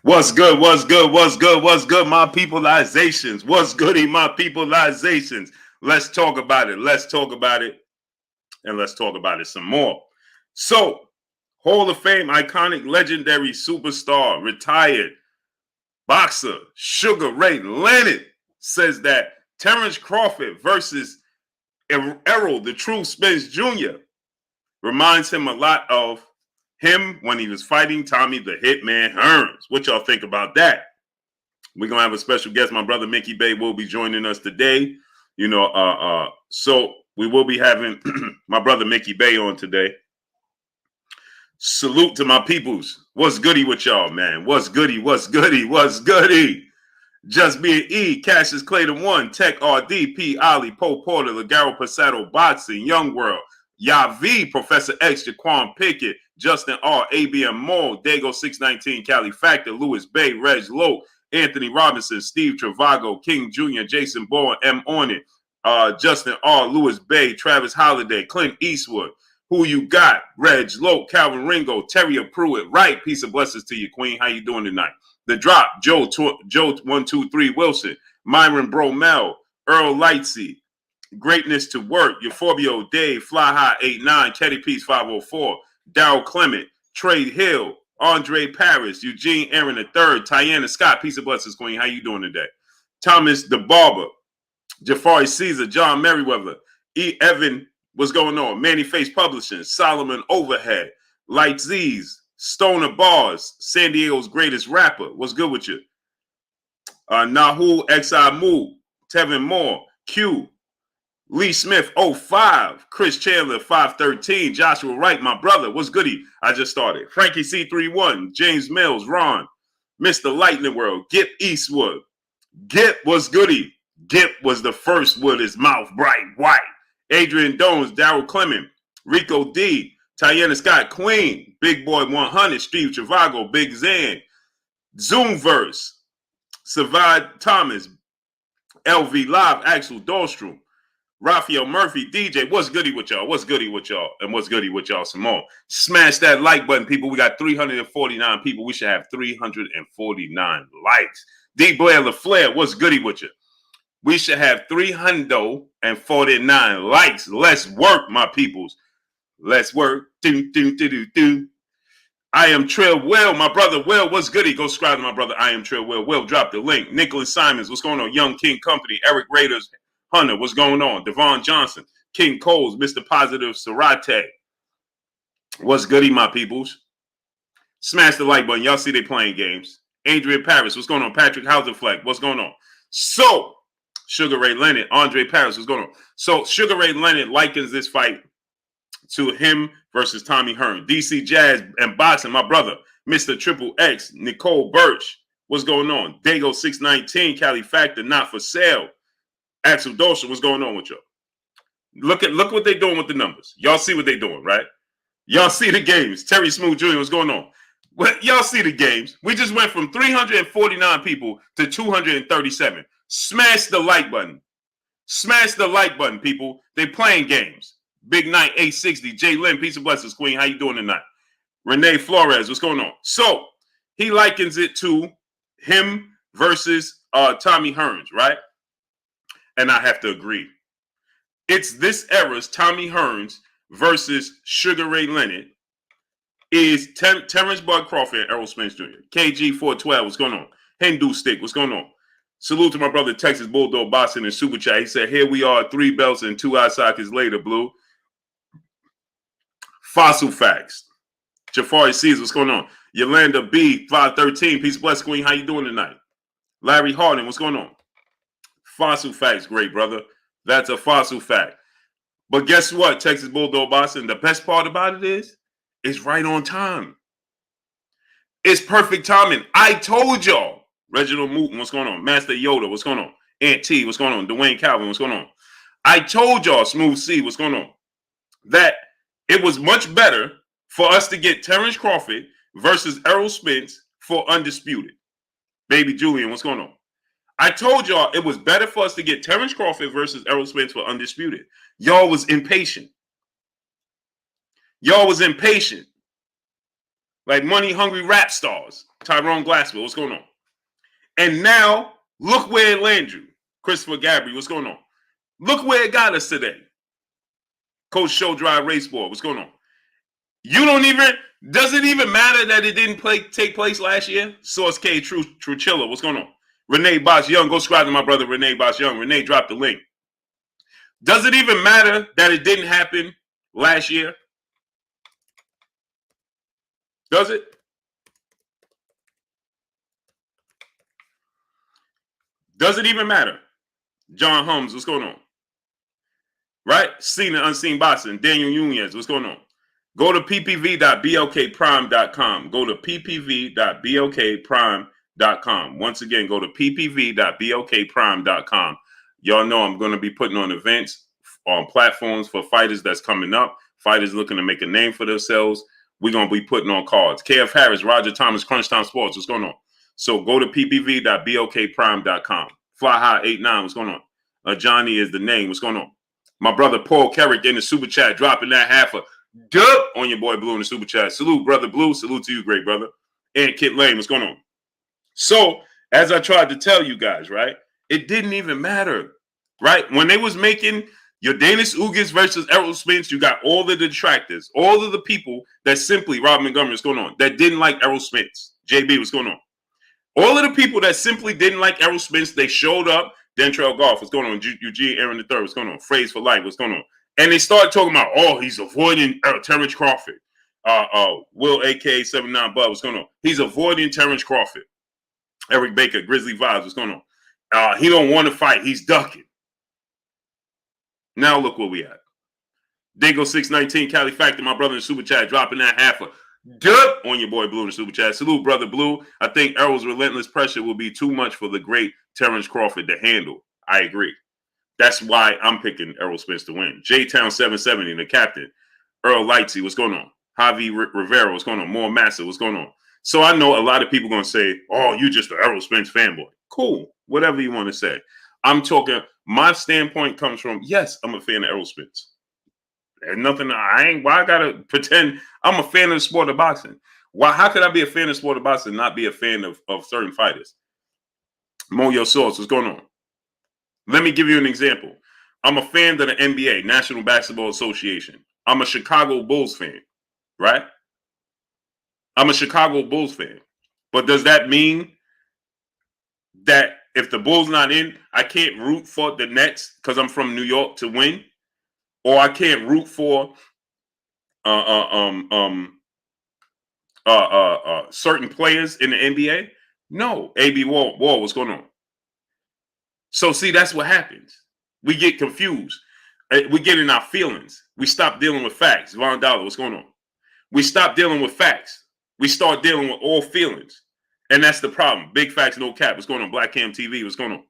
What's good? What's good? What's good? What's good, my peopleizations? What's goody, my peopleizations? Let's talk about it. Let's talk about it. And let's talk about it some more. So, Hall of Fame, iconic, legendary superstar, retired boxer, Sugar Ray Leonard says that Terrence Crawford versus Errol, the true Spence Jr., reminds him a lot of him when he was fighting Tommy the Hitman Hearns. What y'all think about that? We're gonna have a special guest. My brother Mickey Bay will be joining us today. So we will be having my brother Mickey Bay on today. Salute to my peoples. What's goody with y'all, man? What's goody? What's goody? What's goody? Just being E, Cassius Clayton 1, Tech RD, P. Ali, Poe Porter, Legaro Passato, Boxing, Young World, Yavi, Professor X, Jaquan Pickett, Justin R, ABM Moore, Dago 619, Cali Factor, Lewis Bay, Reg Lowe, Anthony Robinson, Steve Travago, King Jr., Jason Bourne, M. Ornett, Justin R, Lewis Bay, Travis Holiday, Clint Eastwood, Who You Got, Reg Lowe, Calvin Ringo, Terry Pruitt, right? Peace and blessings to you, Queen. How you doing tonight? The Drop, Joe 123 Wilson, Myron Bromell, Earl Lightsey, Greatness to Work, Euphorbio Dave, Fly High 89, Teddy Peace 504, Darryl Clement, Trade Hill, Andre Paris, Eugene Aaron III, Tiana Scott, Peace and blessings, Queen. How you doing today? Thomas the Barber, Jafari Caesar, John Merriweather, E. Evan, what's going on? Manny Face Publishing, Solomon Overhead, Light Z's, Stoner Bars, San Diego's greatest rapper. What's good with you? Nahul Xi Moo, Tevin Moore, Q, Lee Smith 05, Chris Chandler 513, Joshua Wright, my brother. What's goody? I just started. Frankie C31, James Mills, Ron, Mr. Lightning World, Gip Eastwood. Gip was goody. Gip was the first with his mouth bright white. Adrian Dones, Darryl Clement, Rico D, Tiana Scott, Queen, Big Boy 100, Steve Travago, Big Zan, Zoomverse, Savad Thomas, LV Live, Axel Dahlstrom, Raphael Murphy, DJ. What's goody with y'all? What's goody with y'all? And what's goody with y'all some more? Smash that like button, people. We got 349 people. We should have 349 likes. D. Blair LaFlair, what's goody with you? We should have 349 likes. Let's work, my peoples. Let's work. Do, do, do, do, do. I am Trill Will. My brother Will, what's goody? Go subscribe to my brother. I am Trill Will. Will, drop the link. Nicholas Simons, what's going on? Young King Company. Eric Raiders, Hunter, what's going on? Devon Johnson, King Coles, Mr. Positive Sarate. What's goody, my peoples? Smash the like button. Y'all see they playing games. Adrian Paris, what's going on? Patrick Hauserfleck, what's going on? So, Sugar Ray Leonard, Andre Paris, what's going on? So, Sugar Ray Leonard likens this fight to him versus Tommy Hearns. DC Jazz and Boxing, my brother, Mr. Triple X, Nicole Birch, what's going on? Dago 619, Cali Factor, Not For Sale. Axel Dosha, what's going on with y'all? Look what they're doing with the numbers. Y'all see what they're doing, right? Y'all see the games. Terry Smooth Jr., what's going on? Well, y'all see the games. We just went from 349 people to 237. Smash the like button. Smash the like button, people. They playing games. Big Night 860. Jay Lynn, peace and blessings, Queen. How you doing tonight? Renee Flores, what's going on? So he likens it to him versus Tommy Hearns, right? And I have to agree. It's this era's Tommy Hearns versus Sugar Ray Leonard is Terrence Bud Crawford and Errol Spence Jr. KG 412, what's going on? Hindu Stick, what's going on? Salute to my brother Texas Bulldog Boxing in Super Chat. He said, here we are, 3 belts and 2 eye sockets later, Blue. Fossil Facts. Jafari Caesar, what's going on? Yolanda B 513, peace bless Queen. How you doing tonight? Larry Harding, what's going on? Fossil Facts, great brother. That's a fossil fact. But guess what, Texas Bulldog Boxing? The best part about it is, it's right on time. It's perfect timing. I told y'all. Reginald Mooton, what's going on? Master Yoda, what's going on? Aunt T, what's going on? Dwayne Calvin, what's going on? I told y'all, Smooth C, what's going on? That it was much better for us to get Terrence Crawford versus Errol Spence for Undisputed. Baby Julian, what's going on? I told y'all it was better for us to get Terrence Crawford versus Errol Spence for Undisputed. Y'all was impatient. Y'all was impatient. Like money-hungry rap stars. Tyrone Glasswell, what's going on? And now, look where it landed you. Christopher Gabry, what's going on? Look where it got us today. Coach Show Drive Race Board, what's going on? Does it even matter that it didn't take place last year? Source K, Truchilla, what's going on? Renee Boss Young, go subscribe to my brother Renee Boss Young. Renee dropped the link. Does it even matter that it didn't happen last year? Does it? Does it even matter? John Holmes, what's going on? Right? Seen and Unseen Boxing. Daniel Nunez, what's going on? Go to ppv.blkprime.com. Go to ppv.blkprime.com. Once again, go to ppv.blkprime.com. Y'all know I'm going to be putting on events on platforms for fighters that's coming up. Fighters looking to make a name for themselves. We're going to be putting on cards. KF Harris, Roger Thomas, Crunch Time Sports. What's going on? So go to ppv.blkprime.com. Fly High 89. What's going on? Johnny is the name. What's going on? My brother Paul Carrick in the super chat, dropping that half a dub on your boy Blue in the super chat. Salute, brother Blue. Salute to you, great brother. And Kit Lane, what's going on? So, as I tried to tell you guys, right, it didn't even matter, right? When they was making your Danis Ugas versus Errol Spence, you got all the detractors, all of the people that simply, Rob Montgomery, what's going on, that didn't like Errol Spence. JB, what's going on? All of the people that simply didn't like Errol Spence, they showed up. Dentrell Goff, what's going on? Eugene Aaron III, what's going on? Phrase for Life, what's going on? And they started talking about, oh, he's avoiding Terrence Crawford. Will, a.k.a. 79 Bud, what's going on? He's avoiding Terrence Crawford. Eric Baker, Grizzly Vibes, what's going on? He don't want to fight. He's ducking. Now look where we at. Dingo 619, Cali Factor, my brother in the super chat, dropping that half a dub on your boy Blue in the super chat. Salute, brother Blue. I think Errol's relentless pressure will be too much for the great Terrence Crawford to handle. I agree. That's why I'm picking Errol Spence to win. J-Town 770, the captain. Earl Lightsey, what's going on? Javi Rivera, what's going on? More Massa, what's going on? So I know a lot of people going to say, oh, you just an Errol Spence fanboy. Cool. Whatever you want to say. I'm talking, my standpoint comes from, yes, I'm a fan of Errol Spence. There's nothing, why I got to pretend I'm a fan of the sport of boxing? Why? How could I be a fan of the sport of boxing and not be a fan of certain fighters? Moyo Source, what's going on? Let me give you an example. I'm a fan of the NBA, National Basketball Association. I'm a Chicago Bulls fan, right? I'm a Chicago Bulls fan. But does that mean that if the Bulls not in, I can't root for the Nets because I'm from New York to win? Or I can't root for certain players in the NBA? No. AB Wall, what's going on? So see, that's what happens. We get confused. We get in our feelings. We stop dealing with facts. Von Dollar, what's going on? We stop dealing with facts. We start dealing with all feelings. And that's the problem. Big facts, no cap. What's going on? Black Cam TV, what's going on?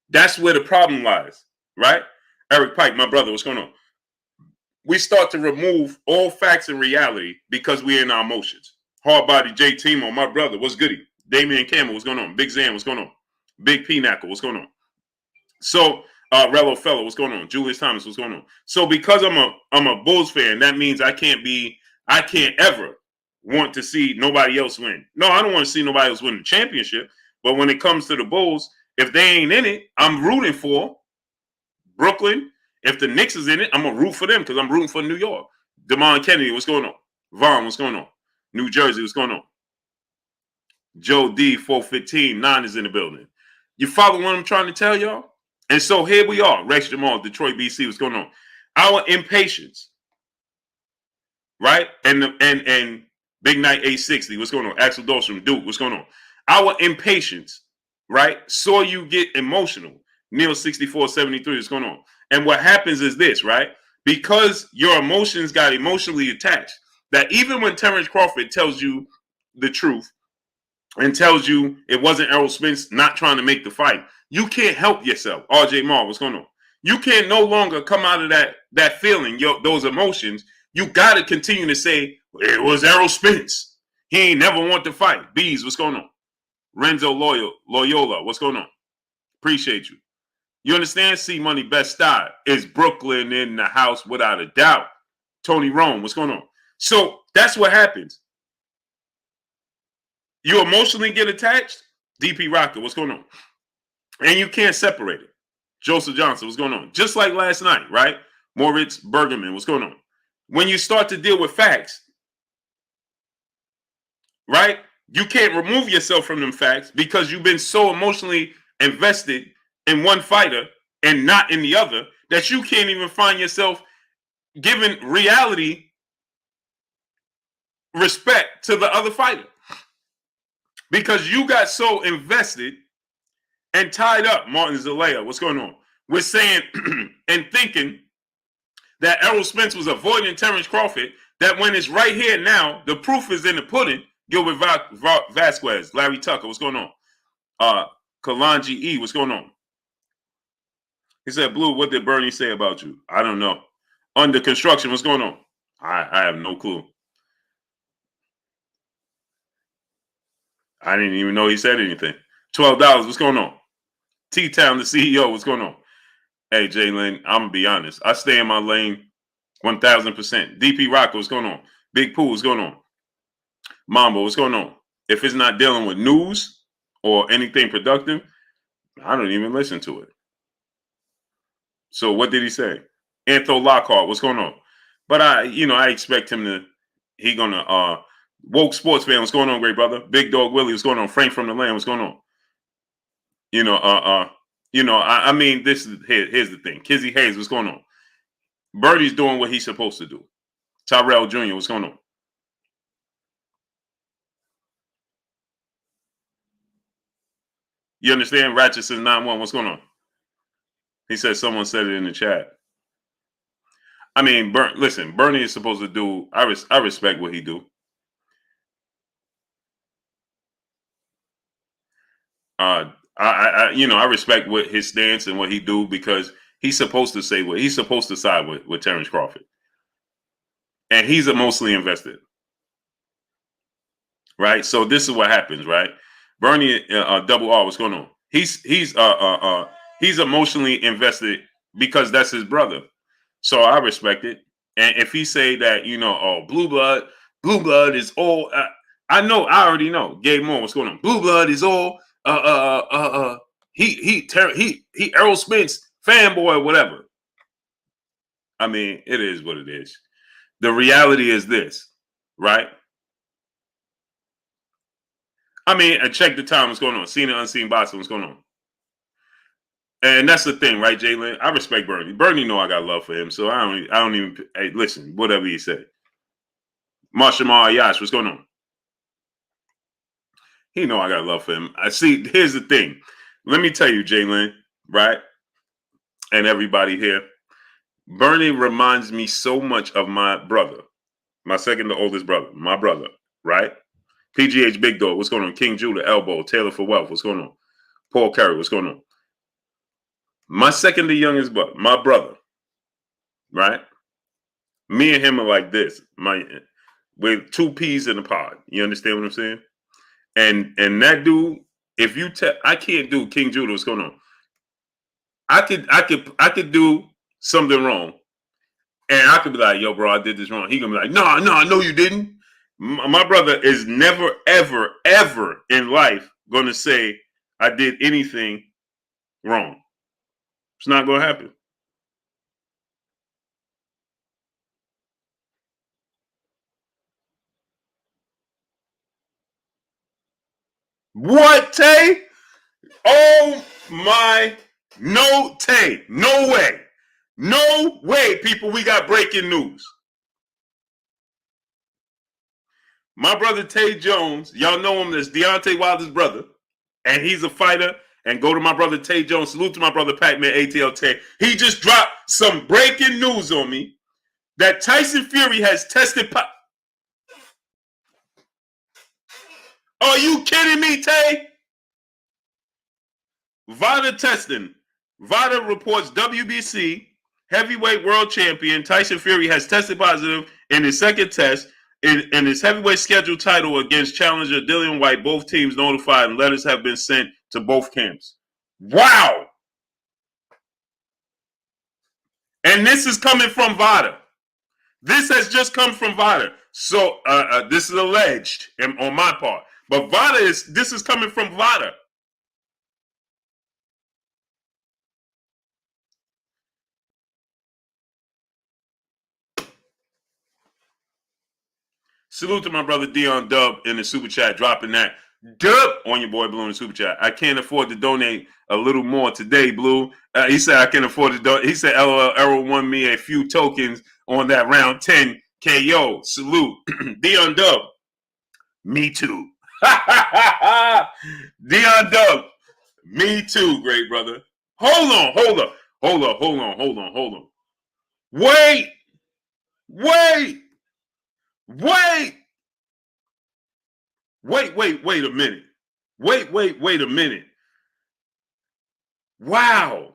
That's where the problem lies, right? Eric Pike, my brother, what's going on? We start to remove all facts and reality because we're in our emotions. Hardbody J Timo, my brother, what's goody? Damian Campbell, what's going on? Big Zan, what's going on? Big P Knuckle, what's going on? So Rello Fellow, what's going on? Julius Thomas, what's going on? So because I'm a Bulls fan, that means I can't ever want to see nobody else win. No, I don't want to see nobody else win the championship. But when it comes to the Bulls, if they ain't in it, I'm rooting for Brooklyn. If the Knicks is in it, I'm going to root for them because I'm rooting for New York. Damon Kennedy, what's going on? Vaughn, what's going on? New Jersey, what's going on? Joe D, 415, 9 is in the building. You follow what I'm trying to tell y'all? And so here we are. Rex Jamal, Detroit, BC, what's going on? Our impatience, right? And Big Night 860, what's going on? Axel Dawes from Duke, what's going on? Our impatience, right? Saw you get emotional. Neil 6473, what's going on? And what happens is this, right? Because your emotions got emotionally attached, that even when Terrence Crawford tells you the truth and tells you it wasn't Errol Spence not trying to make the fight, you can't help yourself. RJ Mar, what's going on? You can't no longer come out of that feeling, those emotions. You got to continue to say, it was Errol Spence. He ain't never want to fight. Bees, what's going on? Renzo Loyola, what's going on? Appreciate you. You understand? C Money Best Style is Brooklyn in the house without a doubt. Tony Rome, what's going on? So that's what happens. You emotionally get attached. DP Rocker, what's going on? And you can't separate it. Joseph Johnson, what's going on? Just like last night, right? Moritz Bergerman, what's going on? When you start to deal with facts, right? You can't remove yourself from them facts because you've been so emotionally invested in one fighter and not in the other that you can't even find yourself giving reality respect to the other fighter because you got so invested and tied up. Martin Zelaya, what's going on? We're saying and thinking that Errol Spence was avoiding Terrence Crawford, that when it's right here now, the proof is in the pudding. Gilbert Vasquez, Larry Tucker, what's going on? Kalanji E, what's going on? He said, Blue, what did Bernie say about you? I don't know. Under construction, what's going on? I have no clue. I didn't even know he said anything. $12, what's going on? T-Town, the CEO, what's going on? Hey, Jalen, I'm going to be honest. I stay in my lane 1,000%. DP Rocker, what's going on? Big Pooh, what's going on? Mambo, what's going on? If it's not dealing with news or anything productive, I don't even listen to it. So what did he say? Antho Lockhart, what's going on? But I expect him to, he gonna, woke sports fan, what's going on, great brother? Big Dog Willie, what's going on? Frank from the Land, what's going on? I mean, this is, here's the thing. Kizzy Hayes, what's going on? Birdie's doing what he's supposed to do. Tyrell Jr., what's going on? You understand? Ratchet says 9-1. What's going on? He said someone said it in the chat. I mean, listen, Bernie is supposed to do. I respect what he do. I respect what his stance and what he do because he's supposed to say what he's supposed to side with Terrence Crawford, and he's emotionally invested. Right. So this is what happens. Right. Bernie, Double R, what's going on? He's emotionally invested because that's his brother. So I respect it. And if he say that, blue blood is all. I already know. Gabe Moore, what's going on? Blue blood is all. He Errol Spence fanboy or whatever. I mean, it is what it is. The reality is this, right? I mean, check the time. What's going on? Seen and unseen boxing. What's going on? And that's the thing, right, Jalen? I respect Bernie. Bernie know I got love for him, so I don't even. Hey, listen, whatever he said. Marshall Ayash, what's going on? He know I got love for him. I see. Here's the thing. Let me tell you, Jalen, right, and everybody here. Bernie reminds me so much of my brother, my second to oldest brother, my brother, right? PGH Big Dog, what's going on? King Judah, Elbow, Taylor for Wealth, what's going on? Paul Curry, what's going on? My second to youngest brother, my brother, right? Me and him are like this, with two peas in a pod. You understand what I'm saying? And that dude, if you I can't do King Judah, what's going on? I could do something wrong, and I could be like, yo, bro, I did this wrong. He gonna be like, no, you didn't. My brother is never, ever, ever in life going to say I did anything wrong. It's not going to happen. What, Tay? Oh, my. No, Tay. No way. No way, people. We got breaking news. My brother Tay Jones, y'all know him as Deontay Wilder's brother, and he's a fighter. And go to my brother Tay Jones. Salute to my brother Pac-Man ATL Tay. He just dropped some breaking news on me that Tyson Fury has tested. Are you kidding me, Tay? VADA testing. VADA reports WBC heavyweight world champion Tyson Fury has tested positive in his second test in his heavyweight scheduled title against challenger Dillian Whyte. Both teams notified and letters have been sent to both camps. Wow. And this is coming from VADA. This has just come from VADA. So this is alleged on my part. But this is coming from Vada. Salute to my brother Dion Dub in the super chat, dropping that dub on your boy Blue in the super chat. I can't afford to donate a little more today, Blue. He said I can afford to donate. He said LOL, Errol won me a few tokens on that round 10 KO. Salute. Dion Dub. Me too. Dion Dub. Me too, great brother. Hold on. Wait a minute. Wait a minute. Wow.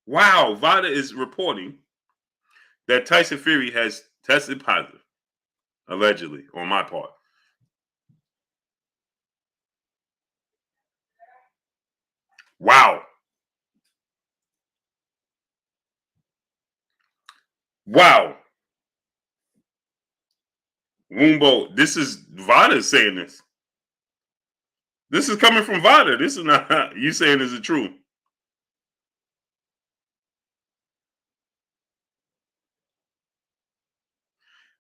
Vada is reporting that Tyson Fury has tested positive, allegedly, on my part. Wow. Wumbo, this is Vada saying this. This is coming from Vada. This is not you saying is it true.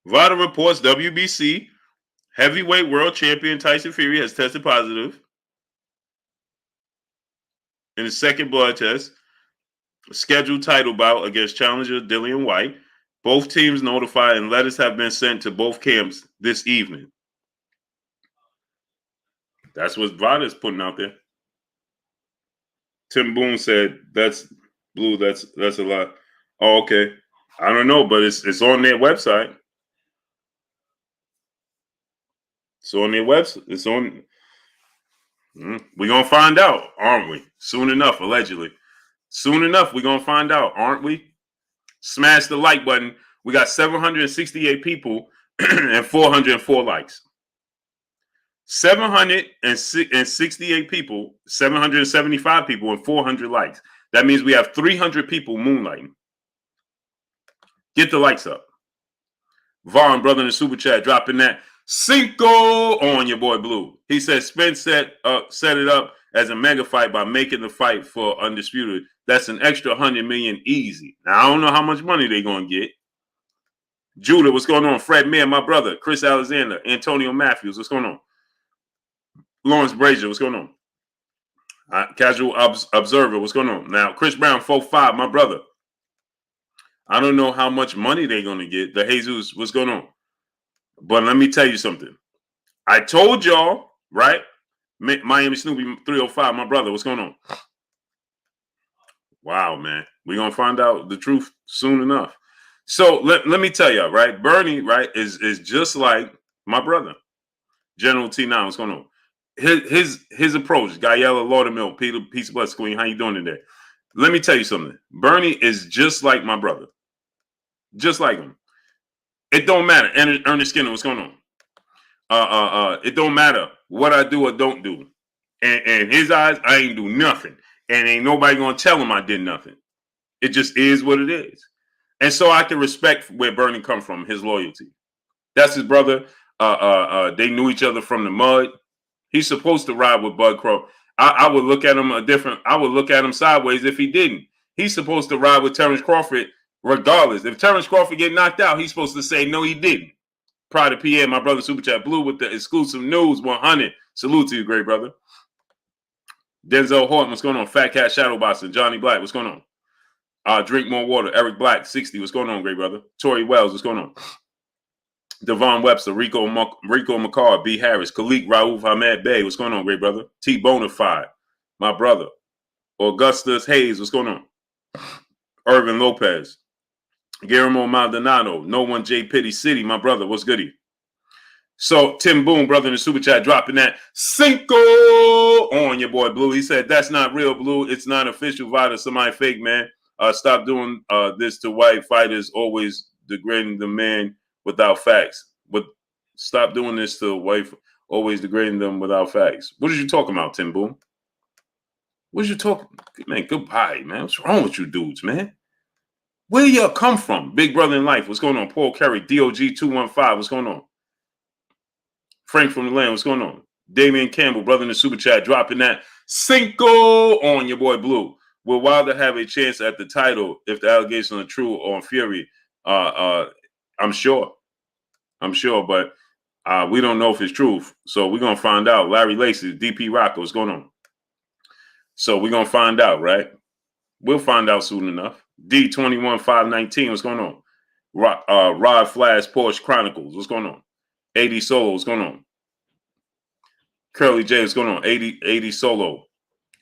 Vada reports WBC heavyweight world champion Tyson Fury has tested positive in his second blood test. Scheduled title bout against challenger Dillian Whyte. Both teams notified and letters have been sent to both camps this evening. That's what Vada's putting out there. Tim Boone said, "That's Blue. That's a lot." Oh, okay. I don't know, but it's on their website. It's on their website. It's on. We're gonna find out, aren't we? Soon enough, allegedly. Soon enough, we're gonna find out, aren't we? Smash the like button. We got 768 people and 404 likes. 768 people, 775 people, and 400 likes. That means we have 300 people moonlighting. Get the likes up. Vaughn, brother in the super chat, dropping that Cinco on your boy Blue. He said Spence set it up as a mega fight by making the fight for Undisputed. That's an extra 100 million easy. Now, I don't know how much money they're going to get. Judah, what's going on? Fred Mayer, my brother. Chris Alexander. Antonio Matthews, what's going on? Lawrence Brazier, what's going on? Casual Observer, what's going on? Now, Chris Brown, 4-5, my brother. I don't know how much money they're going to get. The Jesus, what's going on? But let me tell you something. I told y'all, right? Miami Snoopy 305, my brother, what's going on? Wow, man. We're going to find out the truth soon enough. So let me tell y'all, right? Bernie, right, is just like my brother, General T9. What's going on? His approach, Guyella Laudermill, Peter, peace, bless, Queen. How you doing today? Let me tell you something. Bernie is just like my brother. Just like him. It don't matter. Ernest Skinner, what's going on? It don't matter what I do or don't do. And in his eyes, I ain't do nothing. And ain't nobody gonna tell him I did nothing. It just is what it is. And so I can respect where Bernie come from, his loyalty. That's his brother. They knew each other from the mud. He's supposed to ride with Bud Crawford. I would look at him I would look at him sideways if he didn't. He's supposed to ride with Terrence Crawford regardless. If Terrence Crawford get knocked out, he's supposed to say, no, he didn't. Pride of PA, my brother Super Chat Blue with the exclusive news 100. Salute to you, great brother. Denzel Horton, what's going on? Fat Cat Shadowboxing. Johnny Black, what's going on? Drink more water. Eric Black, 60. What's going on, great brother? Tori Wells, what's going on? Devon Webster, Rico McCall, B. Harris, Khalik Raouf Ahmed Bey, what's going on, great brother? T. Bonafide, my brother. Augustus Hayes, what's going on? Irvin Lopez, Guillermo Maldonado, No One J. Pitty City, my brother, what's goody? So Tim Boone, brother in the super chat, dropping that Cinco on your boy Blue. He said, that's not real, Blue. It's not official Vada, somebody fake, man. Stop doing this to white fighters, always degrading the man without facts. But stop doing this to white, always degrading them without facts. What are you talking about, Tim Boone? What are you talking? Man, goodbye, man. What's wrong with you dudes, man? Where y'all come from? Big brother in life. What's going on? Paul Kerry, DOG 215. What's going on? Frank from the land, what's going on? Damian Campbell, brother in the super chat, dropping that Cinco on your boy Blue. Will Wilder have a chance at the title if the allegations are true on Fury? I'm sure, but we don't know if it's true. So we're gonna find out. Larry Lacey, DP Rocker, what's going on? So we're gonna find out, right? We'll find out soon enough. D21519, what's going on? Rod Flash, Porsche Chronicles, what's going on? 80 Solo, what's going on? Curly J, what's going on? 80 Solo,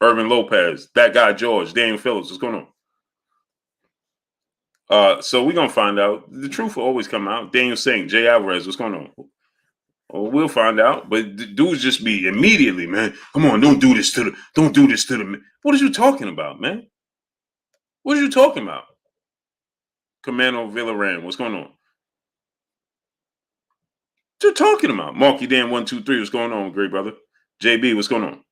Irvin Lopez, that guy George, Daniel Phillips, what's going on? So we're gonna find out. The truth will always come out. Daniel Singh, Jay Alvarez, what's going on? Well, we'll find out. But dudes just be immediately, man. Come on, don't do this to the. What are you talking about, man? What are you talking about? Commando Villaran, what's going on? What you talking about? Marky Dan 123, what's going on, great brother? JB, what's going on?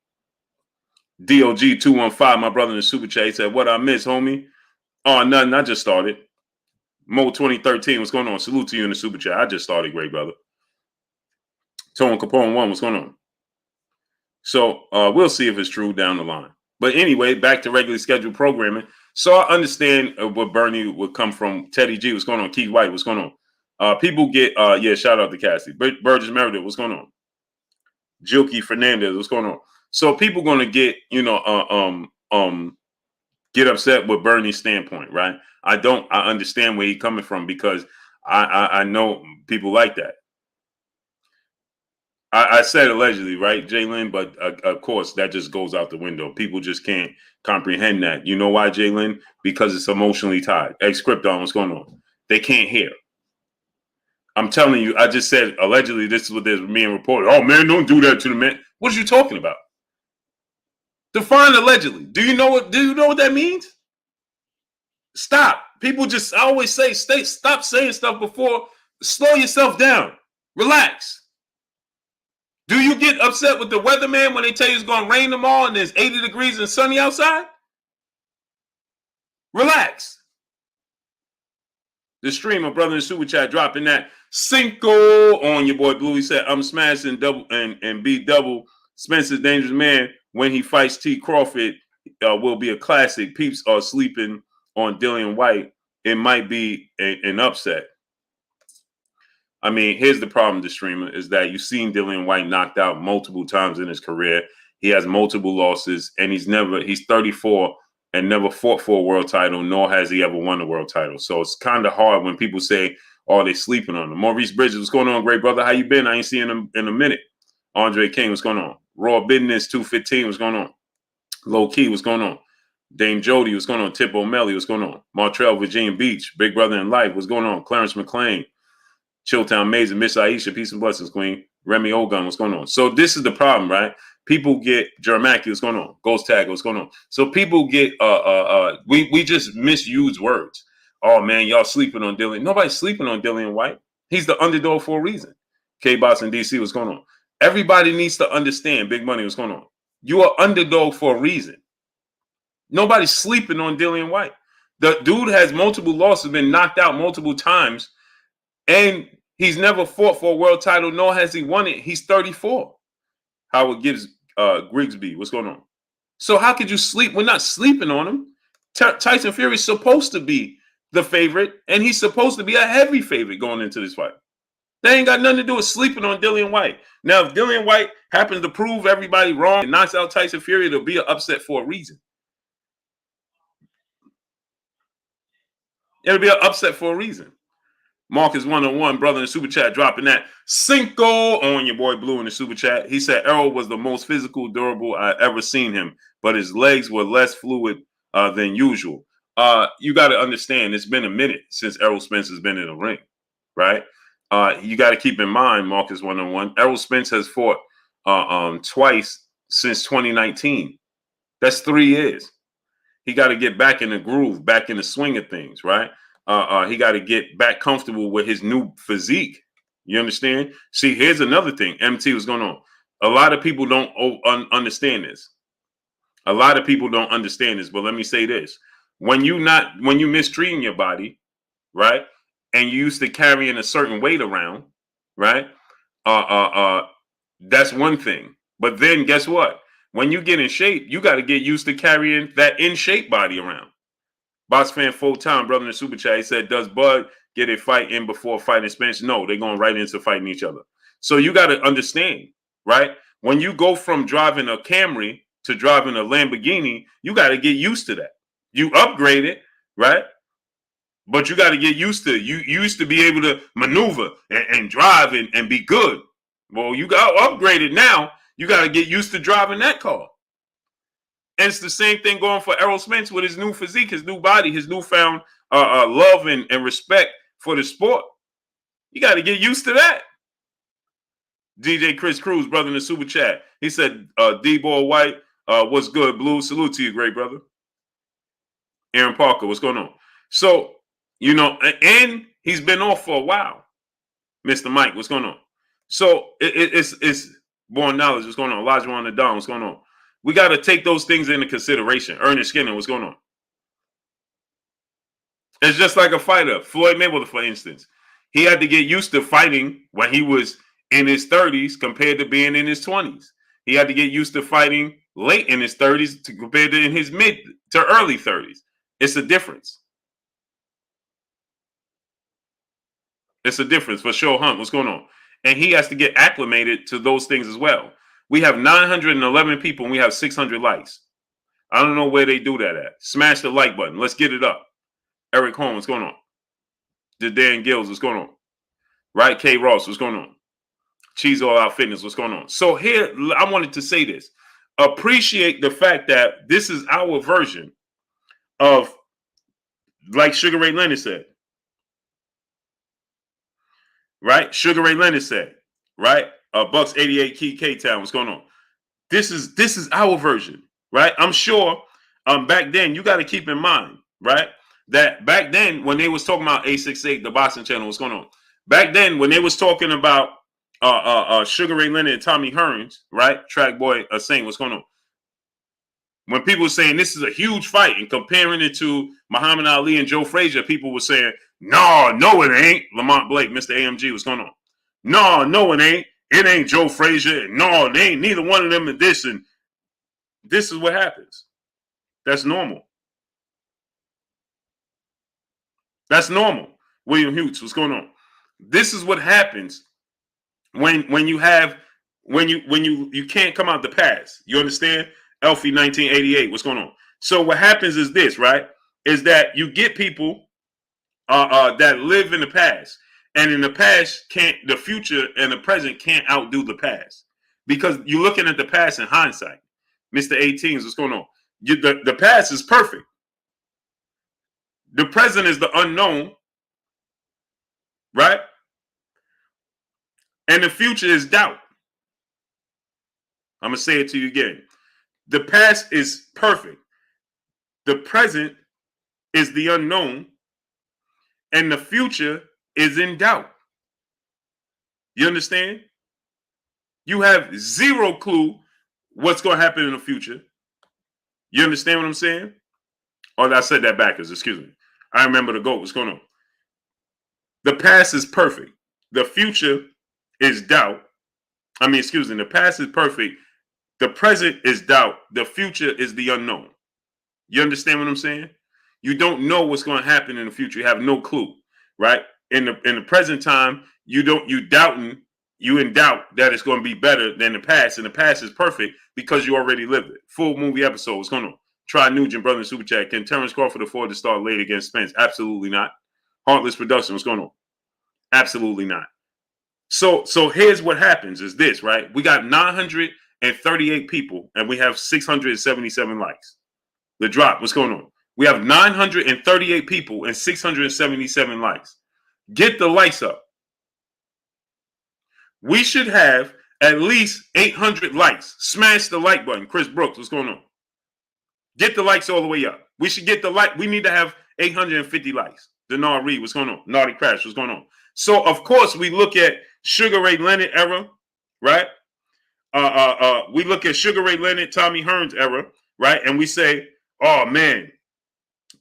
DOG 215, my brother in the super chat, he said, "What I miss, homie? Oh, nothing. I just started." Mo 2013, what's going on? Salute to you in the super chat. I just started, great brother. Tone Capone 1, what's going on? So we'll see if it's true down the line. But anyway, back to regularly scheduled programming. So I understand what Bernie would come from. Teddy G, what's going on? Keith White, what's going on? People get, shout out to Cassie. Burgess Meredith, what's going on? Jilky Fernandez, what's going on? So people going to get, get upset with Bernie's standpoint, right? I understand where he's coming from because I know people like that. I said allegedly, right, Jalen? But of course, that just goes out the window. People just can't comprehend that. You know why, Jalen? Because it's emotionally tied. Ex-Krypton, what's going on? They can't hear. I'm telling you, I just said allegedly this is what they're being reported. Oh, man, don't do that to the man. What are you talking about? Define allegedly. Do you know what that means? Stop. People just always say, stop saying stuff before. Slow yourself down. Relax. Do you get upset with the weatherman when they tell you it's going to rain tomorrow and there's 80 degrees and sunny outside? Relax. The streamer, brother in the super chat, dropping that Cinco on your boy Blue. He said, "I'm smashing double and be double. Spence's Dangerous Man when he fights T. Crawford will be a classic. Peeps are sleeping on Dillian Whyte. It might be an upset." I mean, here's the problem, the streamer, is that you've seen Dillian Whyte knocked out multiple times in his career. He has multiple losses, and he's 34 and never fought for a world title, nor has he ever won a world title. So it's kind of hard when people say, "Oh, they're sleeping on him." Maurice Bridges, what's going on, great brother? How you been? I ain't seen him in a minute. Andre King, what's going on? Raw Business 215, what's going on? Low Key, what's going on? Dame Jody, what's going on? Tip O'Malley, what's going on? Martrell, Virginia Beach, Big Brother in Life, what's going on? Clarence McLean, Chilltown Mason, Miss Aisha, peace and blessings, Queen. Remy Ogun, what's going on? So this is the problem, right? People get Jermaki, what's going on? Ghost Tag, what's going on? So people get we just misuse words. Oh man, y'all sleeping on Dillian. Nobody's sleeping on Dillian Whyte. He's the underdog for a reason. K-Boss in DC, what's going on? Everybody needs to understand, Big Money, what's going on? You are underdog for a reason. Nobody's sleeping on Dillian Whyte. The dude has multiple losses, been knocked out multiple times, and he's never fought for a world title, nor has he won it. He's 34. Howard Gibbs, Grigsby, what's going on? So how could you sleep? We're not sleeping on him. Tyson Fury is supposed to be the favorite, and he's supposed to be a heavy favorite going into this fight. They ain't got nothing to do with sleeping on Dillian Whyte. Now, if Dillian Whyte happens to prove everybody wrong and knocks out Tyson Fury, it'll be an upset for a reason. It'll be an upset for a reason. Marcus 101, brother in the super chat, dropping that Cinco on your boy Blue in the super chat. He said Errol was the most physical, durable I ever seen him, but his legs were less fluid than usual. You got to understand, it's been a minute since Errol Spence has been in the ring, right? You got to keep in mind, Marcus 101, Errol Spence has fought twice since 2019. That's 3 years. He got to get back in the groove, back in the swing of things, right? He got to get back comfortable with his new physique. You understand? See, here's another thing. MT was going on. A lot of people don't understand this. A lot of people don't understand this. But let me say this: when you mistreating your body, right, and you used to carrying a certain weight around, right, That's one thing. But then guess what? When you get in shape, you got to get used to carrying that in shape body around. Box fan full time, brother in the super chat, he said, does Bud get a fight in before fighting Spence? No, they're going right into fighting each other. So you got to understand, right? When you go from driving a Camry to driving a Lamborghini, you got to get used to that. You upgrade it, right? But you got to get used to it. You used to be able to maneuver and drive and be good. Well, you got upgraded now. You got to get used to driving that car. And it's the same thing going for Errol Spence with his new physique, his new body, his newfound love and respect for the sport. You got to get used to that. DJ Chris Cruz, brother in the super chat. He said, D-Boy White, what's good, Blue? Salute to you, great brother. Aaron Parker, what's going on? So, you know, and he's been off for a while. Mr. Mike, what's going on? So it's born knowledge, what's going on? Elijah on the Dawn, what's going on? We got to take those things into consideration. Ernest Skinner, what's going on? It's just like a fighter. Floyd Mayweather, for instance. He had to get used to fighting when he was in his 30s compared to being in his 20s. He had to get used to fighting late in his 30s compared to in his mid to early 30s. It's a difference. It's a difference for sure, Hunt. What's going on? And he has to get acclimated to those things as well. We have 911 people and we have 600 likes. I don't know where they do that at. Smash the like button. Let's get it up. Eric Holmes, what's going on? Dan Gills, what's going on? Right? K. Ross, what's going on? Cheese All Out Fitness, what's going on? So here, I wanted to say this. Appreciate the fact that this is our version of, like Sugar Ray Leonard said. Right? Sugar Ray Leonard said, right? Bucks 88 Key K-Town, what's going on? This is our version, right? I'm sure back then, you got to keep in mind, right? That back then, when they was talking about 868, the boxing channel, what's going on? Back then, when they was talking about Sugar Ray Leonard and Tommy Hearns, right? Track boy saying, what's going on? When people were saying this is a huge fight and comparing it to Muhammad Ali and Joe Frazier, people were saying, no, it ain't. Lamont Blake, Mr. AMG, what's going on? No, it ain't. It ain't Joe Frazier. No, they ain't neither one of them in this. And this is what happens. That's normal. That's normal. William Hughes, what's going on? This is what happens when you can't come out the past. You understand? Elfie 1988, what's going on? So what happens is this, right? Is that you get people that live in the past. And in the past, the future and the present can't outdo the past. Because you're looking at the past in hindsight. Mr. 18s, what's going on? The past is perfect. The present is the unknown, right? And the future is doubt. I'm going to say it to you again. The past is perfect. The present is the unknown. And the future is in doubt. You understand? You have zero clue what's going to happen in the future. You understand what I'm saying? Or I said that backwards, excuse me. I remember the goal. What's going on? The past is perfect. The future is doubt. The past is perfect. The present is doubt. The future is the unknown. You understand what I'm saying? You don't know what's going to happen in the future. You have no clue, right? In the present time, you in doubt that it's going to be better than the past. And the past is perfect because you already lived it. Full movie episode. What's going on? Try Nugent, brother in super chat. Can Terrence Crawford afford to start late against Spence? Absolutely not. Heartless Production. What's going on? Absolutely not. So here's what happens is this, right? We got 938 people and we have 677 likes. The drop. What's going on? We have 938 people and 677 likes. Get the likes up. We should have at least 800 likes. Smash the like button. Chris Brooks, what's going on? Get the likes all the way up. We should get the like. We need to have 850 likes. Denar Reed, what's going on? Naughty Crash, what's going on? So, of course, we look at Sugar Ray Leonard era, right? We look at Sugar Ray Leonard, Tommy Hearns era, right? And we say, oh, man,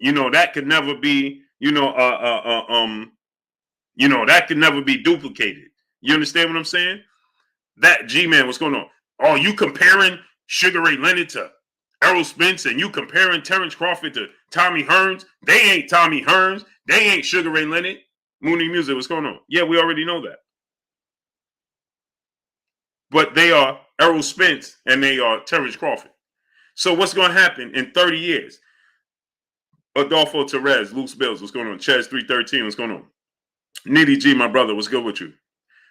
that could never be, that could never be duplicated. You understand what I'm saying? That G-Man, what's going on? Oh, you comparing Sugar Ray Leonard to Errol Spence, and you comparing Terrence Crawford to Tommy Hearns? They ain't Tommy Hearns. They ain't Sugar Ray Leonard. Mooney Music, what's going on? Yeah, we already know that. But they are Errol Spence and they are Terrence Crawford. So what's going to happen in 30 years? Adolfo Torres, Loose Bills, what's going on? Chaz 313, what's going on? Nitty G, my brother, what's good with you?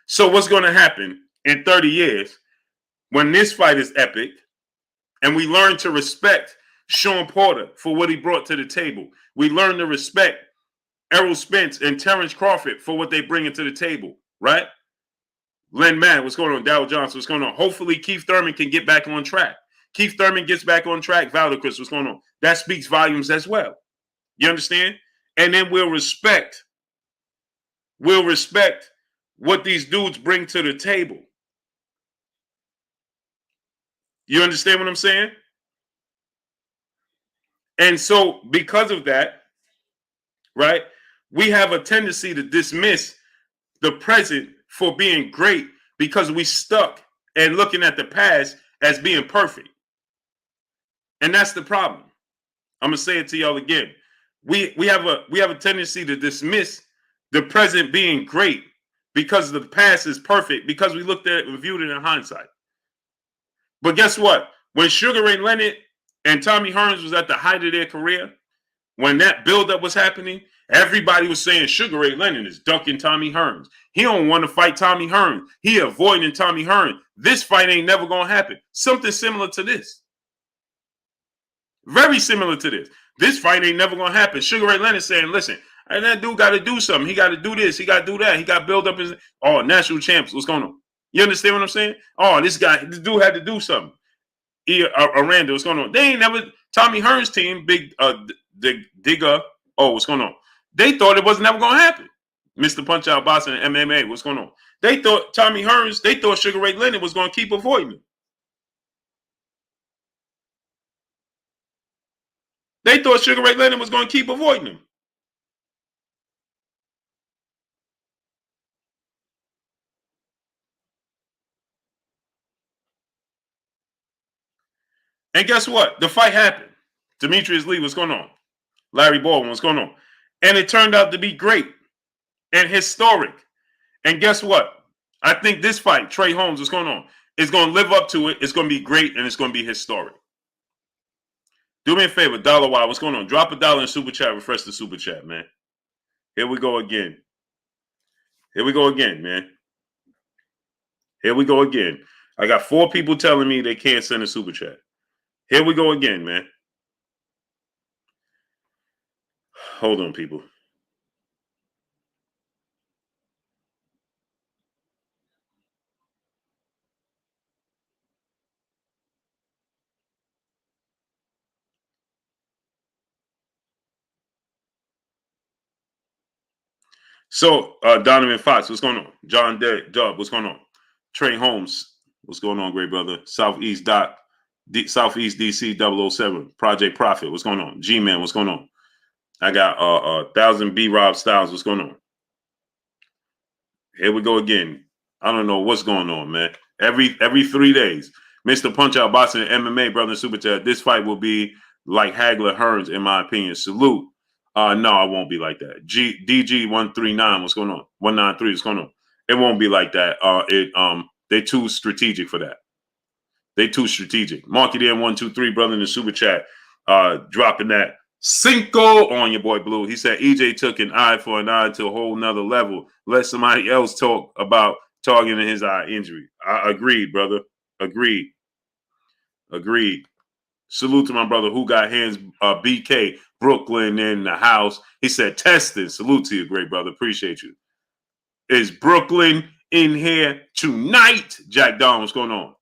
So what's going to happen in 30 years when this fight is epic and we learn to respect Sean Porter for what he brought to the table? We learn to respect Errol Spence and Terrence Crawford for what they bring into the table, right? Len Mann, what's going on? Dow Johnson, what's going on? Hopefully Keith Thurman can get back on track. Keith Thurman gets back on track. Valdecris, what's going on? That speaks volumes as well. You understand? And then we'll respect what these dudes bring to the table. You understand what I'm saying? And so because of that, right, we have a tendency to dismiss the present for being great because we stuck and looking at the past as being perfect. And that's the problem. I'm going to say it to y'all again. We have a tendency to dismiss the present being great because the past is perfect, because we looked at it and viewed it in hindsight. But guess what? When Sugar Ray Leonard and Tommy Hearns was at the height of their career, when that buildup was happening, everybody was saying Sugar Ray Leonard is ducking Tommy Hearns. He don't want to fight Tommy Hearns. He avoiding Tommy Hearns. This fight ain't never going to happen. Something similar to this. Very similar to this. This fight ain't never going to happen. Sugar Ray Leonard saying, listen, that dude got to do something. He got to do this. He got to do that. He got to build up his, national champs. What's going on? You understand what I'm saying? This dude had to do something. Aranda, what's going on? They ain't never, Tommy Hearns' team, big Digger, what's going on? They thought it wasn't never going to happen. Mr. Punch Out Boxing and MMA, what's going on? They thought they thought Sugar Ray Leonard was going to keep avoiding him. They thought Sugar Ray Leonard was going to keep avoiding him. And guess what? The fight happened. Demetrius Lee, what's going on? Larry Baldwin, what's going on? And it turned out to be great and historic. And guess what? I think this fight, Trey Holmes, what's going on? Is going to live up to it. It's going to be great and it's going to be historic. Do me a favor, Dollar Wild, what's going on? Drop $1 in Super Chat, refresh the Super Chat, man. Here we go again. Here we go again, man. Here we go again. I got 4 people telling me they can't send a Super Chat. Here we go again, man. Hold on, people. So, Donovan Fox, what's going on? John Dub, what's going on? Trey Holmes, what's going on, great brother? Southeast DC 007, Project Profit, what's going on? G-Man, what's going on? I got 1,000 B Rob Styles, what's going on? Here we go again. I don't know what's going on, man. Every 3 days, Mr. Punch Out Boxing and MMA, brother, Super Chat. This fight will be like Hagler Hearns, in my opinion. Salute. No, I won't be like that. DG 139, what's going on? 193, what's going on? It won't be like that. They too strategic for that. They too strategic. Marky Dan 123, brother, in the Super Chat, dropping that Cinco on your boy Blue. He said EJ took an eye for an eye to a whole nother level. Let somebody else talk about targeting his eye injury. I agreed, brother. Agreed. Salute to my brother who got hands, BK, Brooklyn in the house. He said, testing. Salute to you, great brother. Appreciate you. Is Brooklyn in here tonight? Jack Don, what's going on?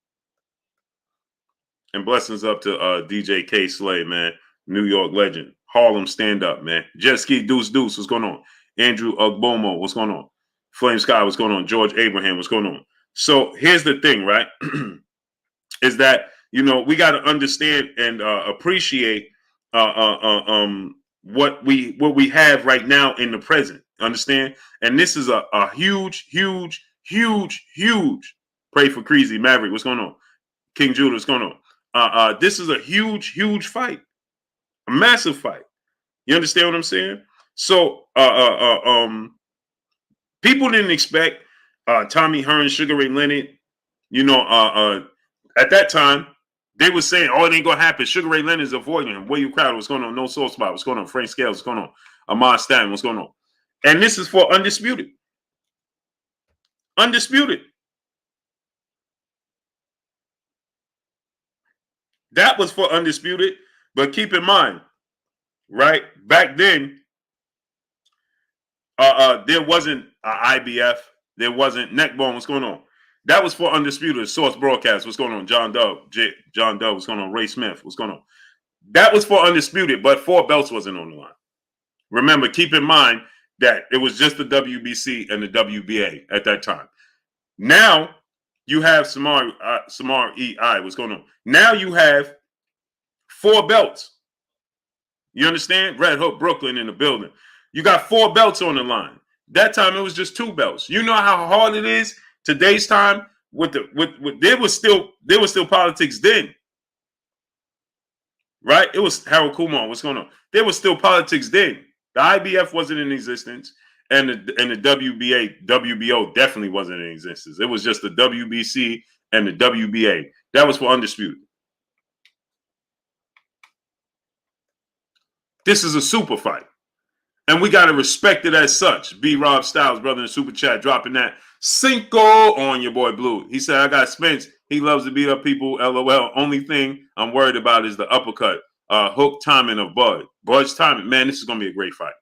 And blessings up to DJ K Slay, man. New York legend. Harlem stand up, man. Jet Ski Deuce, what's going on? Andrew Ugbomo, what's going on? Flame Sky, what's going on? George Abraham, what's going on? So here's the thing, right? Is that, we got to understand and appreciate what we have right now in the present. Understand? And this is a huge Pray for Creasy. Maverick, what's going on? King Judah, what's going on? This is a huge, huge fight. A massive fight. You understand what I'm saying? So, people didn't expect Tommy Hearns, Sugar Ray Leonard. You know, at that time, they were saying, "Oh, it ain't gonna happen." Sugar Ray Leonard's avoiding him. William Crowder, what's going on? No Soul Spot, what's going on? Frank Scales, what's going on? Ahmad Stanton, what's going on? And this is for undisputed. Undisputed. That was for undisputed. But keep in mind, right back then, there wasn't IBF, there wasn't Neckbone. What's going on? That was for undisputed. Source Broadcast. What's going on? John Dove. John Dove. What's going on? Ray Smith. What's going on? That was for undisputed, but 4 belts wasn't on the line. Remember, keep in mind that it was just the WBC and the WBA at that time. Now you have Samar E.I. What's going on? Now you have 4 belts. You understand? Red Hook, Brooklyn in the building. You got 4 belts on the line. That time it was just 2 belts. You know how hard it is today's time with there was still politics then. Right? It was Harold Kumar. What's going on? There was still politics then. The IBF wasn't in existence, and the WBA, WBO definitely wasn't in existence. It was just the WBC and the WBA. That was for undisputed. This is a super fight. And we got to respect it as such. B. Rob Styles, brother in Super Chat, dropping that Cinco on your boy Blue. He said, I got Spence. He loves to beat up people. LOL. Only thing I'm worried about is the uppercut. Hook timing of Bud. Bud's timing. Man, this is going to be a great fight.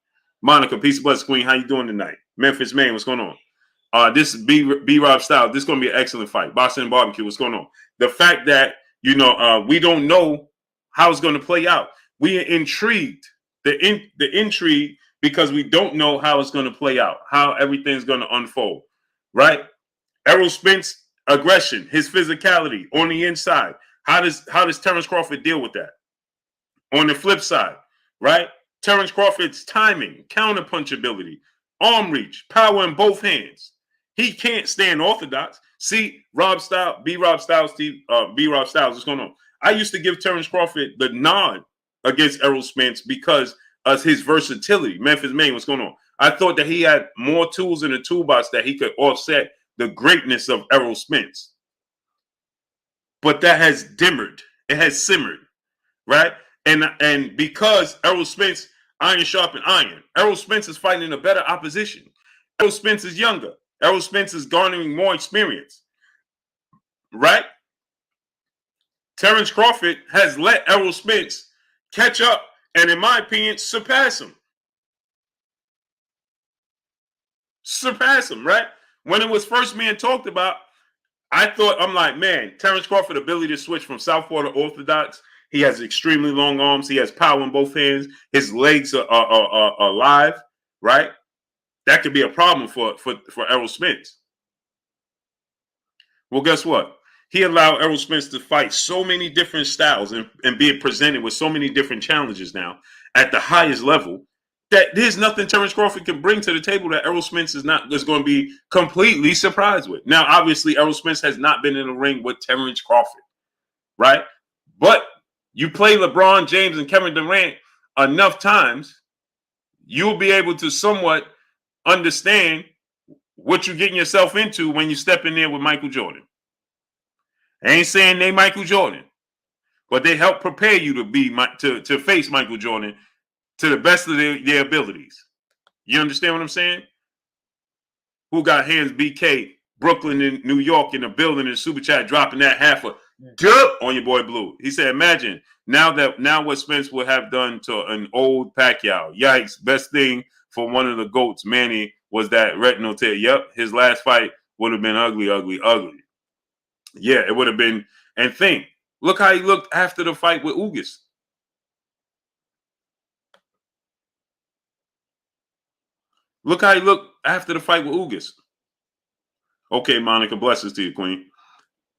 Monica, peace of bless, Queen. How you doing tonight? Memphis, Maine, what's going on? This is B. Rob Styles. This is going to be an excellent fight. Boston Barbecue, what's going on? The fact that, we don't know how it's going to play out. We are intrigued. The intrigue, because we don't know how it's going to play out, how everything's going to unfold, right? Errol Spence aggression, his physicality on the inside. How does Terrence Crawford deal with that? On the flip side, right? Terrence Crawford's timing, counterpunch ability, arm reach, power in both hands. He can't stand orthodox. See, B. Rob Styles, what's going on? I used to give Terrence Crawford the nod against Errol Spence because of his versatility. Memphis, Maine, what's going on? I thought that he had more tools in the toolbox that he could offset the greatness of Errol Spence. But that has dimmered. It has simmered, right? And because Errol Spence, iron sharpened iron, Errol Spence is fighting a better opposition. Errol Spence is younger. Errol Spence is garnering more experience, right? Terrence Crawford has let Errol Spence catch up and, in my opinion, surpass him. Surpass him, right? When it was first being talked about, I'm like, man, Terrence Crawford ability to switch from southpaw to orthodox. He has extremely long arms. He has power in both hands. His legs are alive, right? That could be a problem for Errol Spence. Well, guess what? He allowed Errol Spence to fight so many different styles and be presented with so many different challenges now at the highest level that there's nothing Terrence Crawford can bring to the table that Errol Spence is going to be completely surprised with. Now, obviously, Errol Spence has not been in the ring with Terrence Crawford, right? But you play LeBron James and Kevin Durant enough times, you'll be able to somewhat understand what you're getting yourself into when you step in there with Michael Jordan. I ain't saying they Michael Jordan, but they help prepare you to face Michael Jordan to the best of their abilities. You understand what I'm saying? Who got hands? BK, Brooklyn and New York in the building in Super Chat, dropping that half a dub on your boy Blue. He said, imagine now what Spence would have done to an old Pacquiao. Yikes. Best thing for one of the GOATs, Manny, was that retinal tear. Yep, his last fight would have been ugly, ugly, ugly. Yeah, it would have been. And think, look how he looked after the fight with Ugas. Look how he looked after the fight with Ugas. Okay, Monica, blessings to you, Queen.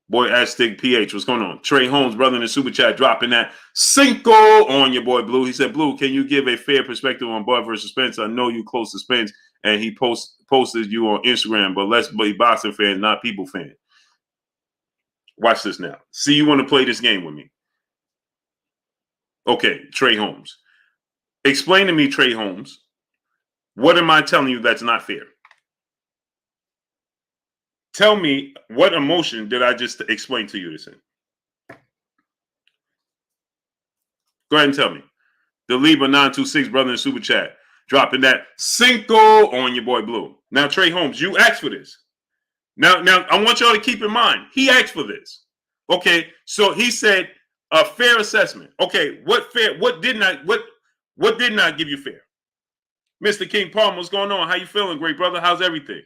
Boy, Aztec PH, what's going on? Trey Holmes, brother in the Super Chat, dropping that Cinco on your boy Blue. He said, Blue, can you give a fair perspective on Bud versus Spence? I know you close to Spence, and he posted you on Instagram, but let's be boxing fans, not people fans. Watch this now. See, you want to play this game with me. Okay, Trey Holmes. Explain to me, Trey Holmes, what am I telling you that's not fair? Tell me, what emotion did I just explain to you this in? Go ahead and tell me. The Libra 926 brother in super chat, dropping that Cinco on your boy Blue. Now, Trey Holmes, you asked for this. Now, I want y'all to keep in mind, he asked for this. Okay, so he said a fair assessment. Okay, what did not give you fair? Mr. King Palmer, what's going on? How you feeling, great brother? How's everything?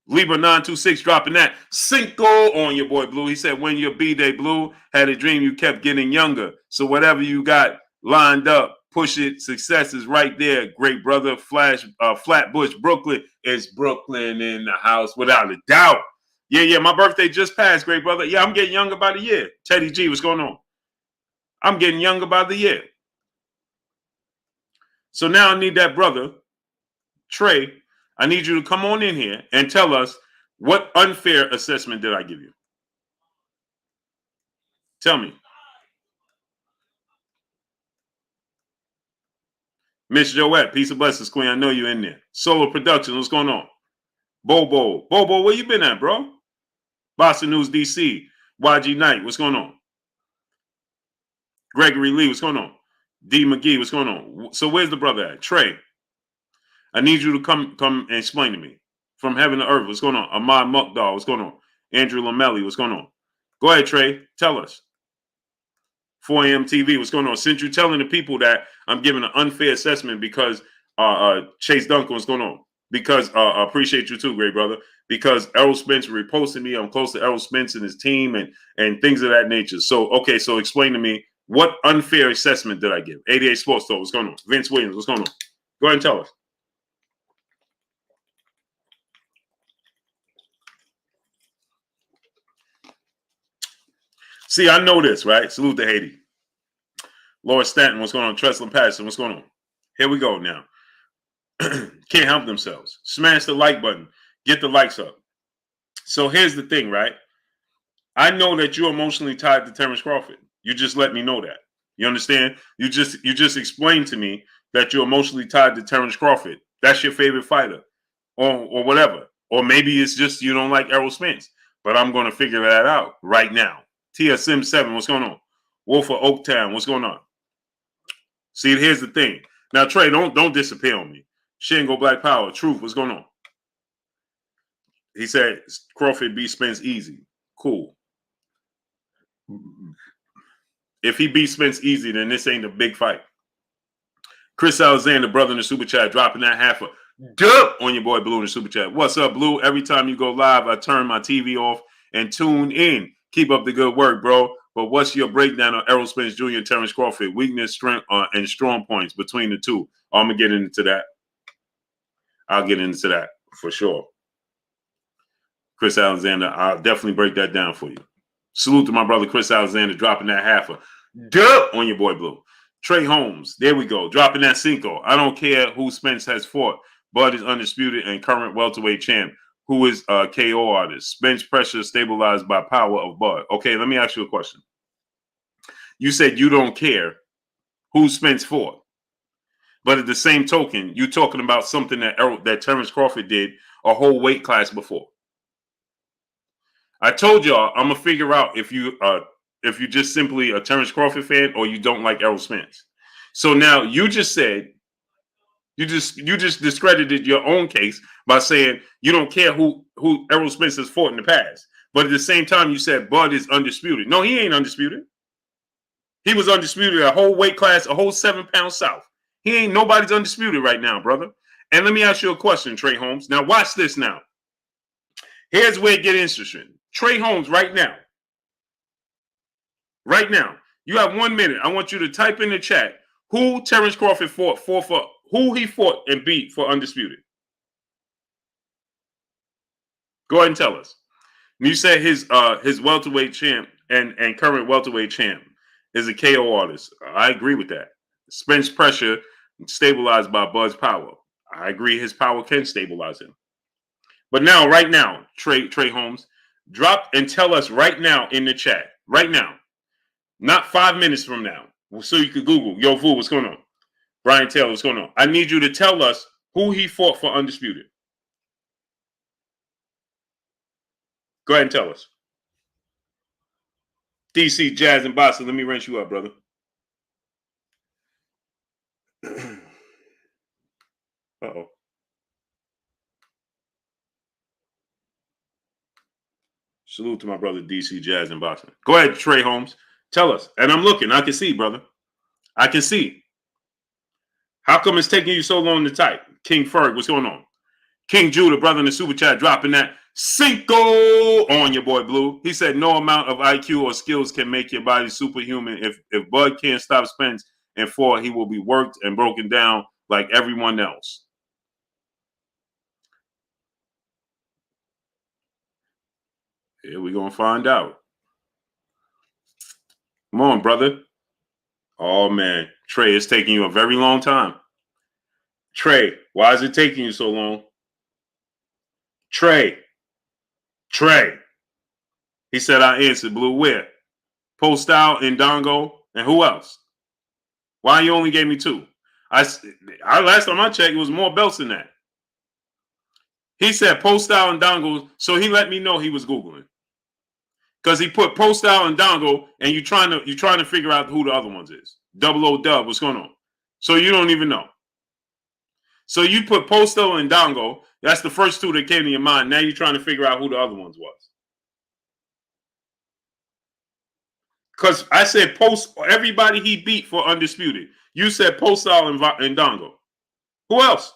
Libra 926 dropping that Cinco on your boy Blue. He said, when your B-Day Blue had a dream, you kept getting younger. So whatever you got lined up, push it. Success is right there, great brother. Flatbush, Brooklyn. It's Brooklyn in the house without a doubt. Yeah, my birthday just passed, great brother. Yeah, I'm getting younger by the year. Teddy G, what's going on? I'm getting younger by the year. So now I need that brother, Trey. I need you to come on in here and tell us, what unfair assessment did I give you? Tell me. Miss Joette, peace of blessings, queen. I know you're in there. Solo Productions, what's going on? Bobo, where you been at, bro? Boston News DC, YG Knight, what's going on? Gregory Lee, what's going on? D McGee, what's going on? So where's the brother at? Trey, I need you to come and explain to me. From heaven to earth, what's going on? Ahmad Mukhtar, what's going on? Andrew Lamelli, what's going on? Go ahead, Trey, tell us. 4am TV, what's going on? Since you're telling the people that I'm giving an unfair assessment because Chase Duncan, what's going on? Because I appreciate you too, great brother. Because Errol Spence reposted me. I'm close to Errol Spence and his team and things of that nature. So, okay, so explain to me, what unfair assessment did I give? 88 Sports Talk, what's going on? Vince Williams, what's going on? Go ahead and tell us. See, I know this, right? Salute to Haiti. Laura Stanton, what's going on? Trestlin Patterson, what's going on? Here we go now. Can't help themselves. Smash the like button. Get the likes up. So here's the thing, right? I know that you're emotionally tied to Terrence Crawford. You just let me know that. You understand? You just explained to me that you're emotionally tied to Terrence Crawford. That's your favorite fighter, or whatever. Or maybe it's just you don't like Errol Spence. But I'm going to figure that out right now. TSM 7, what's going on? Wolf of Oaktown, what's going on? See, here's the thing. Now, Trey, don't disappear on me. Shingo Black Power, Truth, what's going on? He said Crawford beat Spence easy. Cool. If he beats Spence easy, then this ain't a big fight. Chris Alexander, brother in the super chat, dropping that half a dub on your boy Blue in the super chat. What's up, Blue? Every time you go live, I turn my TV off and tune in. Keep up the good work, bro. But what's your breakdown on Errol Spence Jr. and Terrence Crawford? Weakness, strength, and strong points between the two. I'm going to get into that. I'll get into that for sure. Chris Alexander, I'll definitely break that down for you. Salute to my brother Chris Alexander, dropping that half a dub on your boy Blue. Trey Holmes, there we go, dropping that Cinco. I don't care who Spence has fought. Bud is undisputed and current welterweight champ. Who is a KO artist? Spence pressure stabilized by power of Bud. Okay, let me ask you a question. You said you don't care who Spence fought. But at the same token, you're talking about something that Terrence Crawford did a whole weight class before. I told y'all I'm gonna figure out if you just simply a Terrence Crawford fan or you don't like Errol Spence. So now you just said you just discredited your own case by saying you don't care who Errol Spence has fought in the past. But at the same time, you said Bud is undisputed. No, he ain't undisputed. He was undisputed a whole weight class, a whole 7 pounds south. He ain't nobody's undisputed right now, brother. And let me ask you a question, Trey Holmes. Now watch this now. Here's where it gets interesting. Trey Holmes, right now, you have 1 minute. I want you to type in the chat who Terrence Crawford fought for who he fought and beat for undisputed. Go ahead and tell us. You said his welterweight champ and current welterweight champ is a KO artist. I agree with that. Spence pressure stabilized by Bud's power. I agree his power can stabilize him. But now, right now, Trey Holmes, Drop and tell us right now in the chat. Right now. Not 5 minutes from now. So you could Google, yo, fool, what's going on? Brian Taylor, what's going on? I need you to tell us who he fought for undisputed. Go ahead and tell us. DC, Jazz, and Boston, let me wrench you up, brother. Uh-oh. Salute to my brother DC, Jazz, and Boston. Go ahead, Trey Holmes. Tell us. And I'm looking. I can see, brother. I can see. How come it's taking you so long to type? King Ferg, what's going on? King Judah, brother in the super chat, dropping that Cinco on your boy Blue. He said no amount of IQ or skills can make your body superhuman. If Bud can't stop Spence and 4, he will be worked and broken down like everyone else. Here we gonna find out. Come on, brother. Oh man, Trey, it's taking you a very long time. Trey, why is it taking you so long? Trey. He said I answered. Blue, where? Post out and Dongo, and who else? Why you only gave me 2? I last time I checked, it was more belts than that. He said Post out and Dongo, so he let me know he was Googling. Because he put Post out and Dongo, and you're trying to figure out who the other ones is. Double O Dub, what's going on? So you don't even know. So you put Posto and Dongo. That's the first 2 that came to your mind. Now you're trying to figure out who the other ones was. Because I said everybody he beat for undisputed. You said Posto and Dongo. Who else?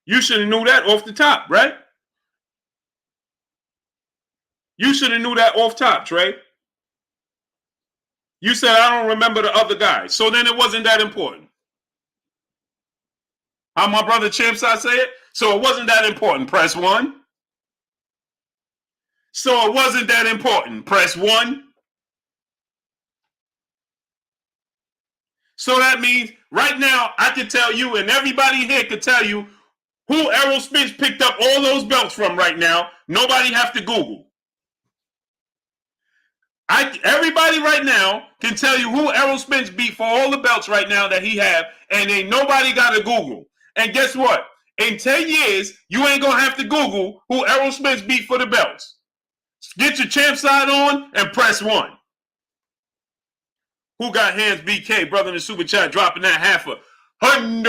You should have knew that off the top, right? You should have knew that off top, Trey. You said, I don't remember the other guy. So then it wasn't that important. How my brother Champs I say it? So it wasn't that important. Press 1. So it wasn't that important. Press 1. So that means right now I can tell you, and everybody here could tell you, who Errol Spence picked up all those belts from right now. Nobody have to Google. Everybody right now can tell you who Errol Spence beat for all the belts right now that he have, and ain't nobody got to Google. And guess what? In 10 years, you ain't going to have to Google who Errol Spence beat for the belts. Get your champ side on and press 1. Who got hands? BK, brother in the super chat, dropping that half a hundo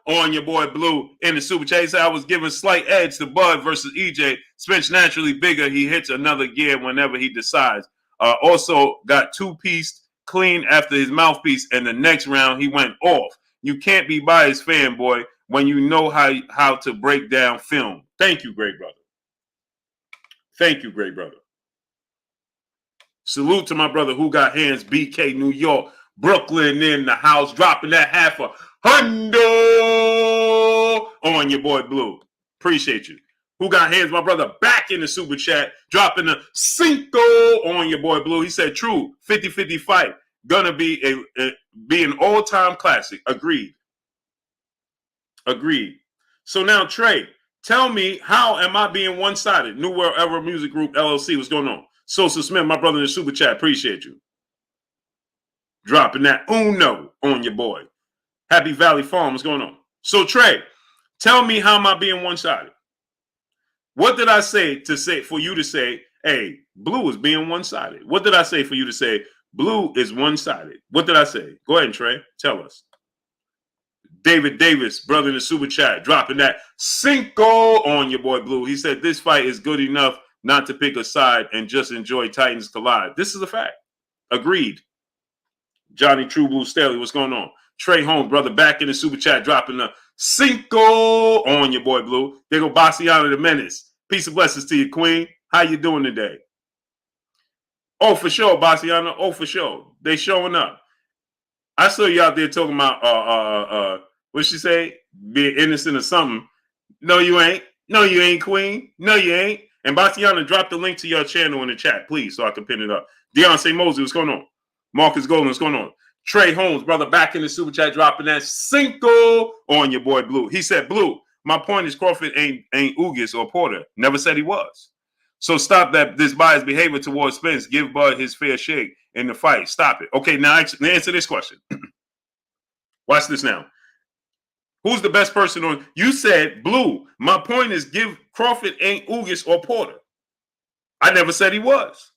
on your boy Blue in the super chat. He said I was giving slight edge to Bud versus EJ. Spence naturally bigger. He hits another gear whenever he decides. Also got 2-pieced clean after his mouthpiece, and the next round he went off. You can't be biased, fanboy, when you know how to break down film. Thank you, great brother. Thank you, great brother. Salute to my brother who got hands, BK, New York, Brooklyn in the house, dropping that half a hundo on your boy Blue. Appreciate you. Who got hands, my brother, back in the super chat, dropping the Cinco on your boy Blue. He said, true, 50-50 fight. Gonna be an all-time classic. Agreed. So now, Trey, tell me, how am I being one-sided? New World Ever Music Group, LLC, what's going on? Sosa Smith, my brother in the super chat, appreciate you. Dropping that uno on your boy. Happy Valley Farm, what's going on? So, Trey, tell me, how am I being one-sided? What did I say for you to say, hey, Blue is being one-sided? What did I say for you to say, Blue is one-sided? What did I say? Go ahead, Trey. Tell us. David Davis, brother in the super chat, dropping that Cinco on your boy Blue. He said this fight is good enough not to pick a side and just enjoy Titans collide. This is a fact. Agreed. Johnny True Blue Staley, what's going on? Trey Holmes, brother, back in the super chat, dropping the Cinco on your boy Blue. There go Bassiano the Menace. Peace and blessings to you, Queen. How you doing today? Oh, for sure, Bassiano. Oh, for sure. They showing up. I saw you out there talking about what'd she say? Being innocent or something. No, you ain't. No, you ain't, Queen. No, you ain't. And Bastiana, drop the link to your channel in the chat, please, so I can pin it up. Deontay Mosley, what's going on? Marcus Golden, what's going on? Trey Holmes, brother, back in the super chat, dropping that Cinco on your boy Blue. He said, Blue, my point is Crawford ain't Ugas or Porter. Never said he was. So stop this biased behavior towards Spence. Give Bud his fair shake in the fight. Stop it. Okay, now answer this question. Watch this now. Who's the best person on? You said, Blue, my point is give Crawford ain't Ugas or Porter. I never said he was.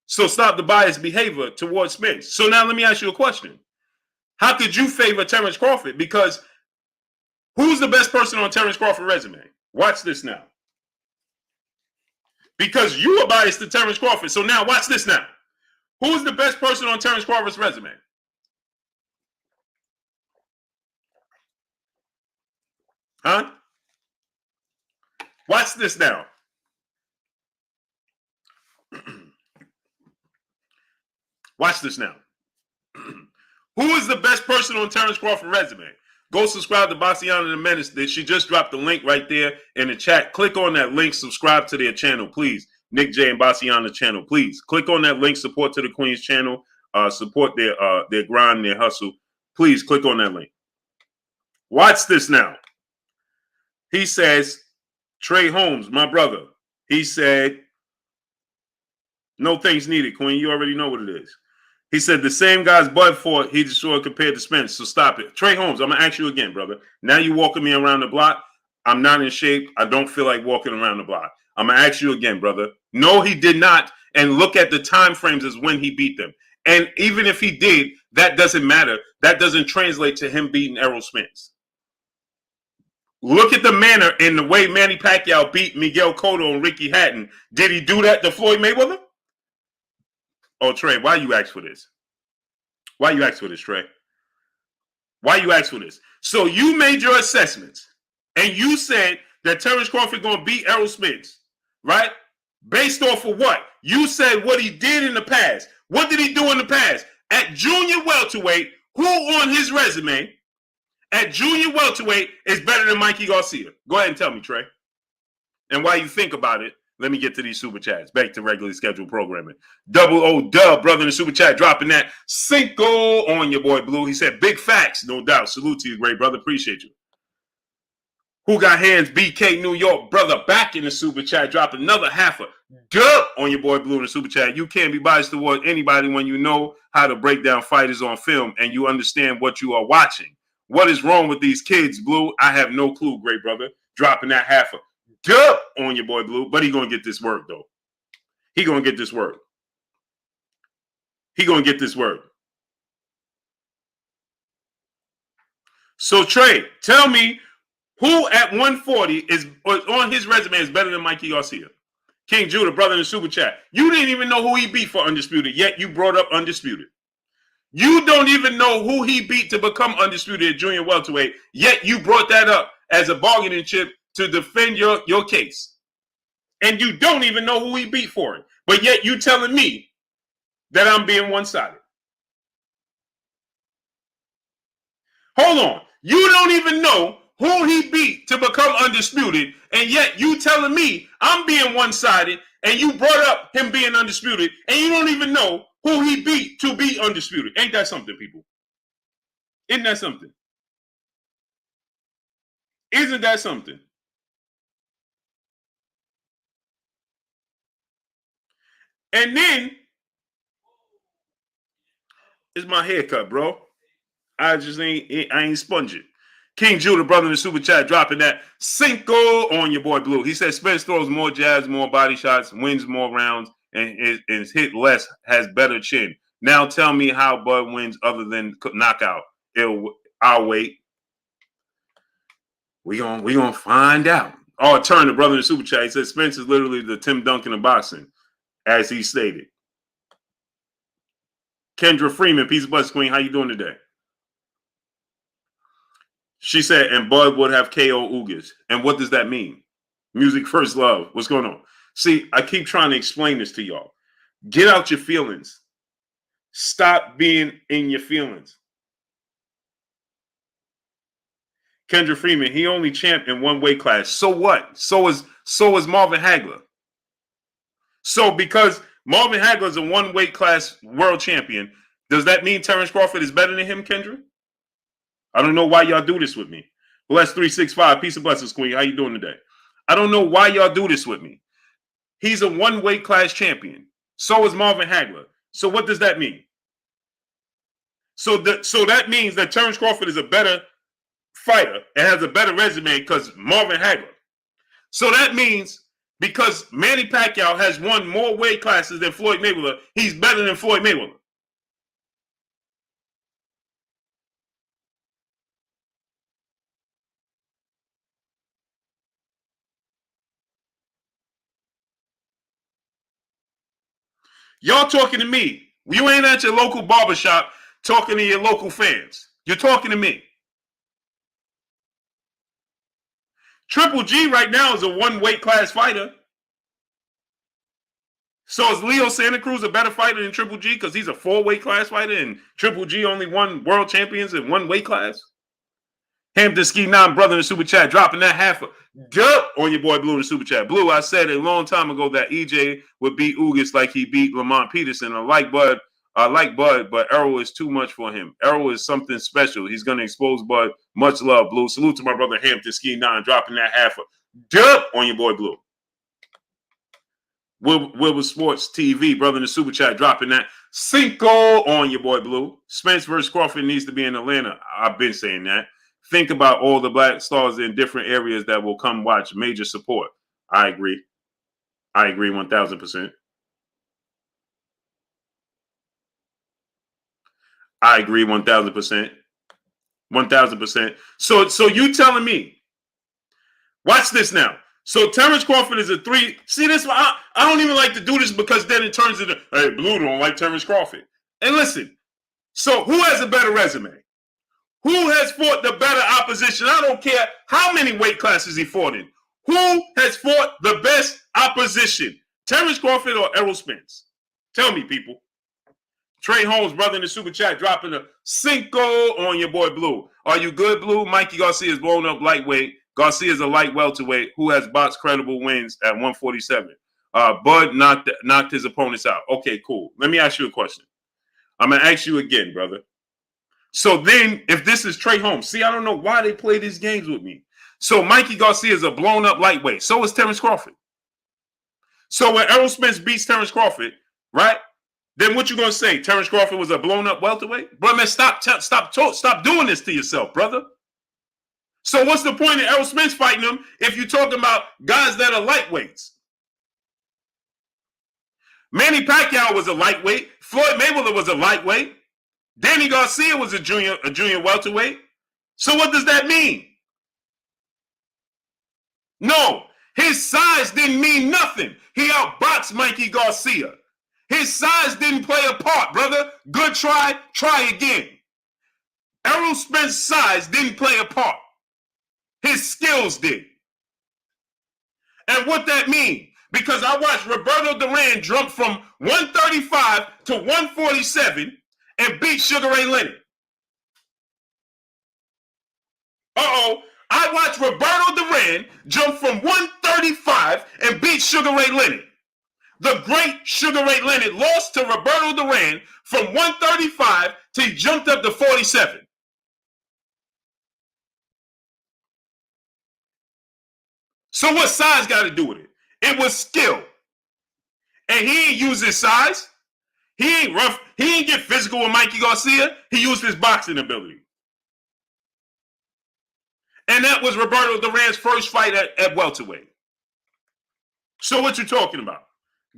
So stop the biased behavior towards Spence. So now let me ask you a question. How could you favor Terrence Crawford? Because who's the best person on Terrence Crawford's resume? Watch this now. Because you are biased to Terrence Crawford. So now watch this now. Who's the best person on Terrence Crawford's resume? Huh? Watch this now. Watch this now. Who is the best person on Terrence Crawford's resume? Go subscribe to Bassiana the Menace. She just dropped the link right there in the chat. Click on that link. Subscribe to their channel, please. Nick J and Bassiana channel, please. Click on that link. Support to the Queen's channel. Support their grind, their hustle. Please click on that link. Watch this now. He says, Trey Holmes, my brother. He said, no thanks needed, Queen. You already know what it is. He said the same guy's Bud fought, he destroyed compared to Spence. So stop it. Trey Holmes, I'm going to ask you again, brother. Now you walking me around the block. I'm not in shape. I don't feel like walking around the block. I'm going to ask you again, brother. No, he did not. And look at the time frames as when he beat them. And even if he did, that doesn't matter. That doesn't translate to him beating Errol Spence. Look at the manner and the way Manny Pacquiao beat Miguel Cotto and Ricky Hatton. Did he do that to Floyd Mayweather? Oh, Trey, why you ask for this? Why you ask for this, Trey? Why you ask for this? So you made your assessments, and you said that Terrence Crawford going to beat Errol Spence, right? Based off of what? You said what he did in the past. What did he do in the past? At junior welterweight, who on his resume at junior welterweight is better than Mikey Garcia? Go ahead and tell me, Trey. And while you think about it, let me get to these super chats. Back to regularly scheduled programming. Double O Dub, brother in the super chat, dropping that Cinco on your boy Blue. He said, big facts, no doubt. Salute to you, great brother. Appreciate you. Who got hands? BK New York, brother, back in the super chat, dropping another half a dub on your boy Blue in the super chat. You can't be biased toward anybody when you know how to break down fighters on film and you understand what you are watching. What is wrong with these kids, Blue? I have no clue, great brother. Dropping that half a dub on your boy Blue, but he gonna get this work though. He gonna get this work. He gonna get this work. So Trey, tell me who at 140 is on his resume is better than Mikey Garcia? King Judah, brother in the super chat. You didn't even know who he beat for Undisputed, yet you brought up Undisputed. You don't even know who he beat to become Undisputed at junior welterweight, yet you brought that up as a bargaining chip to defend your case. And you don't even know who he beat for it. But yet you telling me that I'm being one-sided. Hold on. You don't even know who he beat to become Undisputed, and yet you telling me I'm being one-sided, and you brought up him being Undisputed, and you don't even know who he beat to be Undisputed. Ain't that something, people? Isn't that something? Isn't that something? And then, it's my haircut, bro. I ain't sponging. King Judah, brother in the super chat, dropping that Cinco on your boy Blue. He said Spence throws more jabs, more body shots, wins more rounds, and is hit less, has better chin. Now tell me how Bud wins other than knockout. I'll wait. We gonna find out. Oh, Turner, brother in the super chat, he said Spence is literally the Tim Duncan of boxing, as he stated. Kendra Freeman, Peace of Buzz Queen, how you doing today? She said, and Bud would have KO Ugas. And what does that mean? Music first love. What's going on? See, I keep trying to explain this to y'all. Get out your feelings. Stop being in your feelings. Kendra Freeman, he only champed in one weight class. So what? So is Marvin Hagler. So because Marvin Hagler is a one weight class world champion, Does that mean Terrence Crawford is better than him, Kendra? I don't know why y'all do this with me. Bless 365. Peace and blessings, Queen. How you doing today? I don't know why y'all do this with me. He's a one weight class champion. So is Marvin Hagler. So what does that mean? So that means that Terrence Crawford is a better fighter and has a better resume because Marvin Hagler. So that means because Manny Pacquiao has won more weight classes than Floyd Mayweather, he's better than Floyd Mayweather. Y'all talking to me. You ain't at your local barbershop talking to your local fans. You're talking to me. Triple G right now is a one weight class fighter. So is Leo Santa Cruz a better fighter than Triple G because he's a 4-weight class fighter and Triple G only won world champions in one weight class? Hampton Ski 9 brother in the super chat dropping that half a dirt on your boy Blue in the super chat. Blue, I said a long time ago that EJ would beat Ugas like he beat Lamont Peterson. I like Bud, but Errol is too much for him. Errol is something special. He's going to expose Bud. Much love, Blue. Salute to my brother Hampton Ski 9 dropping that half a dirt on your boy Blue. Wilbur Sports TV, brother in the super chat, dropping that cinco on your boy Blue. Spence versus Crawford needs to be in Atlanta. I've been saying that. Think about all the black stars in different areas that will come watch. Major support. I agree. 1,000%. I agree 1,000%. 1,000%. So you telling me, watch this now. So Terrence Crawford is a 3. See this? I don't even like to do this because then it turns into, hey, Blue don't like Terrence Crawford. And listen, so who has a better resume? Who has fought the better opposition? I don't care how many weight classes he fought in. Who has fought the best opposition? Terrence Crawford or Errol Spence? Tell me, people. Trey Holmes, brother in the super chat, dropping a cinco on your boy Blue. Are you good, Blue? Mikey Garcia is blown up lightweight. Garcia is a light welterweight who has boxed credible wins at 147. Bud knocked his opponents out. Okay, cool. Let me ask you a question. I'm going to ask you again, brother. So then, if this is Trey Holmes, see, I don't know why they play these games with me. So Mikey Garcia is a blown-up lightweight. So is Terrence Crawford. So when Errol Spence beats Terrence Crawford, right? Then what you gonna say? Terrence Crawford was a blown-up welterweight? Bro, man, stop doing this to yourself, brother. So what's the point of Errol Spence fighting him if you're talking about guys that are lightweights? Manny Pacquiao was a lightweight. Floyd Mayweather was a lightweight. Danny Garcia was a junior welterweight. So what does that mean? No, his size didn't mean nothing. He outboxed Mikey Garcia. His size didn't play a part, brother. Good try, try again. Errol Spence's size didn't play a part. His skills did. And what that mean? Because I watched Roberto Duran jump from 135 to 147 and beat Sugar Ray Leonard. I watched Roberto Duran jump from 135 and beat Sugar Ray Leonard. The great Sugar Ray Leonard lost to Roberto Duran from 135 till he jumped up to 47. So what size got to do with it? It was skill. And he ain't use his size. He ain't rough. He ain't get physical with Mikey Garcia. He used his boxing ability. And that was Roberto Duran's first fight at welterweight. So what you talking about?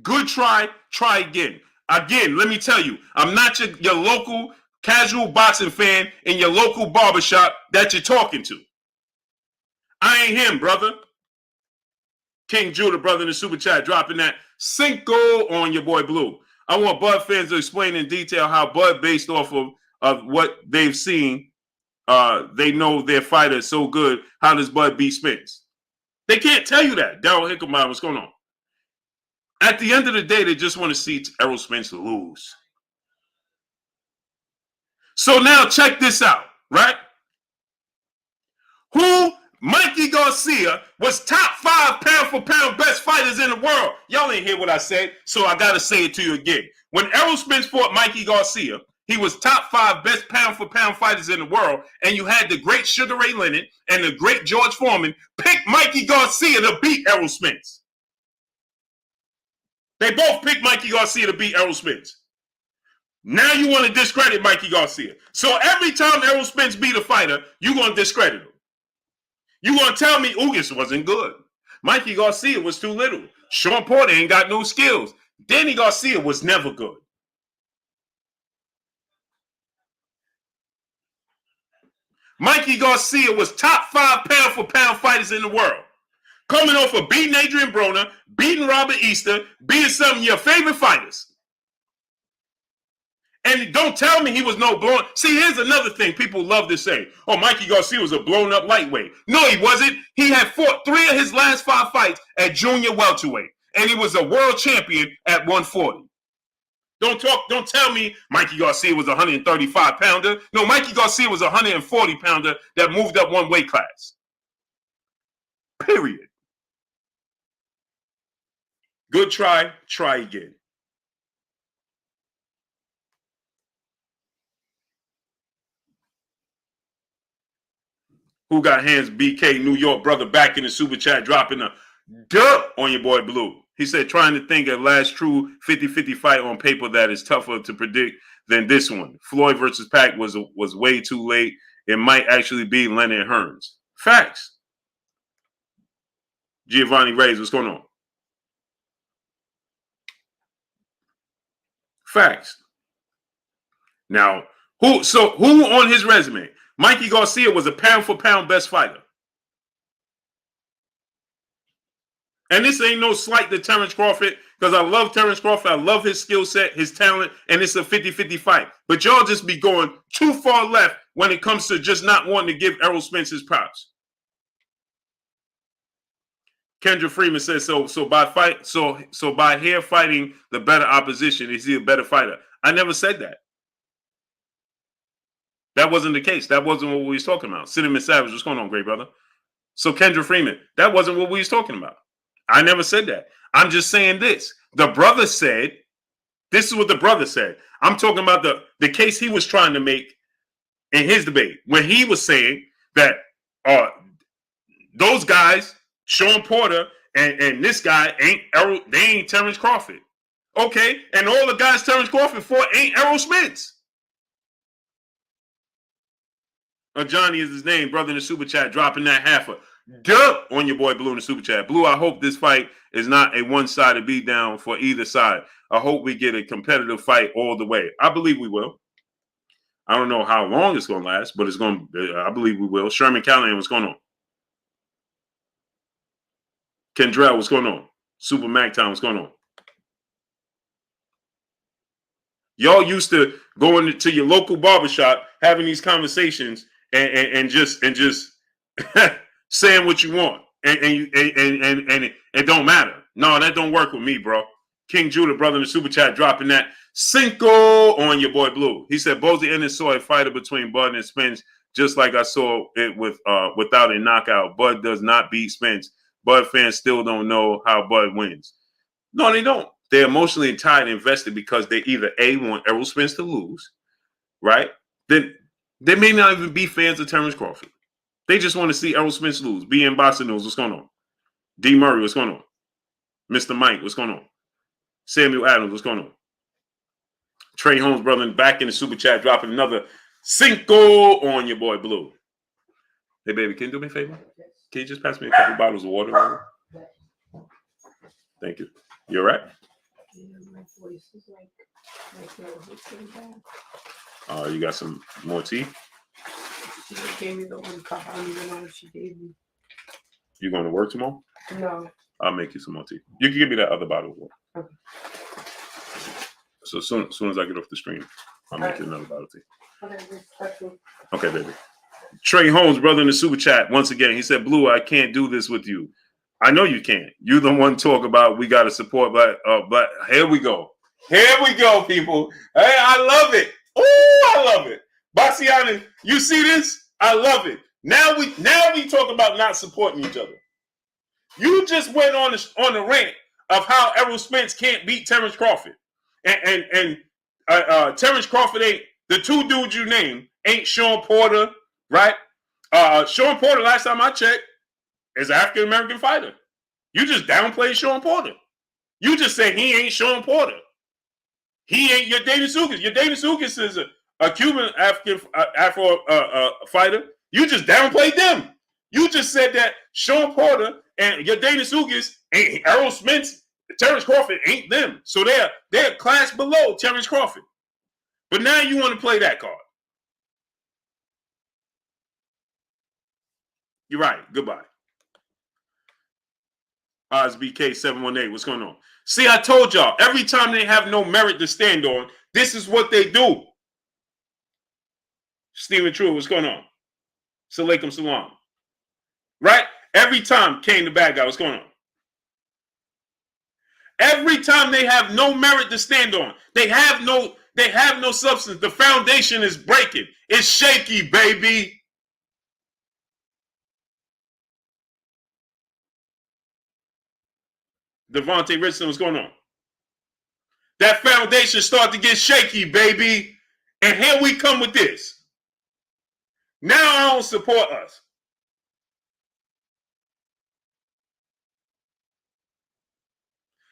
Good try, try again. Again, let me tell you, I'm not your local casual boxing fan in your local barbershop that you're talking to. I ain't him, brother. King Judah, brother in the super chat, dropping that cinco on your boy Blue. I want Bud fans to explain in detail how Bud, based off of what they've seen, they know their fighter is so good. How does Bud beat Spence? They can't tell you that. Daryl Hicklemeyer, what's going on? At the end of the day, they just want to see Errol Spence lose. So now check this out, right? Mikey Garcia was top 5 pound for pound best fighters in the world. Y'all ain't hear what I said, so I got to say it to you again. When Errol Spence fought Mikey Garcia, He was top 5 best pound-for-pound fighters in the world, and you had the great Sugar Ray Leonard and the great George Foreman pick Mikey Garcia to beat Errol Spence. They both picked Mikey Garcia to beat Errol Spence. Now you want to discredit Mikey Garcia. So every time Errol Spence beat a fighter, you're going to discredit him. You're going to tell me Ugas wasn't good. Mikey Garcia was too little. Sean Porter ain't got no skills. Danny Garcia was never good. Mikey Garcia was top 5 pound-for-pound fighters in the world. Coming off of beating Adrian Broner, beating Robert Easter, beating some of your favorite fighters. And don't tell me he was no blown. See, here's another thing people love to say. Oh, Mikey Garcia was a blown up lightweight. No, he wasn't. He had fought 3 of his last 5 fights at junior welterweight. And he was a world champion at 140. Don't tell me Mikey Garcia was a 135 pounder. No, Mikey Garcia was a 140 pounder that moved up 1 weight class. Period. Good try, try again. Who got hands? BK New York brother back in the super chat dropping a dirt on your boy Blue. He said trying to think of last true 50-50 fight on paper that is tougher to predict than this one. Floyd versus Pac was way too late. It might actually be Leonard Hearns. Facts. Giovanni Reyes, what's going on? Facts. Now, who on his resume? Mikey Garcia was a pound-for-pound best fighter. And this ain't no slight to Terrence Crawford, because I love Terrence Crawford. I love his skill set, his talent, and it's a 50-50 fight. But y'all just be going too far left when it comes to just not wanting to give Errol Spence his props. Kendra Freeman says, so by hair fighting the better opposition, is he a better fighter? I never said that. That wasn't the case. That wasn't what we was talking about. Cinnamon Savage, what's going on, great brother? So Kendra Freeman, that wasn't what we was talking about. I never said that. I'm just saying this. The brother said, this is what the brother said. I'm talking about the case he was trying to make in his debate, when he was saying that those guys, Sean Porter and this guy ain't Errol, they ain't Terrence Crawford. Okay, and all the guys Terrence Crawford fought ain't Errol Spence. Johnny is his name, brother in the super chat, dropping that half a duh on your boy Blue in the super chat. Blue, I hope this fight is not a one-sided beatdown for either side. I hope we get a competitive fight all the way. I believe we will. I don't know how long it's going to last, but I believe we will. Sherman Callahan, what's going on? Kendrell, what's going on? Super Mactown, what's going on? Y'all used to going to your local barbershop, having these conversations, and just saying what you want, and it don't matter. No, that don't work with me, bro. King Judah, brother in the super chat, dropping that Cinco on your boy Blue. He said, Bozy Ennis saw a fighter between Bud and Spence, just like I saw it with without a knockout. Bud does not beat Spence. Bud fans still don't know how Bud wins. No, they don't. They're emotionally tied and invested because they either A, want Errol Spence to lose, right? Then they may not even be fans of Terrence Crawford. They just want to see Errol Spence lose. BN Boxing News, what's going on? D. Murray, what's going on? Mr. Mike, what's going on? Samuel Adams, what's going on? Trey Holmes, brother, back in the super chat, dropping another Cinco on your boy Blue. Hey, baby, can you do me a favor? Can you just pass me a couple bottles of water? Thank you. You all right? Yeah, my voice is like my throat is pretty bad. You got some more tea? She just gave me the one cup. I don't even know what she gave me. You going to work tomorrow? No. I'll make you some more tea. You can give me that other bottle of water. Okay. So as soon as I get off the stream, I'll make you another bottle of tea. Okay, respectful. Okay, baby. Trey Holmes, brother in the super chat, once again, he said, Blue, I can't do this with you. I know you can't. You the one talk about we got to support, but here we go. Here we go, people. Hey, I love it. Oh, I love it. Bassiani, you see this? I love it. Now we talk about not supporting each other. You just went on the rant of how Errol Spence can't beat Terrence Crawford, and Terrence Crawford The two dudes you named ain't Sean Porter, right? Sean Porter, last time I checked, is an African-American fighter. You just downplayed Sean Porter. You just said he ain't Sean Porter. He ain't your Dana Sukas. Your Dana Sukas is a Cuban Afro fighter. You just downplayed them. You just said that Sean Porter and your Dana Sukas ain't Errol Spence, Terrence Crawford ain't them. So they're a class below Terrence Crawford. But now you want to play that card. You're right. Goodbye. OzBK718, what's going on? See, I told y'all, every time they have no merit to stand on, this is what they do. Stephen True, what's going on? Salaikum salam. Right? Every time Kane the bad guy, what's going on? Every time they have no merit to stand on, they have no substance. The foundation is breaking. It's shaky, baby. Devontae Richardson, what's going on? That foundation start to get shaky, baby. And here we come with this. Now I don't support us.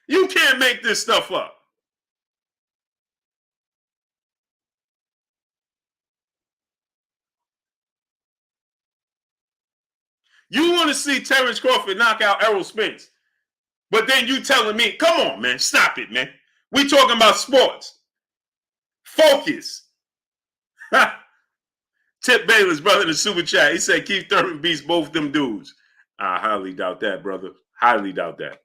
You can't make this stuff up. You want to see Terrence Crawford knock out Errol Spence. But then you telling me, come on, man, stop it, man. We talking about sports. Focus. Tip Bayless, brother, in the super chat. He said Keith Thurman beats both them dudes. I highly doubt that, brother. Highly doubt that.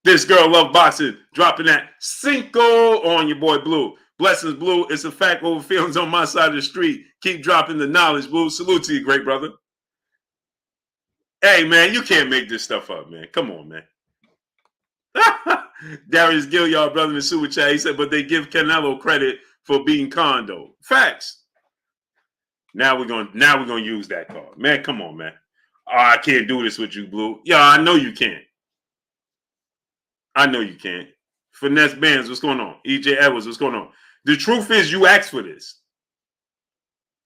This girl love boxing, dropping that Cinco on your boy Blue. Blessings, Blue. It's a fact over feelings on my side of the street. Keep dropping the knowledge, Blue. Salute to you, great brother. Hey, man, you can't make this stuff up, man. Come on, man. Darius Gilliard, brother in the super chat, he said, but they give Canelo credit for being Condo. Facts. Now we're gonna use that card. Man, come on, man. Oh, I can't do this with you, Blue. Yeah, I know you can't. I know you can't. Finesse Bands, what's going on? EJ Edwards, what's going on? The truth is you asked for this.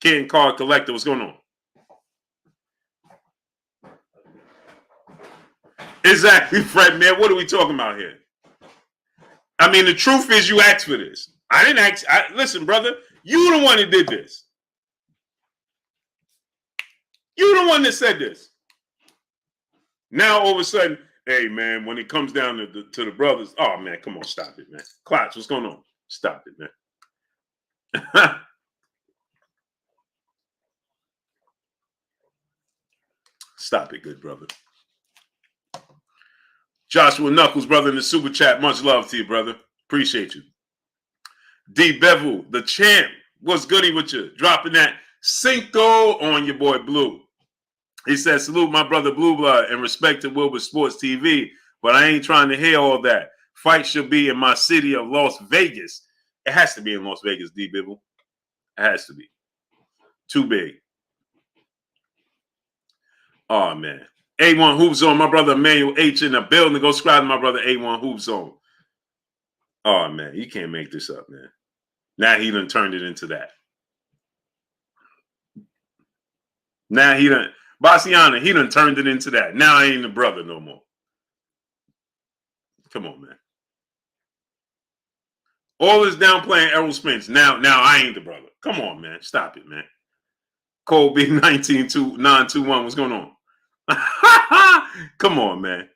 Ken Card Collector, what's going on? Exactly, Fred, man. What are we talking about here? I mean, the truth is you asked for this. I didn't ask. Listen, brother, you the one that did this. You the one that said this. Now, all of a sudden, hey, man, when it comes down to the brothers, oh, man, come on, stop it, man. Klotz, what's going on? Stop it, man. Stop it, good brother. Joshua Knuckles, brother, in the super chat. Much love to you, brother. Appreciate you. D. Bevel, the champ. What's goody with you? Dropping that Cinco on your boy Blue. He says, salute my brother Blue Blood and respect to Wilbur Sports TV, but I ain't trying to hear all that. Fight should be in my city of Las Vegas. It has to be in Las Vegas, D. Bibble. It has to be. Too big. Oh, man. A1 Hoop Zone, my brother Emmanuel H in the building. Go subscribe to my brother A1 Hoop Zone. Oh, man. You can't make this up, man. Now he done turned it into that. Now he done, Bassiana, he done turned it into that. Now I ain't the brother no more. Come on, man. All this downplaying Errol Spence. Now I ain't the brother. Come on, man. Stop it, man. Cole B 19221. What's going on? Come on, man.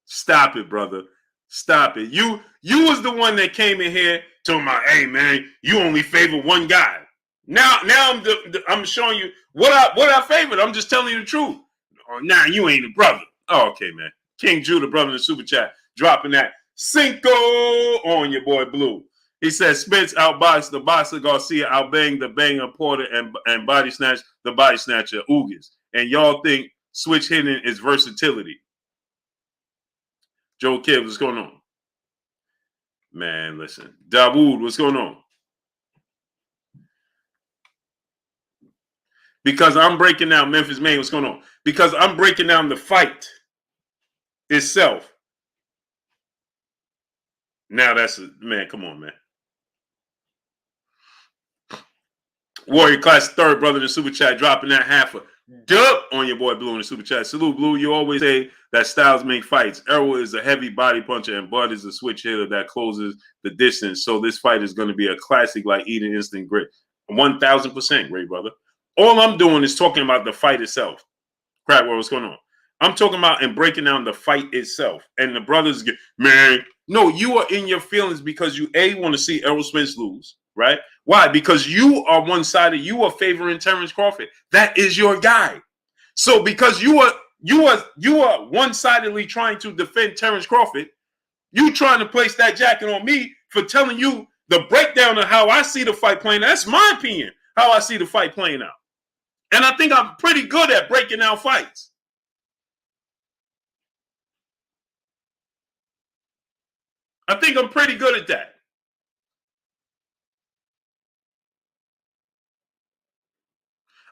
Stop it, brother. Stop it. You was the one that came in here talking about, hey, man, you only favor one guy. Now I'm showing you what I favored. I'm just telling you the truth. Oh, now you ain't a brother. Oh, okay, man. King Judah, brother in the super chat, dropping that Cinco on your boy Blue. He says Spence outboxed the boxer Garcia, outbang the banger Porter, and body snatch the body snatcher Ugas. And y'all think switch hitting is versatility. Joe Kidd, what's going on? Man, listen. Dawood, what's going on? Because I'm breaking down Memphis Maine, what's going on? Because I'm breaking down the fight itself. Now that's man, come on, man. Warrior Class third brother in the super chat, dropping that half a dub on your boy Blue in the super chat. Salute, Blue. You always say that styles make fights. Errol is a heavy body puncher and Bud is a switch hitter that closes the distance. So this fight is going to be a classic like eating instant grit. 1,000%, great brother. All I'm doing is talking about the fight itself. Crap, what's going on? I'm talking about and breaking down the fight itself. And the brothers get, man, no, you are in your feelings because you, A, want to see Errol Spence lose, right? Why? Because you are one-sided. You are favoring Terrence Crawford. That is your guy. So because you are one-sidedly trying to defend Terrence Crawford, you trying to place that jacket on me for telling you the breakdown of how I see the fight playing out. That's my opinion, how I see the fight playing out. And I think I'm pretty good at breaking down fights. I think I'm pretty good at that.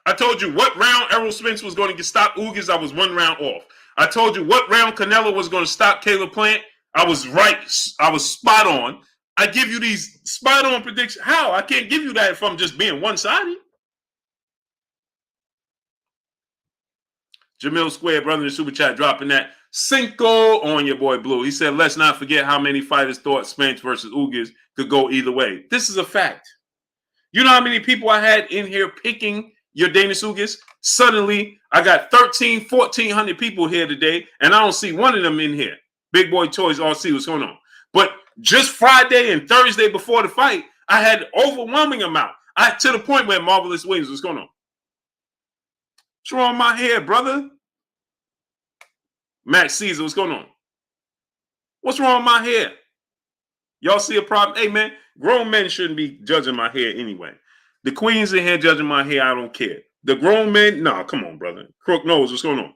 I told you what round Errol Spence was going to stop Ugas. I was 1 round off. I told you what round Canelo was going to stop Caleb Plant. I was right. I was spot on. I give you these spot on predictions. How? I can't give you that if I'm just being one-sided. Jamil Square, brother in the super chat, dropping that Cinco on your boy Blue. He said, let's not forget how many fighters thought Spence versus Ugas could go either way. This is a fact. You know how many people I had in here picking your Dana Ugas? Suddenly, I got 1,400 people here today, and I don't see one of them in here. Big Boy Toys RC, what's going on? But just Friday and Thursday before the fight, I had an overwhelming amount. To the point where Marvelous Williams, what's going on? What's wrong with my hair, brother? Max Caesar, what's going on? What's wrong with my hair? Y'all see a problem? Hey, man, grown men shouldn't be judging my hair anyway. The queens in here judging my hair, I don't care. The grown men, nah, come on, brother. Crook nose, what's going on?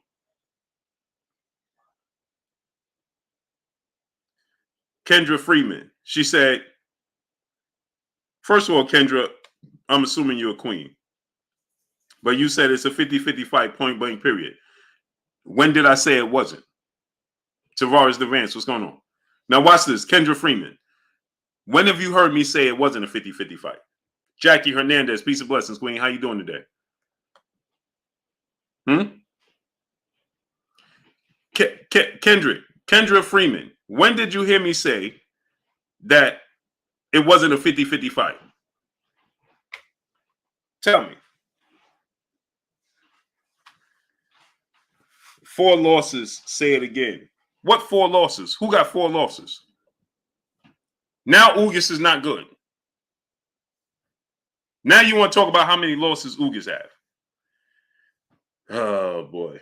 Kendra Freeman, she said, first of all, Kendra, I'm assuming you're a queen. But you said it's a 50-50 fight, point blank, period. When did I say it wasn't? Tavares Devance, what's going on? Now watch this, Kendra Freeman. When have you heard me say it wasn't a 50-50 fight? Jackie Hernandez, peace and blessings, queen. How you doing today? Kendra Freeman, when did you hear me say that it wasn't a 50-50 fight? Tell me. 4 losses, say it again. What 4 losses? Who got 4 losses? Now Ugas is not good. Now you want to talk about how many losses Ugas have. Oh, boy.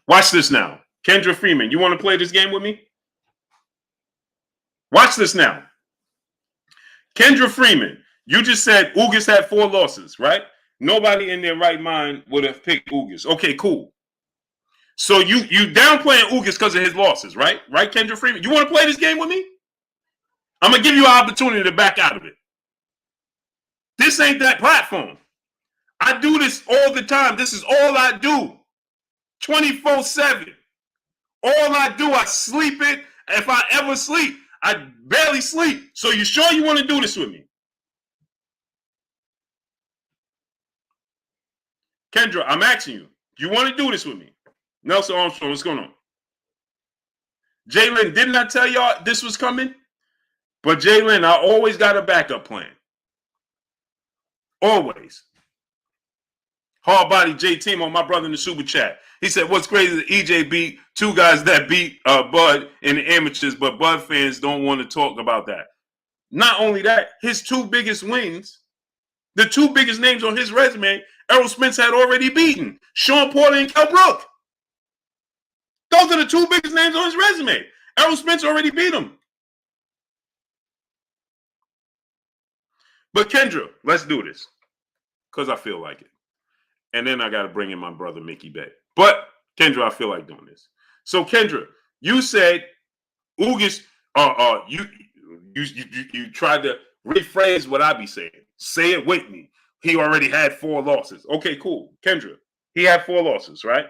Watch this now. Kendra Freeman, you want to play this game with me? Watch this now. Kendra Freeman, you just said Ugas had 4 losses, right? Nobody in their right mind would have picked Ugas. Okay, cool. So you downplaying Ugas because of his losses, right? Right, Kendra Freeman? You want to play this game with me? I'm going to give you an opportunity to back out of it. This ain't that platform. I do this all the time. This is all I do. 24/7. All I do, I sleep it. If I ever sleep, I barely sleep. So you sure you want to do this with me? Kendra, I'm asking you. You want to do this with me? Nelson Armstrong, what's going on? Jalen, didn't I tell y'all this was coming? But Jalen, I always got a backup plan. Always. Hard body J Timo, my brother in the super chat. He said, what's crazy is EJ beat 2 guys that beat Bud in the amateurs, but Bud fans don't want to talk about that. Not only that, his 2 biggest wins, the 2 biggest names on his resume, Errol Spence had already beaten. Sean Porter and Kell Brook. Those are the 2 biggest names on his resume. Errol Spence already beat him. But Kendra, let's do this. Because I feel like it. And then I got to bring in my brother, Mickey Bay. But, Kendra, I feel like doing this. So, Kendra, you said Ugas, you tried to rephrase what I be saying. Say it with me. He already had 4 losses. Okay, cool. Kendra, he had 4 losses, right?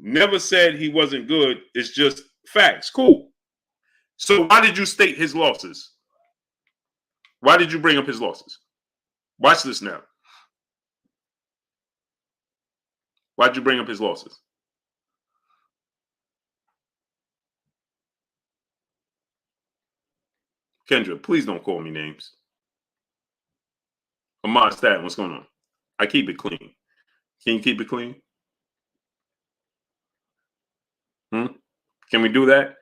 Never said he wasn't good. It's just facts. Cool. So why did you state his losses? Why did you bring up his losses? Watch this now. Why'd you bring up his losses? Kendra, please don't call me names. Ahmad Stat, what's going on? I keep it clean. Can you keep it clean? Can we do that?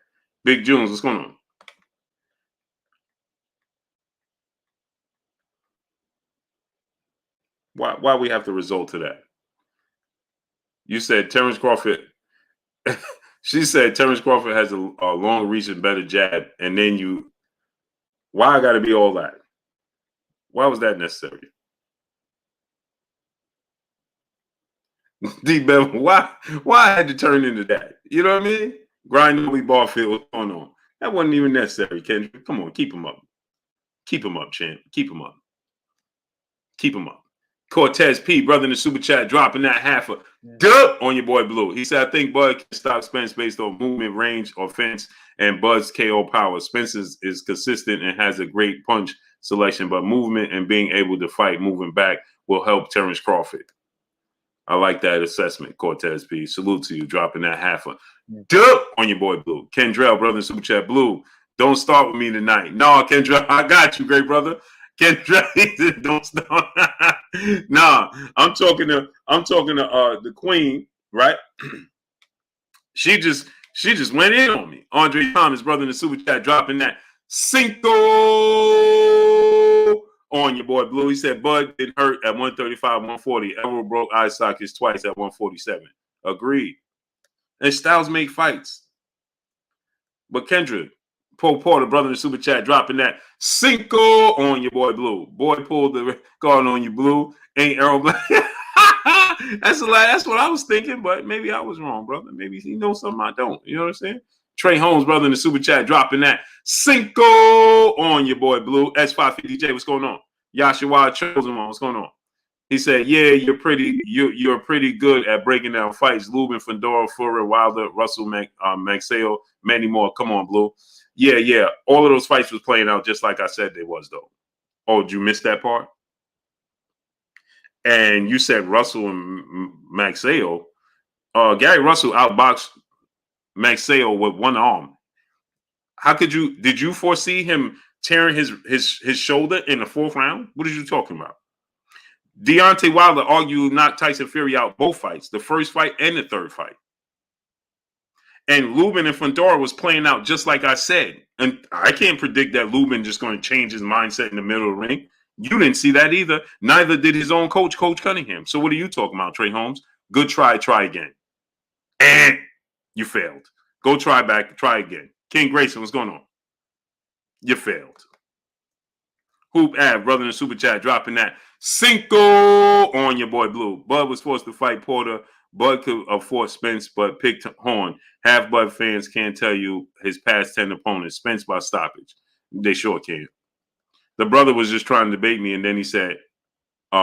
Big Junes, what's going on? Why we have to resort to that? You said Terrence Crawford. She said Terrence Crawford has a long reach and better jab, and then you. Why I got to be all that? Why was that necessary? D Bevan, why I had to turn into that? You know what I mean? Grind we Barfield, what's going on? That wasn't even necessary, Kendrick. Come on, keep him up. Keep him up, champ. Keep him up. Keep him up. Cortez P, brother in the super chat, dropping that half a dub on your boy Blue. He said, I think Bud can stop Spence based on movement, range, offense, and Bud's KO power. Spence is consistent and has a great punch selection, but movement and being able to fight moving back will help Terrence Crawford. I like that assessment, Cortez P. Salute to you, dropping that half a dub on your boy Blue. Kendrell, brother in super chat, Blue, don't start with me tonight. No, Kendrell, I got you, great brother. Kendra, don't stop. Nah, I'm talking to the queen, right? She just went in on me. Andre Thomas, brother in the super chat, dropping that Cinco on your boy Blue. He said Bud did hurt at 135, 140. Errol broke eye sockets twice at 147. Agreed. And Styles make fights. But Kendra, Paul Porter, brother in the super chat, dropping that Cinco on your boy Blue. Boy pulled the card on you, Blue. Ain't Errol Black. That's what I was thinking, but maybe I was wrong, brother. Maybe he knows something I don't. You know what I'm saying? Trey Holmes, brother in the super chat, dropping that Cinco on your boy Blue. S550J, what's going on? Yashawa Chosen One, what's going on? He said, yeah, you're pretty good at breaking down fights. Lubin, Fedora, Fury, Wilder, Russell, Maxeo, many more. Come on, Blue. Yeah. All of those fights was playing out just like I said they was, though. Oh, did you miss that part? And you said Russell and Maxeo. Gary Russell outboxed Maxeo with one arm. Did you foresee him tearing his shoulder in the fourth round? What are you talking about? Deontay Wilder argued knocked Tyson Fury out both fights, the first fight and the third fight. And Lubin and Fedora was playing out just like I said. And I can't predict that Lubin just going to change his mindset in the middle of the ring. You didn't see that either. Neither did his own coach, Coach Cunningham. So what are you talking about, Trey Holmes? Good try again. And you failed. Go try again. King Grayson, what's going on? You failed. Hoop Ab, brother in the super chat, dropping that Cinco on your boy Blue. Bud was forced to fight Porter. Bud could afford Spence, but picked Horn. Half Bud fans can't tell you his past 10 opponents. Spence by stoppage. They sure can. The brother was just trying to debate me, and then he said, he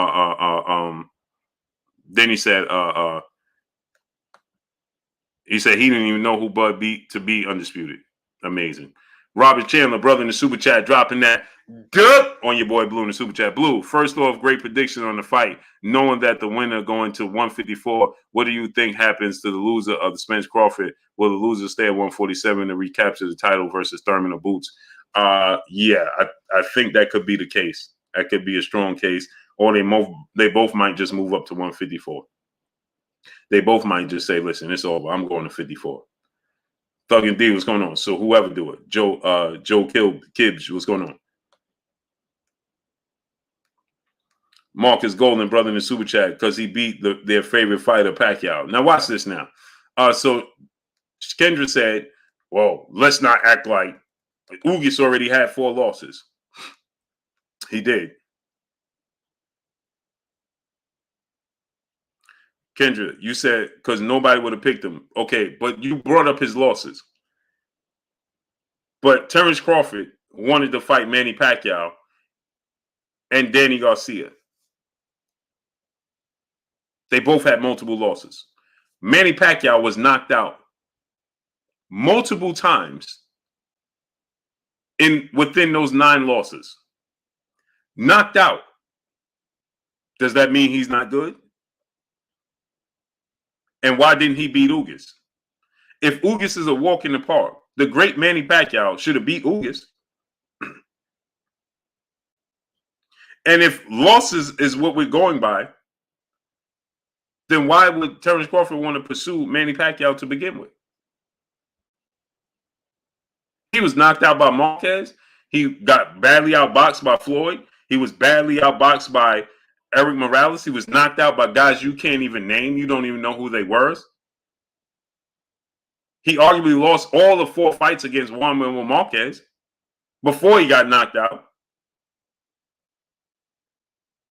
said he didn't even know who Bud beat to be undisputed. Amazing. Robert Chandler, brother in the super chat, dropping that dub on your boy Blue in the super chat. Blue, first off, great prediction on the fight. Knowing that the winner going to 154, what do you think happens to the loser of the Spence Crawford? Will the loser stay at 147 to recapture the title versus Thurman or Boots? I think that could be the case. That could be a strong case. Or they both might just move up to 154. They both might just say, listen, it's over. I'm going to 54. Thug and D, what's going on? So whoever do it. Joe Kibbs, what's going on? Marcus Golden, brother in the super chat, because he beat their favorite fighter, Pacquiao. Now watch this now. So Kendra said, well, let's not act like Ugas already had 4 losses. He did. Kendra, you said because nobody would have picked him. Okay, but you brought up his losses. But Terrence Crawford wanted to fight Manny Pacquiao and Danny Garcia. They both had multiple losses. Manny Pacquiao was knocked out multiple times within those 9 losses. Knocked out. Does that mean he's not good? And why didn't he beat Ugas? If Ugas is a walk in the park, the great Manny Pacquiao should have beat Ugas. And if losses is what we're going by, then why would Terrence Crawford want to pursue Manny Pacquiao to begin with? He was knocked out by Marquez. He got badly outboxed by Floyd. He was badly outboxed by Eric Morales. He was knocked out by guys you can't even name. You don't even know who they were. He arguably lost all the 4 fights against Juan Manuel Marquez before he got knocked out.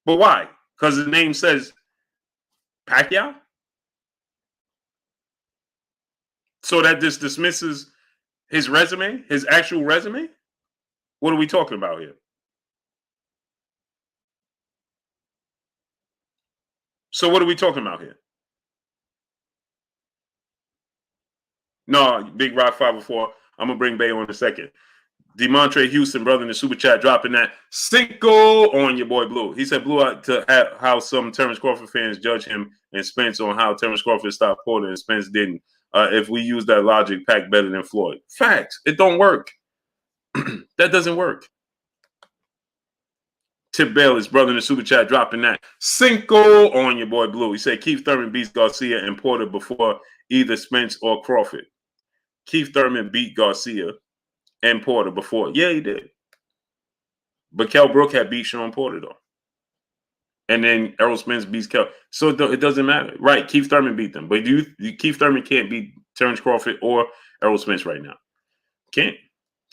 But why? Because his name says Pacquiao? So that just dismisses his resume, his actual resume? What are we talking about here? So what are we talking about here? No, Big Rock 504. I'm going to bring Bay on in a second. DeMontre Houston, brother, in the super chat, dropping that Cinco on your boy Blue. He said, Blue, to how some Terrence Crawford fans judge him and Spence on how Terrence Crawford stopped Porter and Spence didn't. If we use that logic, Pac better than Floyd. Facts. It don't work. That doesn't work. Tip Bayless, brother, in the super chat, dropping that Cinco on your boy Blue. He said Keith Thurman beats Garcia and Porter before either Spence or Crawford. Keith Thurman beat Garcia and Porter before. Yeah, he did. But Kell Brook had beat Sean Porter, though. And then Errol Spence beats Kell. So it doesn't matter. Right, Keith Thurman beat them. But Keith Thurman can't beat Terrence Crawford or Errol Spence right now. Can't.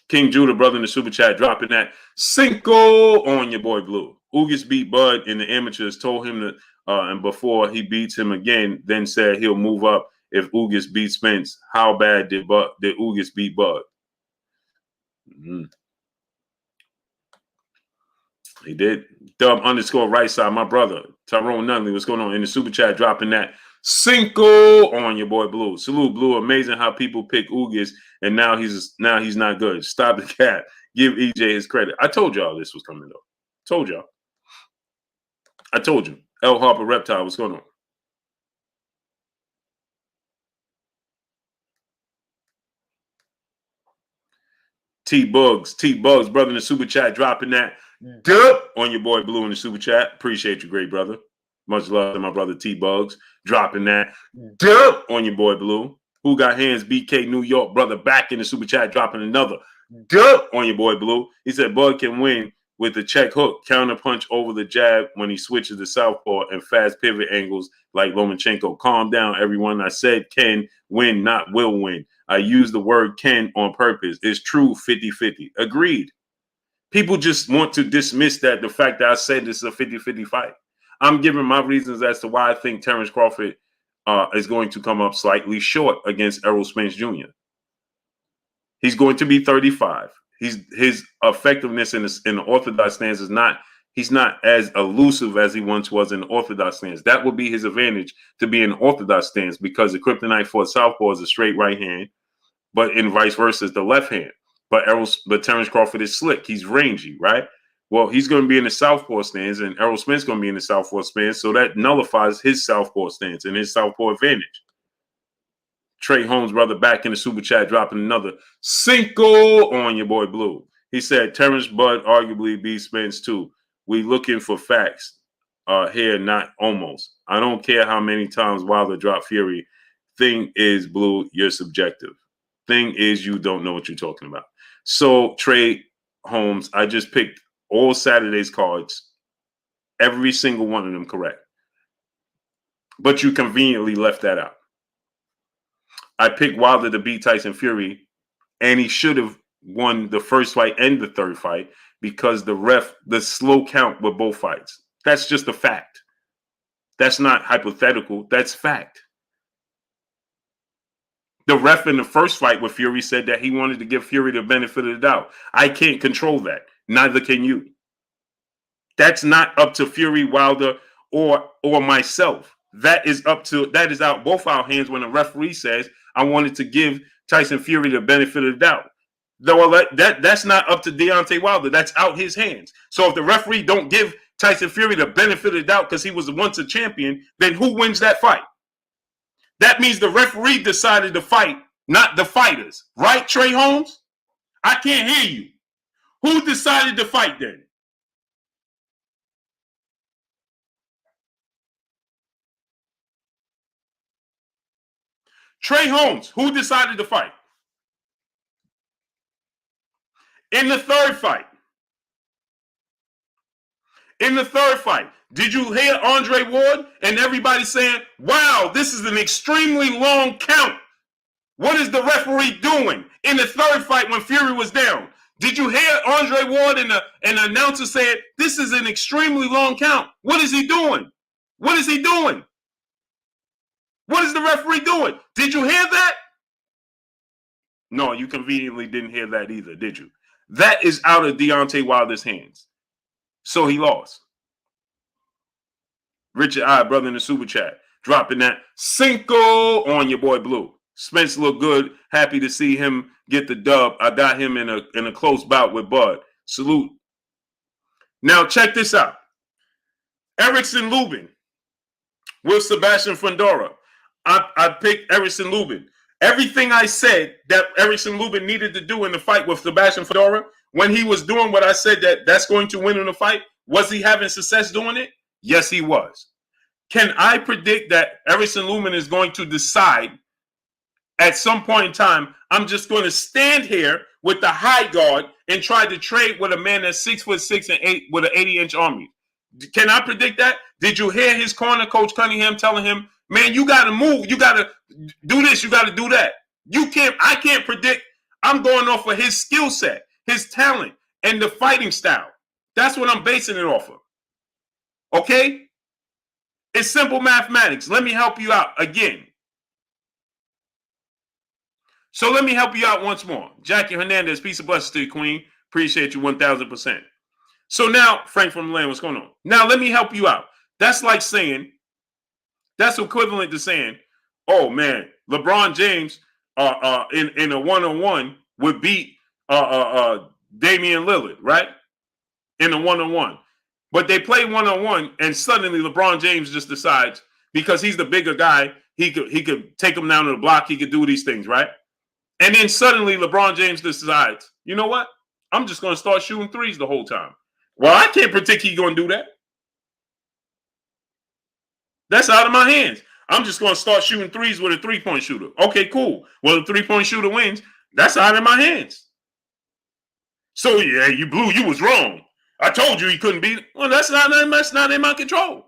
King Judah, brother, in the super chat, dropping that Cinco on your boy Blue. Ugas beat Bud in the amateurs, told him that, and before he beats him again, then said he'll move up if Ugas beats Spence. How bad did Ugas beat Bud? Mm-hmm. He did. Dub _ right side, my brother. Tyrone Nunley, what's going on? In the super chat, dropping that Cinco on your boy Blue. Salute, Blue. Amazing how people pick Ugas and now he's not good. Stop the cat. Give EJ his credit. I told y'all this was coming though. Told y'all. I told you. L Harper Reptile, what's going on? T-Bugs, brother, in the super chat, dropping that dub on your boy Blue in the super chat. Appreciate you, great brother. Much love to my brother T-Bugs, dropping that dub on your boy Blue. Who got hands? BK New York, brother, back in the super chat, dropping another dub on your boy Blue. He said Bud can win with the check hook, counter punch over the jab when he switches to southpaw and fast pivot angles like Lomachenko. Calm down, everyone. I said can win, not will win. I use the word can on purpose. It's true 50-50. Agreed. People just want to dismiss that, the fact that I said this is a 50-50 fight. I'm giving my reasons as to why I think Terrence Crawford is going to come up slightly short against Errol Spence Jr. He's going to be 35. His effectiveness in the orthodox stance is not, he's not as elusive as he once was in the orthodox stance. That would be his advantage to be in orthodox stance because the kryptonite for southpaw is a straight right hand, but in vice versa is the left hand. But Terrence Crawford is slick. He's rangy, right? Well, he's going to be in the southpaw stance, and Errol Spence going to be in the southpaw stance, so that nullifies his southpaw stance and his southpaw advantage. Trey Holmes, brother, back in the super chat, dropping another Cinco on your boy Blue. He said Terrence Bud arguably beat Spence too. We looking for facts here, not almost. I don't care how many times Wilder dropped Fury. Thing is, Blue, you're subjective. Thing is, you don't know what you're talking about. So, Trey Holmes, I just picked all Saturday's cards, every single one of them correct. But you conveniently left that out. I picked Wilder to beat Tyson Fury, and he should have won the first fight and the third fight because the slow count with both fights. That's just a fact. That's not hypothetical. That's fact. The ref in the first fight with Fury said that he wanted to give Fury the benefit of the doubt. I can't control that. Neither can you. That's not up to Fury, Wilder, or myself. That is out both our hands when the referee says, I wanted to give Tyson Fury the benefit of the doubt. Though that's not up to Deontay Wilder. That's out his hands. So if the referee don't give Tyson Fury the benefit of the doubt because he was once a champion, then who wins that fight? That means the referee decided to fight, not the fighters. Right, Trey Holmes? I can't hear you. Who decided to fight then? Trey Holmes, who decided to fight? In the third fight. In the third fight, did you hear Andre Ward and everybody saying, wow, this is an extremely long count? What is the referee doing in the third fight when Fury was down? Did you hear Andre Ward and the announcer saying, this is an extremely long count? What is he doing? What is he doing? What is the referee doing? Did you hear that? No, you conveniently didn't hear that either, did you? That is out of Deontay Wilder's hands. So he lost. Richard I, brother in the super chat, dropping that Cinco on your boy Blue. Spence looked good. Happy to see him get the dub. I got him in a close bout with Bud. Salute. Now check this out. Erickson Lubin with Sebastian Fundora. I picked Erickson Lubin. Everything I said that Erickson Lubin needed to do in the fight with Sebastian Fundora, when he was doing what I said that's going to win in the fight, was he having success doing it? Yes, he was. Can I predict that Erickson Lubin is going to decide at some point in time, I'm just going to stand here with the high guard and try to trade with a man that's 6'6" and 8 with an 80-inch army? Can I predict that? Did you hear his corner, Coach Cunningham, telling him, man, you got to move. You got to do this. You got to do that. I can't predict. I'm going off of his skill set, his talent, and the fighting style. That's what I'm basing it off of. Okay? It's simple mathematics. Let me help you out again. So let me help you out once more. Jackie Hernandez, peace of blessings to you, Queen. Appreciate you 1,000%. So now, Frank from Land, what's going on? Now let me help you out. That's like saying, that's equivalent to saying, oh man, LeBron James in a one-on-one would beat Damian Lillard, right? In a one-on-one. But they play one-on-one, and suddenly LeBron James just decides, because he's the bigger guy, he could take him down to the block, he could do these things, right? And then suddenly LeBron James decides, you know what? I'm just going to start shooting threes the whole time. Well, I can't predict he's going to do that. That's out of my hands. I'm just going to start shooting threes with a three-point shooter. Okay, cool. Well, the three-point shooter wins. That's out of my hands. So, yeah, you blew. You was wrong. I told you he couldn't beat it. Well, that's not in my control.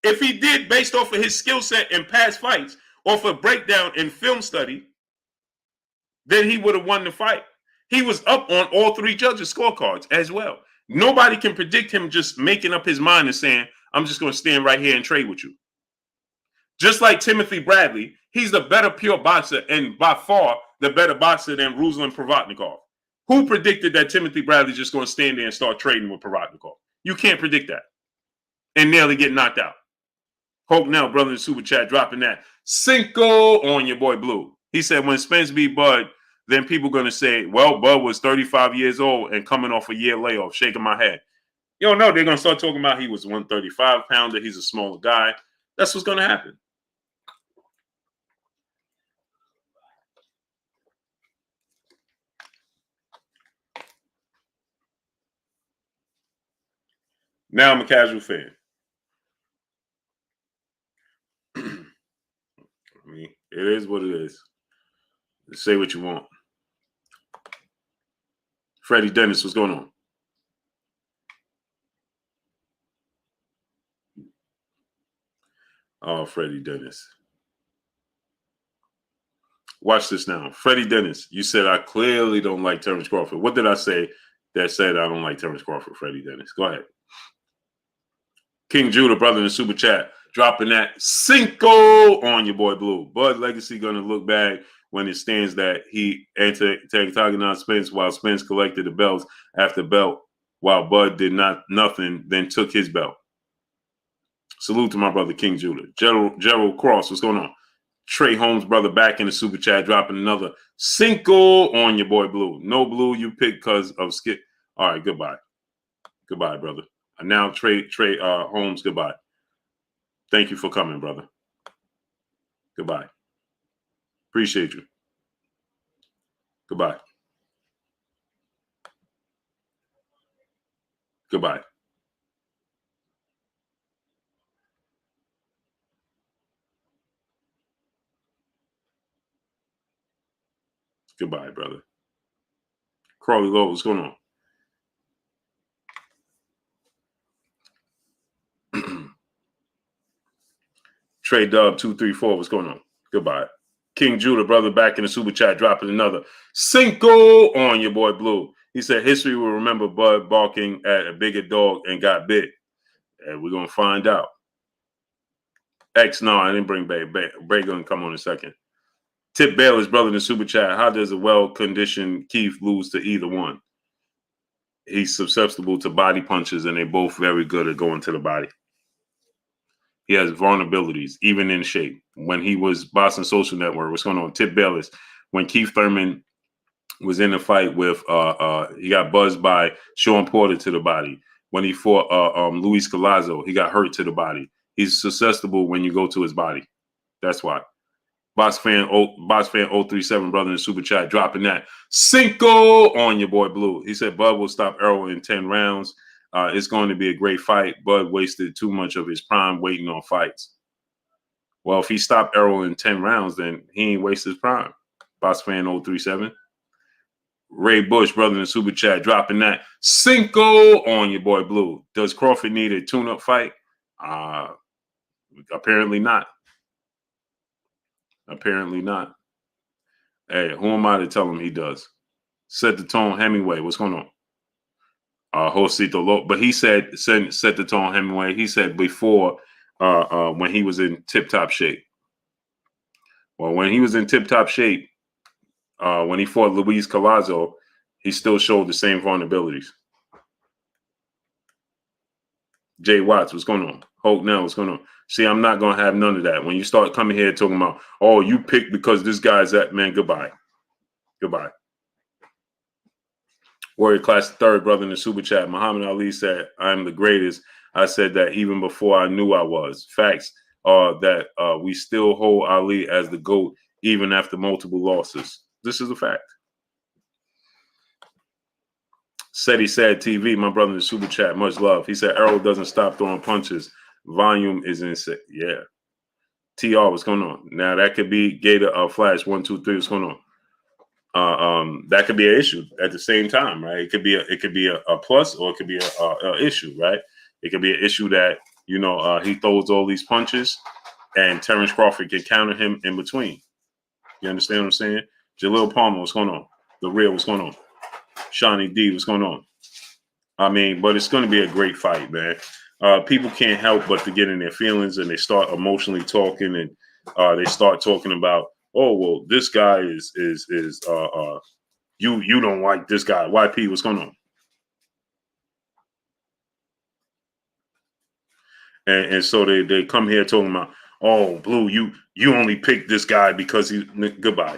If he did, based off of his skill set in past fights, off a breakdown in film study, then he would have won the fight. He was up on all three judges' scorecards as well. Nobody can predict him just making up his mind and saying, I'm just going to stand right here and trade with you. Just like Timothy Bradley, he's the better pure boxer and by far the better boxer than Ruslan Provodnikov. Who predicted that Timothy Bradley's just going to stand there and start trading with Provodnikov? You can't predict that. And nearly get knocked out. Hope now, brother in the super chat, dropping that Cinco on your boy Blue. He said when Spence beat Bud, then people are going to say, well, Bud was 35 years old and coming off a year layoff, shaking my head. You don't know. They're going to start talking about he was 135-pounder. He's a smaller guy. That's what's going to happen. Now I'm a casual fan. I mean, it is what it is. Say what you want. Freddie Dennis, what's going on? Oh, Freddie Dennis. Watch this now. Freddie Dennis, you said I clearly don't like Terrence Crawford. What did I say that said I don't like Terrence Crawford, Freddie Dennis? Go ahead. King Judah, brother in the super chat, dropping that Cinco on your boy Blue. Bud legacy going to look bad when it stands that he antagonized Spence while Spence collected the belts after belt, while Bud did nothing, then took his belt. Salute to my brother King Judah. Gerald Cross, what's going on? Trey Holmes, brother, back in the super chat, dropping another Cinco on your boy Blue. No Blue, you picked because of skip. All right, goodbye. Goodbye, brother. And now Trey Holmes, goodbye. Thank you for coming, brother. Goodbye. Appreciate you. Goodbye. Goodbye. Goodbye, brother. Crawley Lowe, what's going on? Trey Dub 234, what's going on? Goodbye. King Judah, brother, back in the super chat, dropping another Cinco on your boy Blue. He said history will remember Bud barking at a bigger dog and got bit. And we're gonna find out. X, no, I didn't bring Bay. Bay gonna come on in a second. Tip Bayless, brother, in the super chat. How does a well-conditioned Keith lose to either one? He's susceptible to body punches, and they're both very good at going to the body. He has vulnerabilities, even in shape. When he was Boston Social Network, what's going on? Tip Bayless, when Keith Thurman was in a fight with, he got buzzed by Sean Porter to the body. When he fought Luis Collazo, he got hurt to the body. He's susceptible when you go to his body. That's why. Box fan 037, brother in the super chat, dropping that Cinco on your boy Blue. He said Bud will stop Errol in 10 rounds. It's going to be a great fight. Bud wasted too much of his prime waiting on fights. Well, if he stopped Errol in 10 rounds, then he ain't wasted his prime. Box fan 037. Ray Bush, brother in the super chat, dropping that Cinco on your boy Blue. Does Crawford need a tune-up fight? Apparently not. Apparently not. Hey, who am I to tell him he does? Set the tone, Hemingway. What's going on? Josito Lo, but he said set the tone, Hemingway. He said before when he was in tip-top shape. Well, when he was in tip-top shape, when he fought Luis Collazo, he still showed the same vulnerabilities. Jay Watts, what's going on? Hope now, what's going on? See, I'm not going to have none of that. When you start coming here talking about, oh, you picked because this guy's that, man, goodbye. Goodbye. Warrior Class Third, brother in the super chat. Muhammad Ali said, I'm the greatest. I said that even before I knew I was. Facts are that we still hold Ali as the GOAT even after multiple losses. This is a fact. Said he said TV, my brother in the super chat, much love. He said Errol doesn't stop throwing punches. Volume is insane. Yeah. TR, what's going on? Now that could be Gator Flash 123. What's going on? That could be an issue at the same time, right? It could be a plus, or it could be a issue, right? It could be an issue that he throws all these punches, and Terrence Crawford can counter him in between. You understand what I'm saying? Jalil Palmer, what's going on? The Real, what's going on? Shawnee D, what's going on? I mean, but it's going to be a great fight, man. People can't help but to get in their feelings, and they start emotionally talking, and they start talking about, oh, well, this guy is you don't like this guy. YP, what's going on? And so they come here talking about, oh, Blue, you only picked this guy because he goodbye.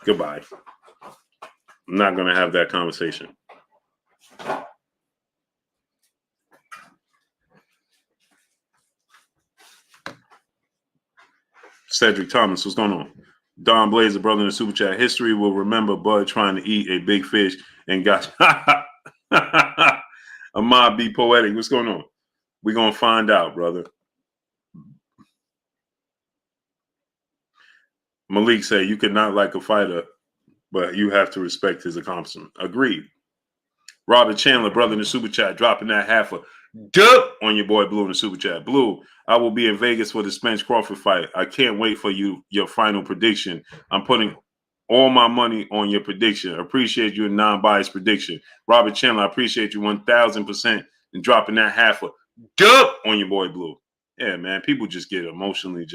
Goodbye. I'm not going to have that conversation. Cedric Thomas, what's going on? Don Blazer, brother in the super chat. History will remember Bud trying to eat a big fish and got Ahmad B. Poetic. What's going on? We're going to find out, brother. Malik said you could not like a fighter, but you have to respect his accomplishment. Agreed. Robert Chandler, brother in the super chat, dropping that half a dub on your boy Blue in the super chat. Blue, I will be in Vegas for the Spence Crawford fight. I can't wait for your final prediction. I'm putting all my money on your prediction. Appreciate your non-biased prediction. Robert Chandler, I appreciate you 1,000% and dropping that half a dub on your boy Blue. Yeah, man, people just get emotionally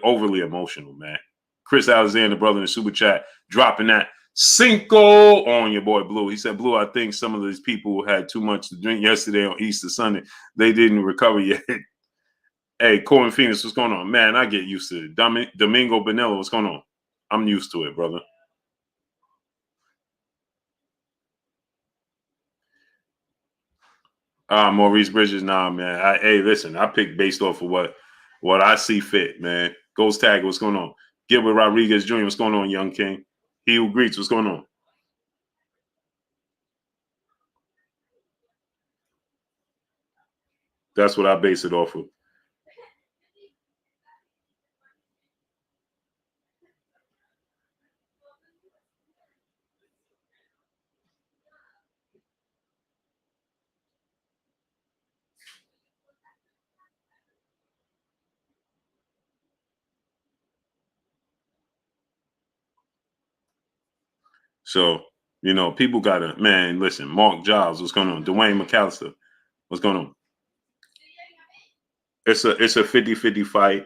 overly emotional, man. Chris Alexander, brother in the super chat, dropping that Cinco on your boy Blue. He said, Blue, I think some of these people had too much to drink yesterday on Easter Sunday. They didn't recover yet. Hey, Corin Phoenix, what's going on? Man, I get used to it. Domingo Benello, what's going on? I'm used to it, brother. Maurice Bridges, nah, man. Hey, listen, I pick based off of what I see fit, man. Ghost Tag, what's going on? Gilbert Rodriguez Jr., what's going on, Young King? He who greets, what's going on? That's what I base it off of. So, people gotta, man, listen, Mark Giles, what's going on? Dwayne McAllister, what's going on? It's a 50-50 fight.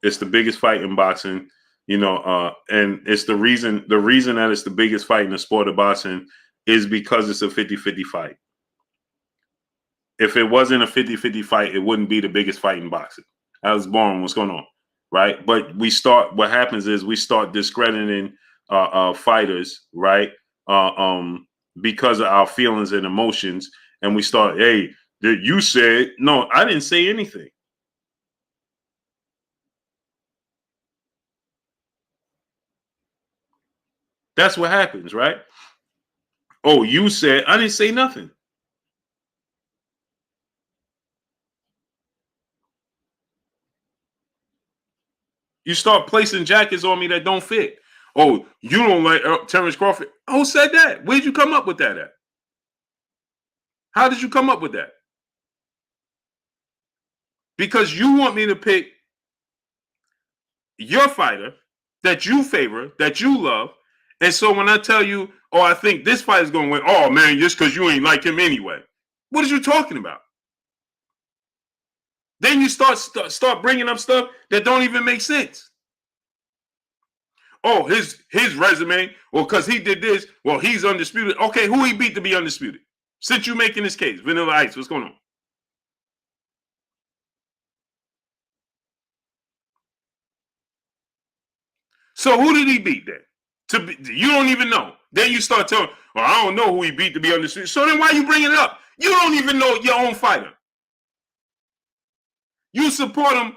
It's the biggest fight in boxing, and it's the reason that it's the biggest fight in the sport of boxing is because it's a 50-50 fight. If it wasn't a 50-50 fight, it wouldn't be the biggest fight in boxing. I was born, what's going on? Right? But what happens is we start discrediting fighters, right? Because of our feelings and emotions, and we start, hey, you said, no, I didn't say anything. That's what happens, right? Oh, you said, I didn't say nothing. You start placing jackets on me that don't fit. Oh, you don't like Terrence Crawford. Who said that? Where'd you come up with that at? How did you come up with that? Because you want me to pick your fighter that you favor, that you love. And so when I tell you, oh, I think this fight is going to win, oh, man, just because you ain't like him anyway. What are you talking about? Then you start bringing up stuff that don't even make sense. Oh, his resume, well, because he did this, well, he's undisputed. Okay, who he beat to be undisputed? Since you making this case, Vanilla Ice, what's going on? So who did he beat then? You don't even know. Then you start telling, well, I don't know who he beat to be undisputed. So then why you bringing it up? You don't even know your own fighter. You support him.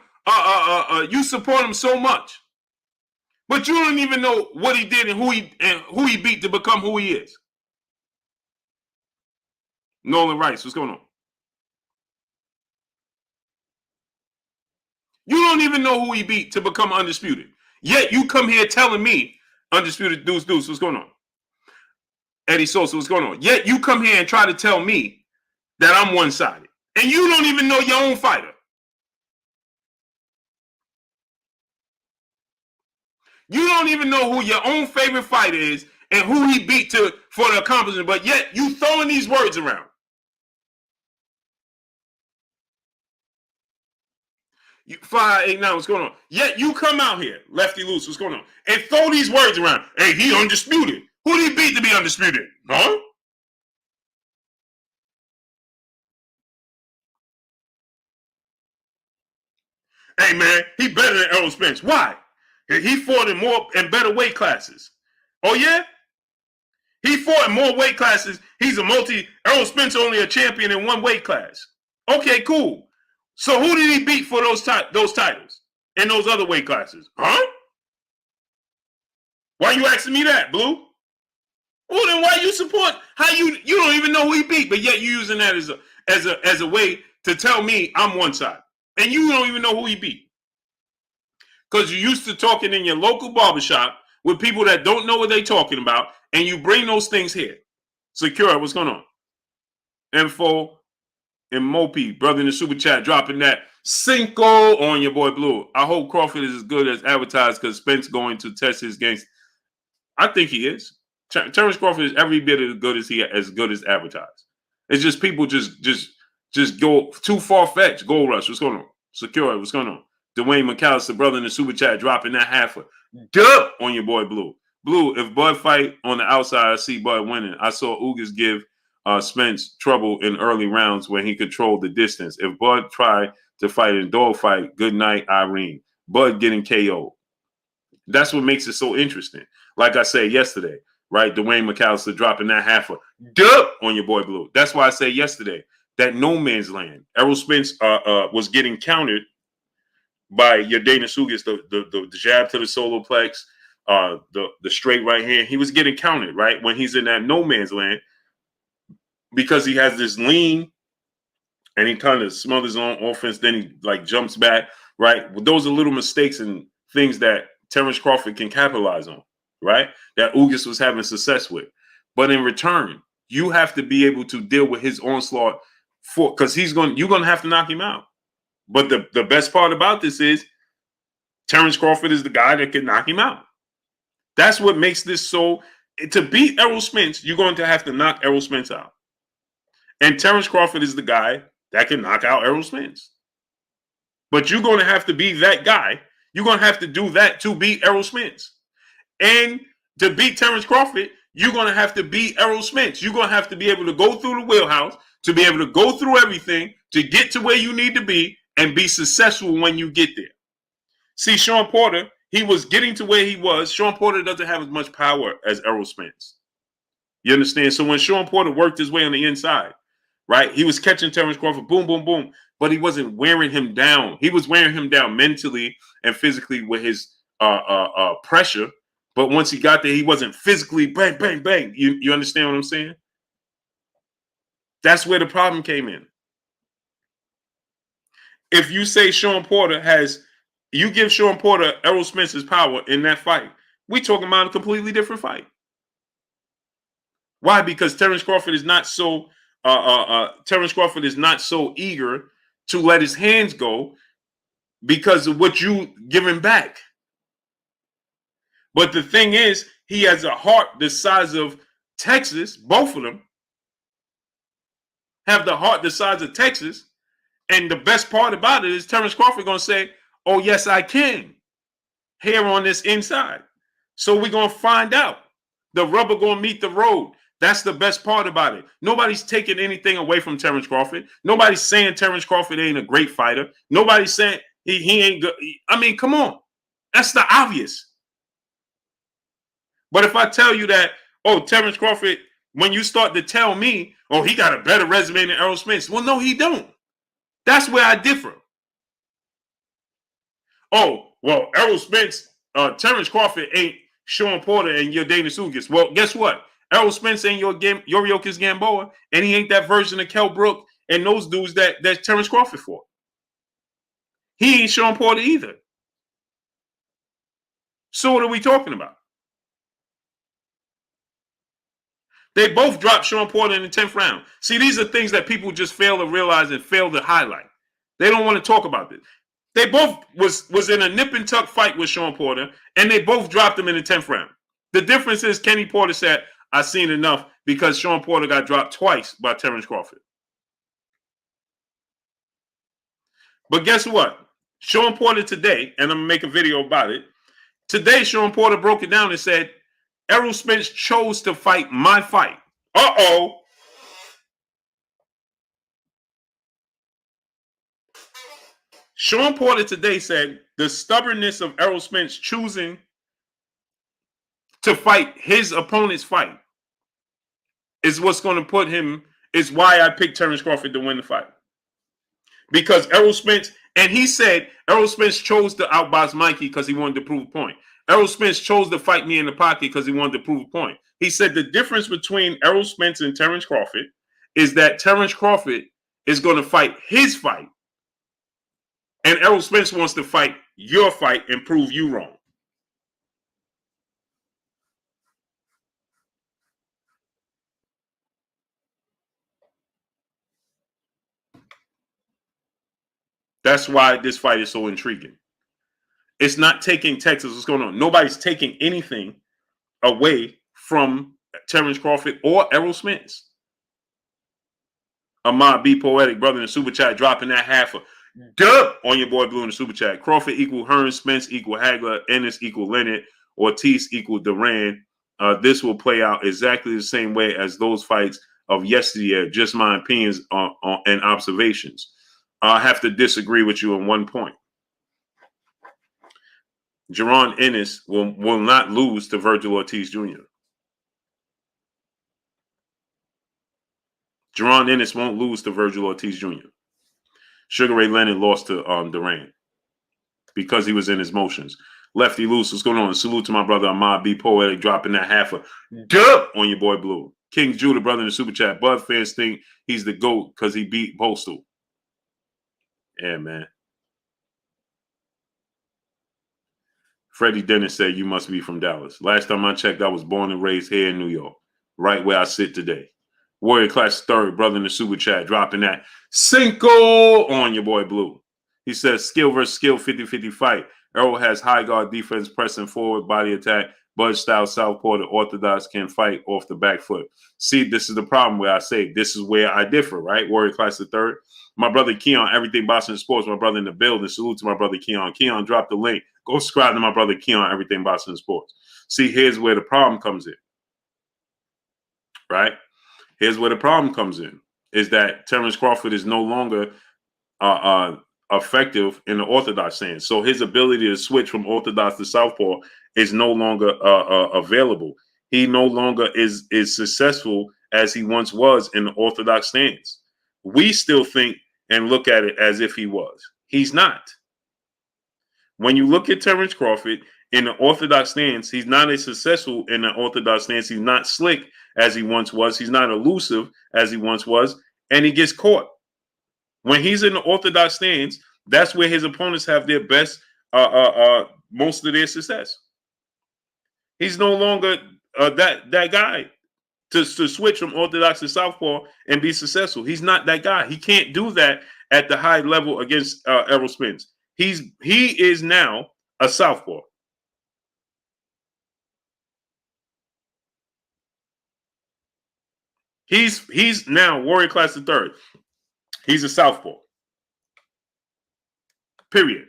You support him so much, but you don't even know what he did and who he beat to become who he is. Nolan Rice, what's going on? You don't even know who he beat to become undisputed. Yet you come here telling me undisputed Deuce, what's going on? Eddie Sosa, what's going on? Yet you come here and try to tell me that I'm one-sided. And you don't even know your own fighter. You don't even know who your own favorite fighter is and who he beat for the accomplishment, but yet you throwing these words around. You 589, what's going on? Yet you come out here, Lefty Loose, what's going on? And throw these words around. Hey, he undisputed. Who did he beat to be undisputed? Huh? Hey, man, he better than Errol Spence. Why? He fought in more and better weight classes. Oh, yeah? He fought in more weight classes. He's a Errol Spence only a champion in one weight class. Okay, cool. So who did he beat for those titles in those other weight classes? Huh? Why you asking me that, Blue? Well, then why you support? How you don't even know who he beat, but yet you using that as a way to tell me I'm one side, and you don't even know who he beat because you're used to talking in your local barbershop with people that don't know what they're talking about, and you bring those things here. Secure, what's going on? Info and Mopey, brother in the super chat, dropping that Cinco on your boy Blue. I hope Crawford is as good as advertised because Spence going to test his gangster. I think he is. Terrence Crawford is every bit as good as advertised. It's just people just go too far fetched. Gold Rush, what's going on? Secure, what's going on? Dwayne McAllister, brother in the super chat, dropping that half a dub on your boy Blue. Blue, if Bud fight on the outside, I see Bud winning. I saw Ugas give Spence trouble in early rounds when he controlled the distance. If Bud tried to fight in dogfight, good night, Irene. Bud getting KO'd. That's what makes it so interesting. Like I said yesterday, right? Dwayne McAllister dropping that half a dub on your boy Blue. That's why I said yesterday that no man's land. Errol Spence was getting countered by your Dana Sugas, the jab to the solar plex, the straight right hand. He was getting countered, right? When he's in that no man's land, because he has this lean and he kind of smothers on offense, then he like jumps back, right? Well, those are little mistakes and things that Terrence Crawford can capitalize on, right? That Ugas was having success with. But in return, you have to be able to deal with his onslaught because you're gonna have to knock him out. But the best part about this is Terrence Crawford is the guy that can knock him out. That's what makes this so. To beat Errol Spence, you're going to have to knock Errol Spence out. And Terrence Crawford is the guy that can knock out Errol Spence. But you're going to have to be that guy. You're going to have to do that to beat Errol Spence. And to beat Terrence Crawford, you're going to have to beat Errol Spence. You're going to have to be able to go through the wheelhouse, to be able to go through everything, to get to where you need to be, and be successful when you get there. See, Sean Porter, he was getting to where he was. Sean Porter doesn't have as much power as Errol Spence. You understand? So when Sean Porter worked his way on the inside, right, he was catching Terrence Crawford, boom, boom, boom, but he wasn't wearing him down. He was wearing him down mentally and physically with his pressure. But once he got there, he wasn't physically bang, bang, bang. You understand what I'm saying? That's where the problem came in. If you say Sean Porter you give Sean Porter Errol Spence's power in that fight, we talking about a completely different fight. Why? Because Terrence Crawford is not so eager to let his hands go because of what you give him back. But the thing is, he has a heart the size of Texas. Both of them have the heart the size of Texas. And the best part about it is Terrence Crawford going to say, oh, yes, I can. Here on this inside. So we're going to find out. The rubber going to meet the road. That's the best part about it. Nobody's taking anything away from Terrence Crawford. Nobody's saying Terrence Crawford ain't a great fighter. Nobody's saying he ain't good. I mean, come on. That's the obvious. But if I tell you that, oh, Terrence Crawford, when you start to tell me, oh, he got a better resume than Errol Spence. Well, no, he don't. That's where I differ. Oh, well, Errol Spence, Terrence Crawford ain't Sean Porter and your Dana Sugas. Well, guess what? Errol Spence ain't Yuriorkis Gamboa, and he ain't that version of Kell Brook and those dudes that Terrence Crawford fought. He ain't Sean Porter either. So what are we talking about? They both dropped Sean Porter in the 10th round. See, these are things that people just fail to realize and fail to highlight. They don't want to talk about this. They both was in a nip and tuck fight with Sean Porter, and they both dropped him in the 10th round. The difference is Kenny Porter said, I've seen enough because Sean Porter got dropped twice by Terrence Crawford. But guess what? Sean Porter today, and I'm going to make a video about it. Today, Sean Porter broke it down and said, Errol Spence chose to fight my fight. Uh-oh. Sean Porter today said the stubbornness of Errol Spence choosing to fight his opponent's fight is what's going to put him, is why I picked Terrence Crawford to win the fight. Because Errol Spence, and he said Errol Spence chose to outbox Mikey because he wanted to prove a point. Errol Spence chose to fight me in the pocket because he wanted to prove a point. He said the difference between Errol Spence and Terrence Crawford is that Terrence Crawford is going to fight his fight, and Errol Spence wants to fight your fight and prove you wrong. That's why this fight is so intriguing. It's not taking Texas. What's going on? Nobody's taking anything away from Terrence Crawford or Errol Spence. Ahmad B. Poetic, brother in the super chat, dropping that half a dub on your boy Blue in the super chat. Crawford equal Hearns, Spence equal Hagler, Ennis equal Leonard, Ortiz equal Duran. This will play out exactly the same way as those fights of yesteryear. Just my opinions and observations. I have to disagree with you on one point. Jaron Ennis will not lose to Virgil Ortiz Jr. Jaron Ennis won't lose to Virgil Ortiz Jr. Sugar Ray Leonard lost to Durant because he was in his motions. Lefty Loose, what's going on? Salute to my brother Ahmad B. Poetic, dropping that half a dub on your boy Blue. King Judah, brother in the super chat. Bud fans think he's the GOAT because he beat Postal. Yeah, man. Freddie Dennis said, you must be from Dallas. Last time I checked, I was born and raised here in New York, right where I sit today. Warrior Class Third, brother in the super chat, dropping that Cinco on your boy Blue. He says, skill versus skill, 50-50 fight. Errol has high guard defense, pressing forward, body attack, Bud style southpaw. The orthodox can fight off the back foot. See, this is the problem where I say this is where I differ, right? Warrior Class Third. My brother Keon, Everything Boxing Sports, my brother in the building. Salute to my brother Keon. Keon, drop the link. Go subscribe to my brother Keon, Everything Boxing Sports. See, here's where the problem comes in, right? Here's where the problem comes in, is that Terrence Crawford is no longer effective in the orthodox stance. So his ability to switch from orthodox to southpaw is no longer available. He no longer is successful as he once was in the orthodox stance. We still think and look at it as if he was. He's not. When you look at Terrence Crawford in the orthodox stance, he's not as successful in the orthodox stance. He's not slick as he once was. He's not elusive as he once was, and he gets caught. When he's in the orthodox stance, that's where his opponents have their best, most of their success. He's no longer that guy to switch from orthodox to southpaw and be successful. He's not that guy. He can't do that at the high level against Errol Spence. He is now a southpaw. He's now Warrior Class Third. He's a southpaw. Period.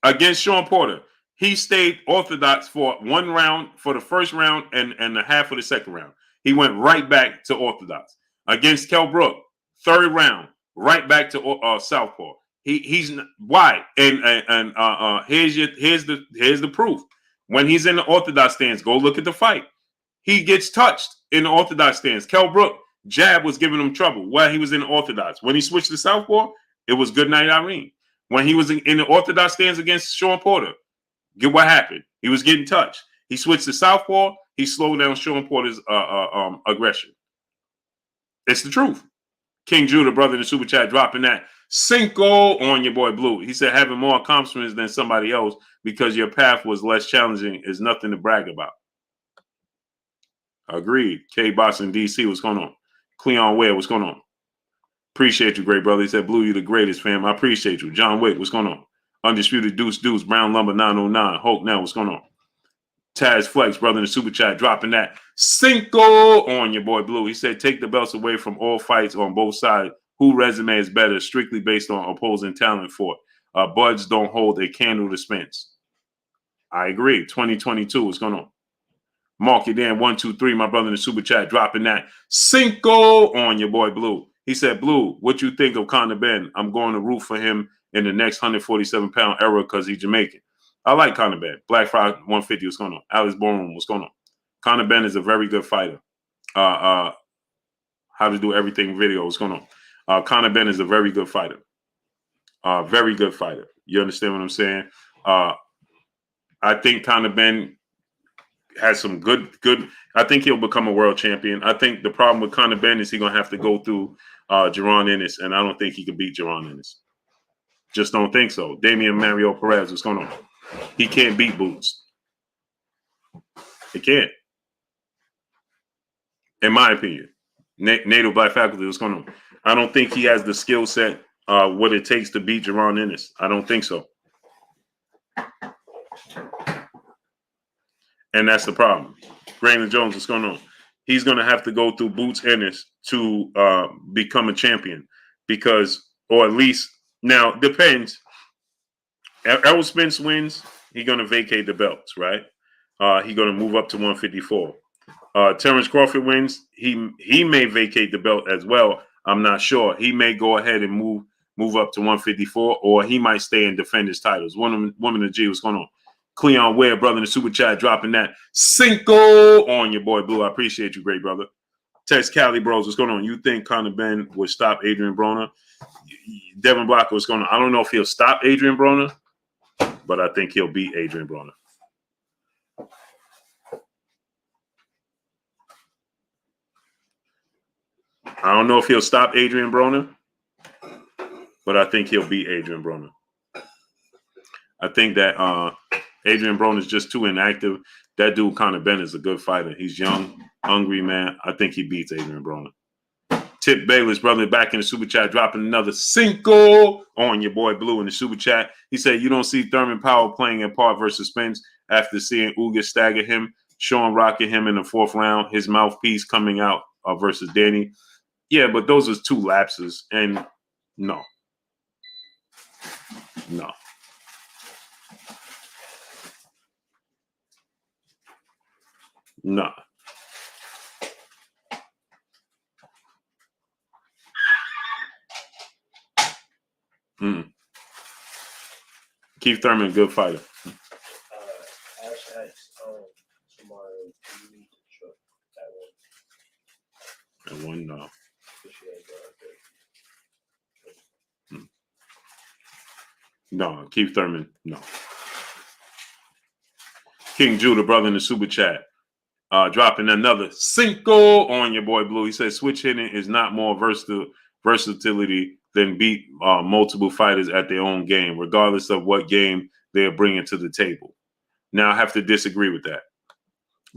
Against Sean Porter, he stayed orthodox for one round, for the first round and a half of the second round. He went right back to orthodox. Against Kell Brook, third round, right back to southpaw. He's why and here's the proof. When he's in the orthodox stance, go look at the fight. He gets touched in the orthodox stance. Kell Brook jab was giving him trouble while he was in the orthodox. When he switched to southpaw, it was good night Irene. When he was in the orthodox stance against Sean Porter, get what happened? He was getting touched. He switched to southpaw. He slowed down Sean Porter's aggression. It's the truth. King Judah, brother in the super chat, dropping that Cinco on your boy Blue. He said having more accomplishments than somebody else because your path was less challenging is nothing to brag about. Agreed. K Boston DC, what's going on? Cleon Ware, what's going on? Appreciate you, great brother. He said, Blue, you the greatest, fam. I appreciate you. John Wick, what's going on? Undisputed Deuce, Brown Lumber 909. Hope now, what's going on? Taz Flex, brother in the super chat, dropping that Cinco on your boy Blue. He said, take the belts away from all fights on both sides. Who resume is better, strictly based on opposing talent for it. Buds don't hold a candle to Spence. I agree. 2022, what's going on? Mark it in 123, my brother in the super chat, dropping that Cinco on your boy Blue. He said, Blue, what you think of Conor Ben? I'm going to root for him in the next 147-pound era because he's Jamaican. I like Conor Ben. Black Friday 150, what's going on? Alex Ballroom, what's going on? Conor Ben is a very good fighter. How to do everything video, what's going on? Conor Ben is a very good fighter. Very good fighter. You understand what I'm saying? I think Conor Ben has some good. I think he'll become a world champion. I think the problem with Conor Ben is he's going to have to go through Jaron Ennis, and I don't think he can beat Jaron Ennis. Just don't think so. Damian Mario Perez, what's going on? He can't beat Boots. He can't. In my opinion. Native Black Faculty, what's going on? I don't think he has the skill set, what it takes to beat Jaron Ennis. I don't think so. And that's the problem. Raymond Jones, what's going on? He's going to have to go through Boots Ennis to become a champion because, or at least, now, depends. Errol Spence wins, he's going to vacate the belts, right? He's going to move up to 154. Terrence Crawford wins, he may vacate the belt as well. I'm not sure. He may go ahead and move up to 154, or he might stay and defend his titles. Woman of G, what's going on? Cleon Ware, brother, in the super chat, dropping that Cinco on your boy Blue. I appreciate you, great brother. Text Cali Bros, what's going on? You think Conor Ben would stop Adrian Broner? Devin Blocker, what's going on? I don't know if he'll stop Adrian Broner, but I think he'll beat Adrian Broner. I don't know if he'll stop Adrian Broner, but I think he'll beat Adrian Broner. I think that Adrian Broner is just too inactive. That dude, Conor Ben, is a good fighter. He's young, hungry, man. I think he beats Adrian Broner. Tip Bayless, brother, back in the super chat, dropping another Cinco on your boy Blue in the super chat. He said, you don't see Thurman Powell playing in part versus Spence after seeing Ugas stagger him, Sean rocking him in the 4th round, his mouthpiece coming out versus Danny. Yeah, but those are 2 lapses, and no. Keith Thurman, good fighter. And one, no. No, Keith Thurman, no. King Judah, brother, in the super chat, dropping another Cinco on your boy Blue. He says switch hitting is not more versatility than beat multiple fighters at their own game, regardless of what game they're bringing to the table. Now, I have to disagree with that,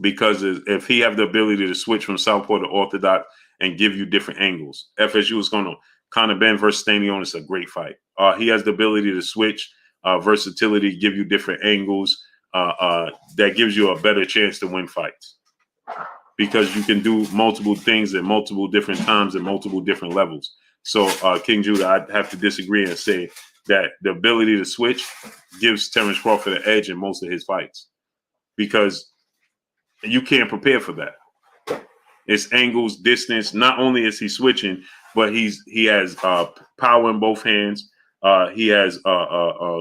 because if he have the ability to switch from southpaw to orthodox and give you different angles, FSU is going to Conor Ben versus Stanion is a great fight. He has the ability to switch, versatility, give you different angles. That gives you a better chance to win fights, because you can do multiple things at multiple different times at multiple different levels. So, King Judah, I'd have to disagree and say that the ability to switch gives Terrence Crawford an edge in most of his fights, because you can't prepare for that. It's angles, distance. Not only is he switching, but he has power in both hands. He has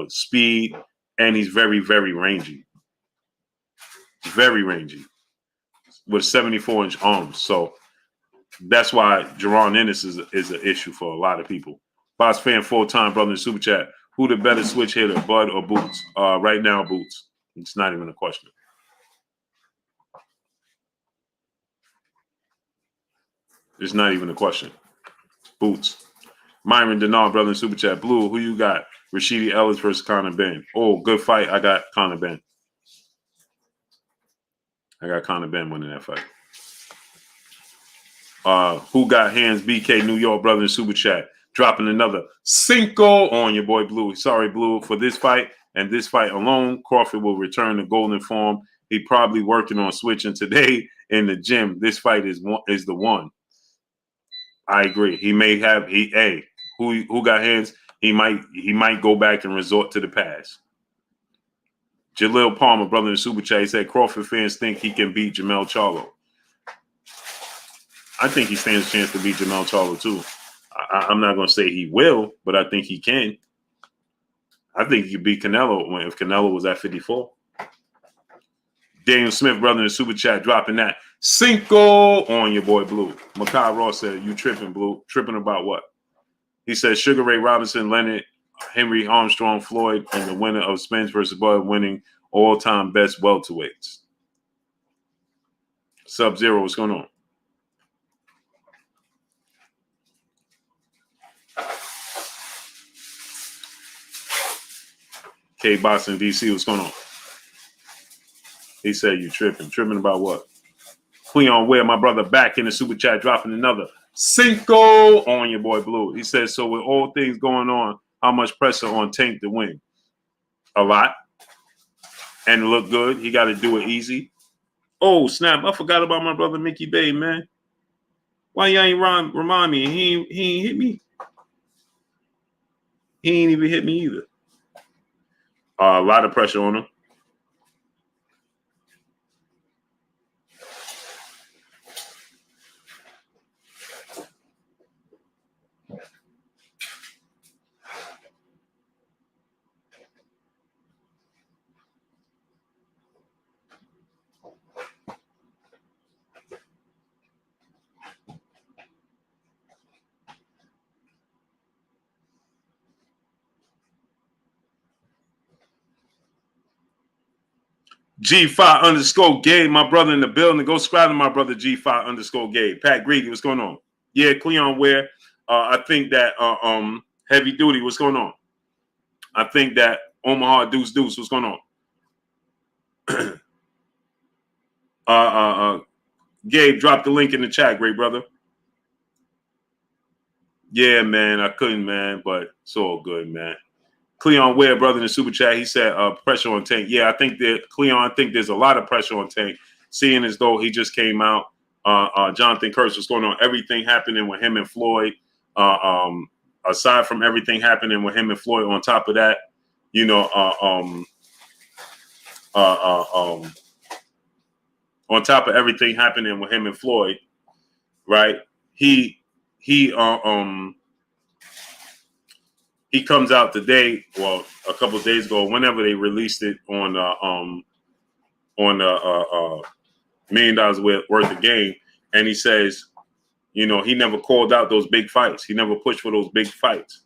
speed, and he's very, very rangy. Very rangy with 74-inch arms. So that's why Jerron Ennis is an issue for a lot of people. Boss fan, full-time brother in super chat. Who the better switch hitter, Bud or Boots? Right now, Boots. It's not even a question. It's not even a question. Boots. Myron Denard, brother in super chat. Blue, who you got? Rashidi Ellis versus Conor Ben. Oh, good fight. I got Conor Ben. I got Conor Ben winning that fight. Who got hands? BK New York, brother in super chat. Dropping another Cinco on your boy Blue. Sorry, Blue, for this fight and this fight alone. Crawford will return to golden form. He probably working on switching today in the gym. This fight is the one. I agree. He may have who got hands? He might go back and resort to the past. Jalil Palmer, brother in the super chat, he said Crawford fans think he can beat Jamel Charlo. I think he stands a chance to beat Jamel Charlo too. I'm not going to say he will, but I think he can. I think he could beat Canelo if Canelo was at 54. Daniel Smith, brother in the super chat, dropping that Cinco on your boy Blue. Makai Ross said, you tripping, Blue. Tripping about what? He said Sugar Ray Robinson, Leonard, Henry Armstrong, Floyd, and the winner of Spence versus Bud winning all-time best welterweights. Sub-Zero, what's going on? K Boston DC, what's going on? He said you tripping. Tripping about what? Cleon Ware, my brother, back in the super chat, dropping another Cinco on your boy Blue. He says, so with all things going on, how much pressure on Tank to win? A lot. And look good. He got to do it easy. Oh, snap. I forgot about my brother Mickey Bay, man. Why you ain't remind me? He ain't hit me. He ain't even hit me either. A lot of pressure on him. G5 underscore Gabe, my brother in the building. Go subscribe to my brother G5 underscore Gabe. Pat Greedy, what's going on? Yeah, Cleon Ware. I think that Heavy Duty, what's going on? I think that Omaha Deuce Deuce, what's going on? Gabe, drop the link in the chat, great brother. Yeah, man, I couldn't, man, but it's all good, man. Cleon Ware, brother in the super chat, he said pressure on Tank. Yeah, I think that Cleon, I think there's a lot of pressure on Tank, seeing as though he just came out. Jonathan Curse, what's going on? Everything happening with him and Floyd. Aside from everything happening with him and Floyd, on top of that, you know, on top of everything happening with him and Floyd, right? He comes out today, well, a couple of days ago, whenever they released it on $1 million worth of game, and he says, you know, he never called out those big fights. He never pushed for those big fights,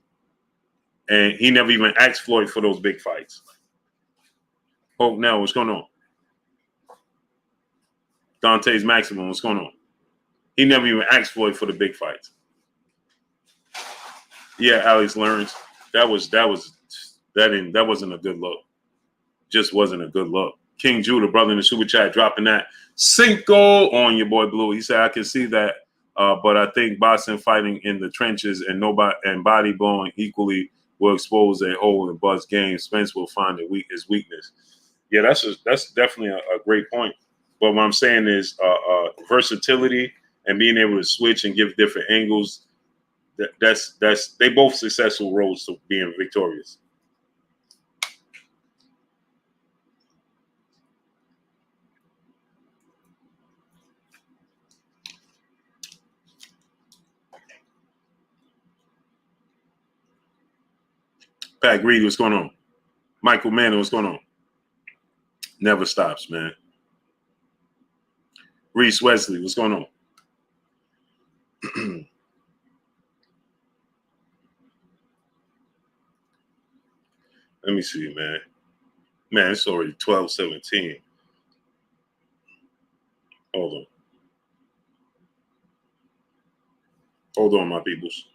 and he never even asked Floyd for those big fights. Hope now, what's going on? Dante's Maximum, what's going on? He never even asked Floyd for the big fights. Yeah, Alex learns that wasn't a good look. Just wasn't a good look. King Judah, brother in the super chat, dropping that Cinco on your boy Blue. He said, I can see that, but I think boxing, fighting in the trenches, and body blowing equally will expose a hole in Bud's game. Spence will find his weakness. Yeah, that's definitely a great point. But what I'm saying is versatility and being able to switch and give different angles. That's they both successful roads to being victorious. Pat Greedy, what's going on? Michael Manning, what's going on? Never stops, man. Reese Wesley, what's going on? Let me see, man. Man, it's already 12:17. Hold on. Hold on, my peoples.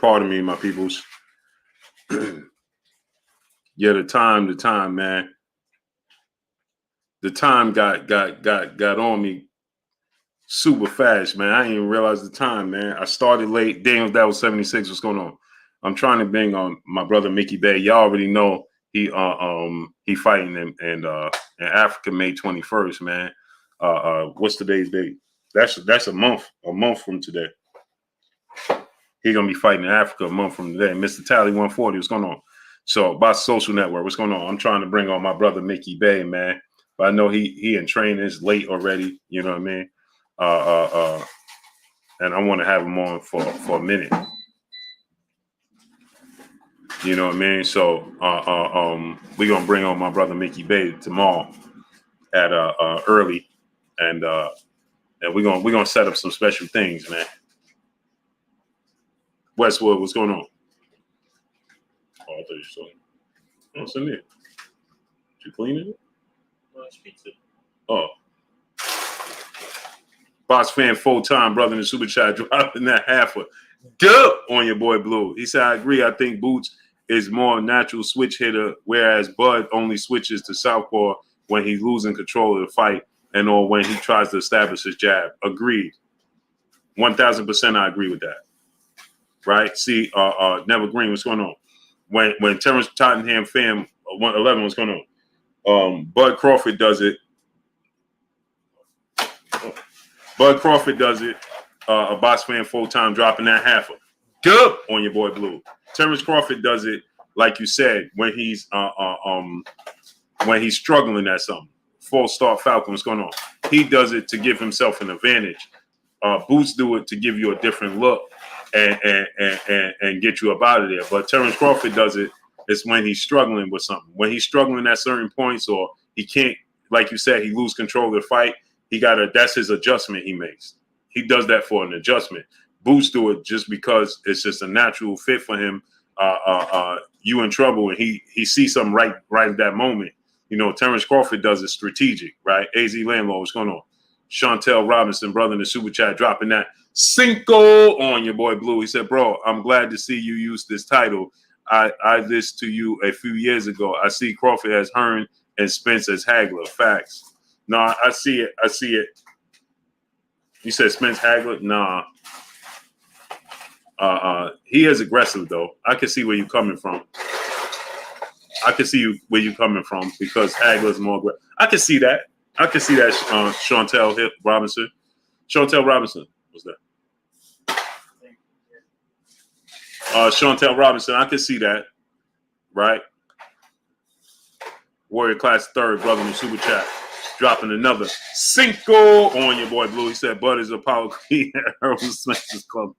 Pardon me, my peoples. Yeah, the time, man. The time got on me super fast, man. I didn't even realize the time, man. I started late. Daniel, that was 76. What's going on? I'm trying to bring on my brother Mickey Bay. Y'all already know he fighting in Africa May 21st, man. What's today's date? That's a month from today. He gonna be fighting in Africa a month from today. Mr. Tally 140, what's going on? So about social network, what's going on? I'm trying to bring on my brother Mickey Bay, man. But I know he in training, is late already, you know what I mean? And I want to have him on for a minute. You know what I mean? So we're gonna bring on my brother Mickey Bay tomorrow at early, and we're gonna set up some special things, man. Westwood, what's going on? Oh, I thought you saw it. Oh, it's in there. Did you clean it? No, it's pizza. Oh. Box fan full-time brother in the super chat dropping that half a dub on your boy Blue. He said, I agree. I think Boots is more natural switch hitter, whereas Bud only switches to southpaw when he's losing control of the fight and or when he tries to establish his jab. Agreed. 1,000% I agree with that. Right? See, Never Green, what's going on? When Terrence Tottenham fam 111, what's going on? Bud Crawford does it. Bud Crawford does it. A box fan full-time dropping that half a dub on your boy Blue. Terrence Crawford does it, like you said, when he's struggling at something. Full start Falcon, what's going on? He does it to give himself an advantage. Boots do it to give you a different look and get you up out of there. But Terrence Crawford does it. It's when he's struggling with something. When he's struggling at certain points, or he can't, like you said, he lose control of the fight. That's his adjustment he makes. He does that for an adjustment. Boots do it just because it's just a natural fit for him. You in trouble, and he sees something right at that moment. You know, Terrence Crawford does it strategic, right? AZ Landlord, what's going on? Chantel Robinson, brother in the super chat, dropping that Cinco on your boy Blue. He said, bro, I'm glad to see you use this title. I this to you a few years ago. I see Crawford as Hearns and Spence as Hagler. Facts. Nah, I see it. You said Spence Hagler? Nah. He is aggressive though. I can see where you're coming from. Because Hagler's more aggressive. I can see that. Chantel Robinson. Chantel Robinson. What's that? Chantel Robinson. I can see that. Right? Warrior Class 3rd, brother in the super chat. Dropping another Cinco on your boy Blue. He said, Bud is Apollo Queen at Errol Smith's club.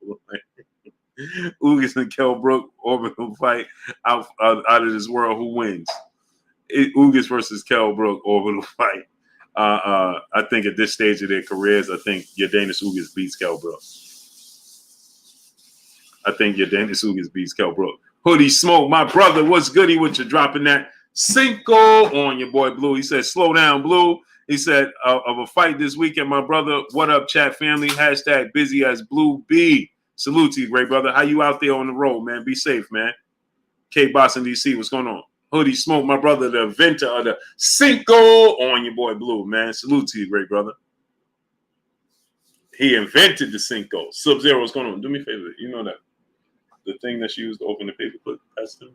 Ugas and Kell Brook orbital fight out of this world. Who wins? Ugas versus Kell Brook orbital fight. I think at this stage of their careers, I think Yordenis Ugas beats Kell Brook. Hoodie Smoke, my brother, what's goody with you dropping that Cinco on your boy Blue? He said, slow down, Blue. He said, of a fight this weekend, my brother. What up, chat family? Hashtag busy as Blue B. Salute to you, great brother. How you out there on the road, man? Be safe, man. K Boston, DC, what's going on? Hoodie Smoke, my brother, the inventor of the Cinco on your boy Blue, man. Salute to you, great brother. He invented the Cinco. Sub-Zero, what's going on? Do me a favor. You know that the thing that she used to open the paper clip, pass to me.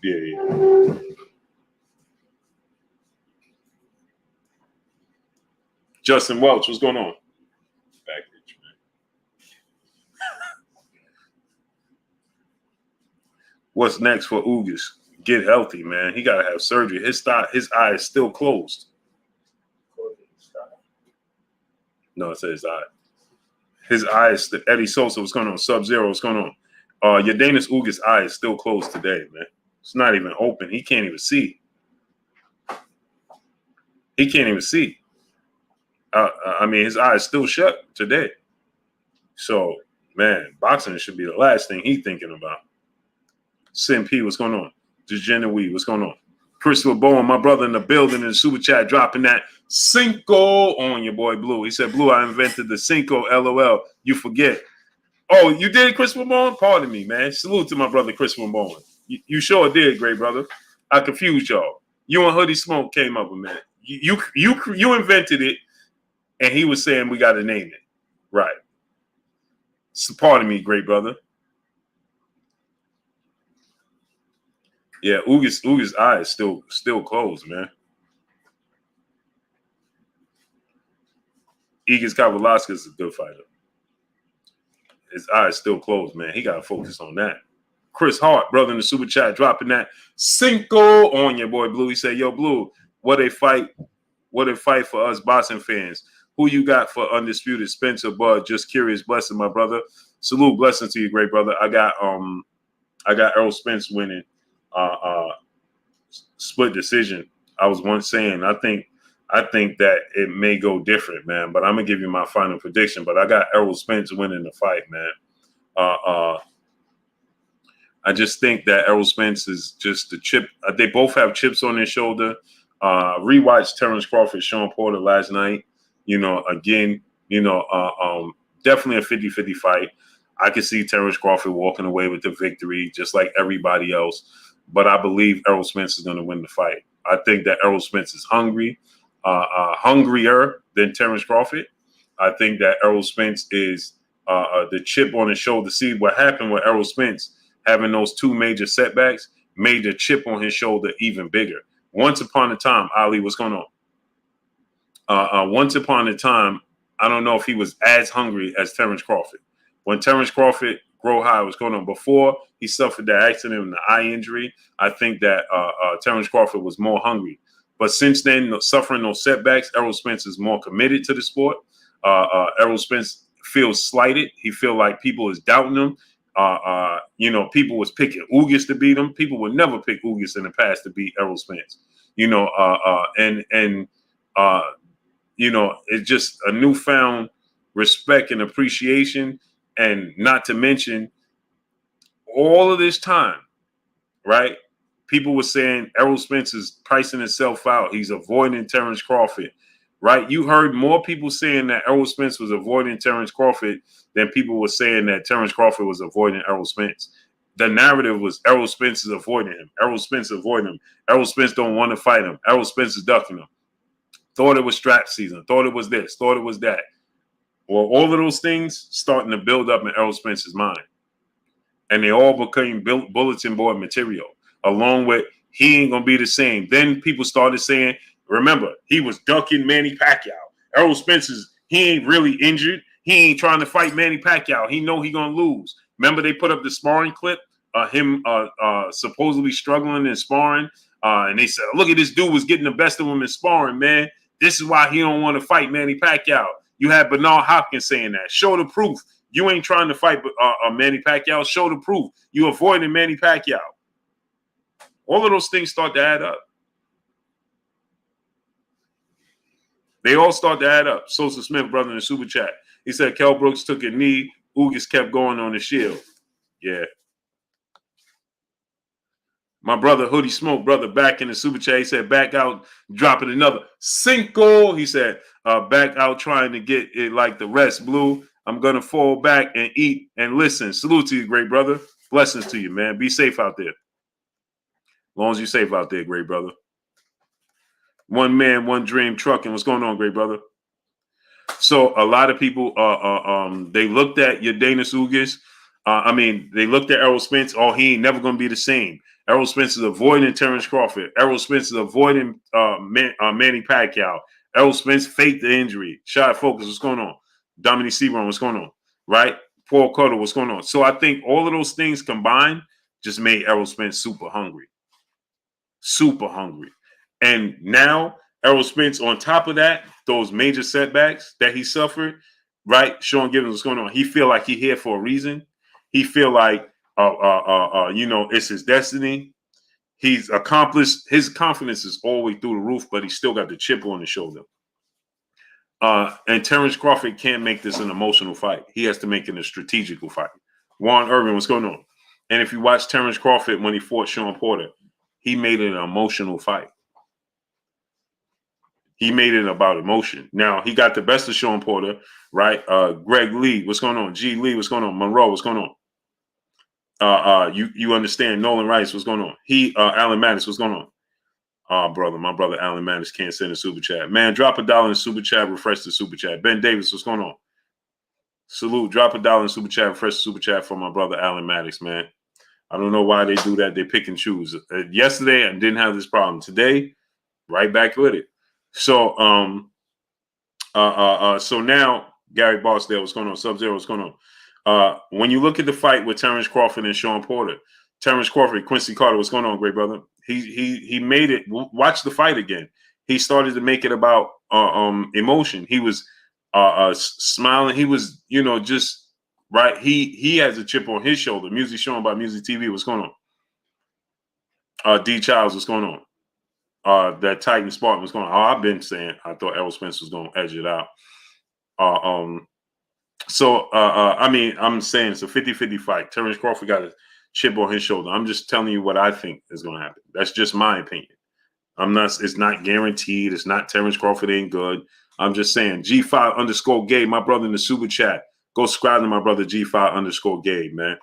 Yeah. Justin Welch, what's going on? Backage, man. What's next for Ugas? Get healthy, man. He gotta have surgery. His eye is still closed. No, it says eye. His eye is Eddie Sosa, what's going on? Sub-Zero, what's going on? Yordenis Ugas' eye is still closed today, man. It's not even open. He can't even see. I mean, his eye is still shut today. So, man, boxing should be the last thing he's thinking about. Sim P, what's going on? Degenerate, what's going on? Christopher Bowen, my brother in the building in the super chat, dropping that Cinco on your boy Blue. He said, Blue, I invented the Cinco, LOL. You forget. Oh, you did, Christopher Bowen? Pardon me, man. Salute to my brother, Christopher Bowen. You sure did, great brother. I confused y'all. You and Hoodie Smoke came up with that. You invented it, and he was saying we got to name it. Right. So pardon me, great brother. Yeah, Uga's eye is still closed, man. Igis Kavalaska is a good fighter. His eye is still closed, man. He got to focus on that. Chris Hart, brother in the super chat, dropping that Cinco on your boy Blue. He said, yo, Blue, what a fight for us boxing fans. Who you got for undisputed? Spence or Bud? Just curious. Blessing, my brother. Salute, blessing to you, great brother. I got Errol Spence winning split decision. I was once saying I think that it may go different, man. But I'm gonna give you my final prediction. But I got Errol Spence winning the fight, man. I just think that Errol Spence is just the chip. They both have chips on their shoulder. Rewatched Terrence Crawford, Sean Porter last night. Again, definitely a 50-50 fight. I could see Terrence Crawford walking away with the victory, just like everybody else. But I believe Errol Spence is going to win the fight. I think that Errol Spence is hungry, hungrier than Terrence Crawford. I think that Errol Spence is the chip on his shoulder. See, what happened with Errol Spence having those two major setbacks made the chip on his shoulder even bigger. Once upon a time, Ali, what's going on? Once upon a time, I don't know if he was as hungry as Terrence Crawford. When Terrence Crawford, grow high, was going on before he suffered that accident and the eye injury, I think that Terrence Crawford was more hungry. But since then, suffering those setbacks, Errol Spence is more committed to the sport. Errol Spence feels slighted. He feels like people is doubting him. People was picking Ugas to beat him. People would never pick Ugas in the past to beat Errol Spence. It's just a newfound respect and appreciation. And not to mention, all of this time, right? People were saying Errol Spence is pricing himself out. He's avoiding Terrence Crawford, right? You heard more people saying that Errol Spence was avoiding Terrence Crawford than people were saying that Terrence Crawford was avoiding Errol Spence. The narrative was Errol Spence is avoiding him. Errol Spence is avoiding him. Errol Spence don't want to fight him. Errol Spence is ducking him. Thought it was strap season. Thought it was this. Thought it was that. Well, all of those things starting to build up in Errol Spence's mind. And they all became bulletin board material, along with he ain't going to be the same. Then people started saying, remember, he was ducking Manny Pacquiao. Errol Spence he ain't really injured. He ain't trying to fight Manny Pacquiao. He know he going to lose. Remember they put up the sparring clip, him supposedly struggling in sparring. And they said, look at this dude was getting the best of him in sparring, man. This is why he don't want to fight Manny Pacquiao. You had Bernard Hopkins saying that. Show the proof. You ain't trying to fight Manny Pacquiao. Show the proof. You avoiding Manny Pacquiao. All of those things start to add up. They all start to add up. Sosa Smith, brother in the super chat. He said Kell Brooks took a knee. Ugas kept going on the shield. Yeah. My brother Hoodie Smoke, brother, back in the super chat. He said back out, dropping another Cinco. He said back out trying to get it like the rest, Blue. I'm going to fall back and eat and listen. Salute to you, great brother. Blessings to you, man. Be safe out there. As long as you're safe out there, great brother. One man, one dream trucking. What's going on, great brother? So a lot of people, they looked at Yordenis Ugas. They looked at Errol Spence. Oh, he ain't never going to be the same. Errol Spence is avoiding Terrence Crawford. Errol Spence is avoiding Manny Pacquiao. Errol Spence faked the injury. Shot focus. What's going on? Dominic Seaborn. What's going on? Right? Paul Cotto. What's going on? So I think all of those things combined just made Errol Spence super hungry. Super hungry. And now Errol Spence, on top of that, those major setbacks that he suffered, right? Sean Gibbons, what's going on? He feel like he here for a reason. He feel like, it's his destiny. He's accomplished. His confidence is all the way through the roof, but he still got the chip on his shoulder. And Terrence Crawford can't make this an emotional fight. He has to make it a strategical fight. Juan Irvin, what's going on? And if you watch Terrence Crawford when he fought Sean Porter, he made it an emotional fight. He made it about emotion. Now, he got the best of Sean Porter, right? Greg Lee, what's going on? G Lee, what's going on? Monroe, what's going on? You understand? Nolan Rice, what's going on? Alan Mattis, what's going on? Brother, my brother Alan Mattis can't send a super chat. Man, drop $1 in the super chat, refresh the super chat. Ben Davis, what's going on? Salute, drop $1 in super chat, refresh the super chat for my brother Alan Mattis, man. I don't know why they do that. They pick and choose. Yesterday, I didn't have this problem. Today, right back with it. So, so now Gary Barksdale, what's going on? Sub-Zero, what's going on? When you look at the fight with Terrence Crawford and Sean Porter, Terrence Crawford, Quincy Carter, what's going on, great brother? He made it. Watch the fight again. He started to make it about emotion. He was smiling. He was, just right. He has a chip on his shoulder. Music shown by Music TV. What's going on? D Childs, what's going on? That Titan Spartan was going on. I've been saying I thought Errol Spence was going to edge it out. I mean, I'm saying it's a 50-50 fight. Terrence Crawford got a chip on his shoulder. I'm just telling you what I think is going to happen. That's just my opinion. It's not guaranteed. It's not Terrence Crawford ain't good. I'm just saying G5_Gabe, my brother in the super chat. Go subscribe to my brother G5_Gabe, man.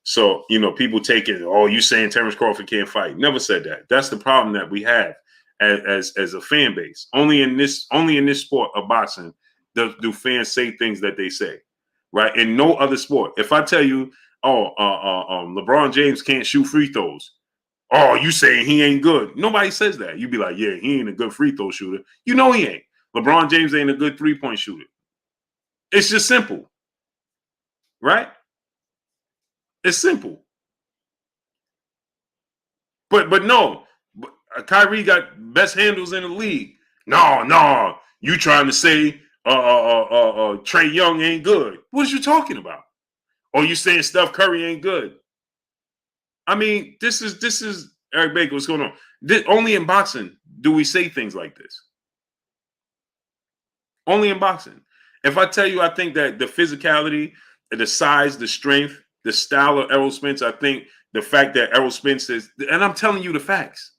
So, people take it, you saying Terrence Crawford can't fight. Never said that. That's the problem that we have as a fan base. Only in this sport of boxing do fans say things that they say, right? In no other sport. If I tell you, LeBron James can't shoot free throws. Oh, you saying he ain't good. Nobody says that. You'd be like, yeah, he ain't a good free throw shooter. He ain't. LeBron James ain't a good three-point shooter. It's just simple, right? It's simple. But no, Kyrie got best handles in the league. No, you trying to say Trae Young ain't good. What are you talking about? Or you saying Steph Curry ain't good? I mean, this is Eric Baker. What's going on? Only in boxing do we say things like this. Only in boxing. If I tell you, I think that the physicality, the size, the strength, the style of Errol Spence, I think the fact that Errol Spence is, and I'm telling you the facts,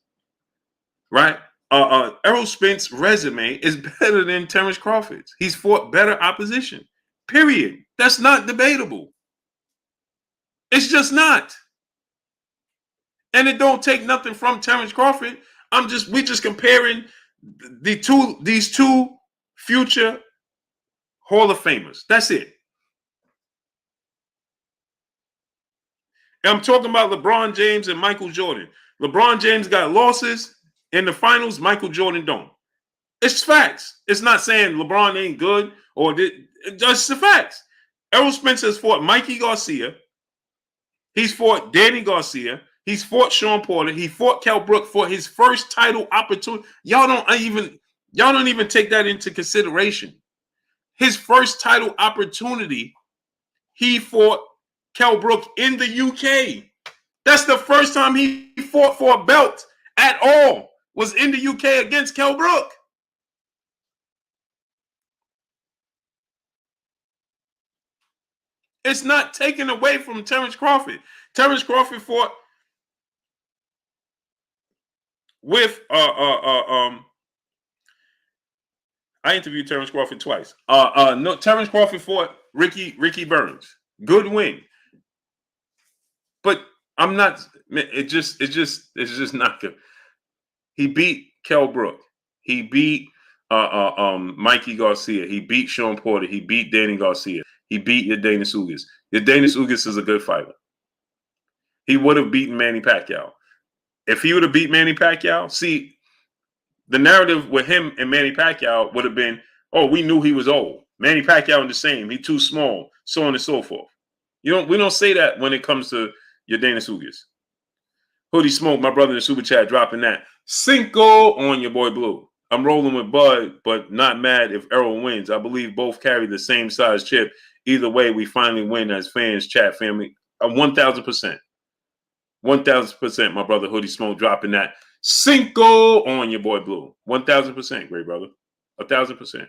right? Errol Spence's resume is better than Terrence Crawford's. He's fought better opposition. Period. That's not debatable. It's just not. And it don't take nothing from Terrence Crawford. We just comparing these two future Hall of Famers. That's it. And I'm talking about LeBron James and Michael Jordan. LeBron James got losses in the finals. Michael Jordan don't. It's facts. It's not saying LeBron ain't good it's just the facts. Errol Spence has fought Mikey Garcia. He's fought Danny Garcia. He's fought Sean Porter. He fought Kell Brook for his first title opportunity. Y'all don't even take that into consideration. His first title opportunity, he fought Kell Brook in the UK. That's the first time he fought for a belt at all, was in the UK against Kell Brook. It's not taken away from Terrence Crawford. Terrence Crawford fought with I interviewed Terrence Crawford twice. No, Terrence Crawford fought Ricky Burns. Good win. But I'm not. It's just not good. He beat Kell Brook. He beat Mikey Garcia. He beat Sean Porter. He beat Danny Garcia. He beat Yordenis Ugas. Yordenis Ugas is a good fighter. He would have beaten Manny Pacquiao. If he would have beat Manny Pacquiao, see, the narrative with him and Manny Pacquiao would have been, we knew he was old. Manny Pacquiao the same. He too small, so on and so forth. We don't say that when it comes to Yordenis Ugas. Hoodie Smoke, my brother in the super chat, dropping that. Cinco on your boy Blue. I'm rolling with Bud, but not mad if Errol wins. I believe both carry the same size chip. Either way, we finally win as fans, chat family. 1,000%. 1,000%, my brother Hoodie Smoke, dropping that. Cinco on your boy Blue. 1,000%, great brother. 1,000%.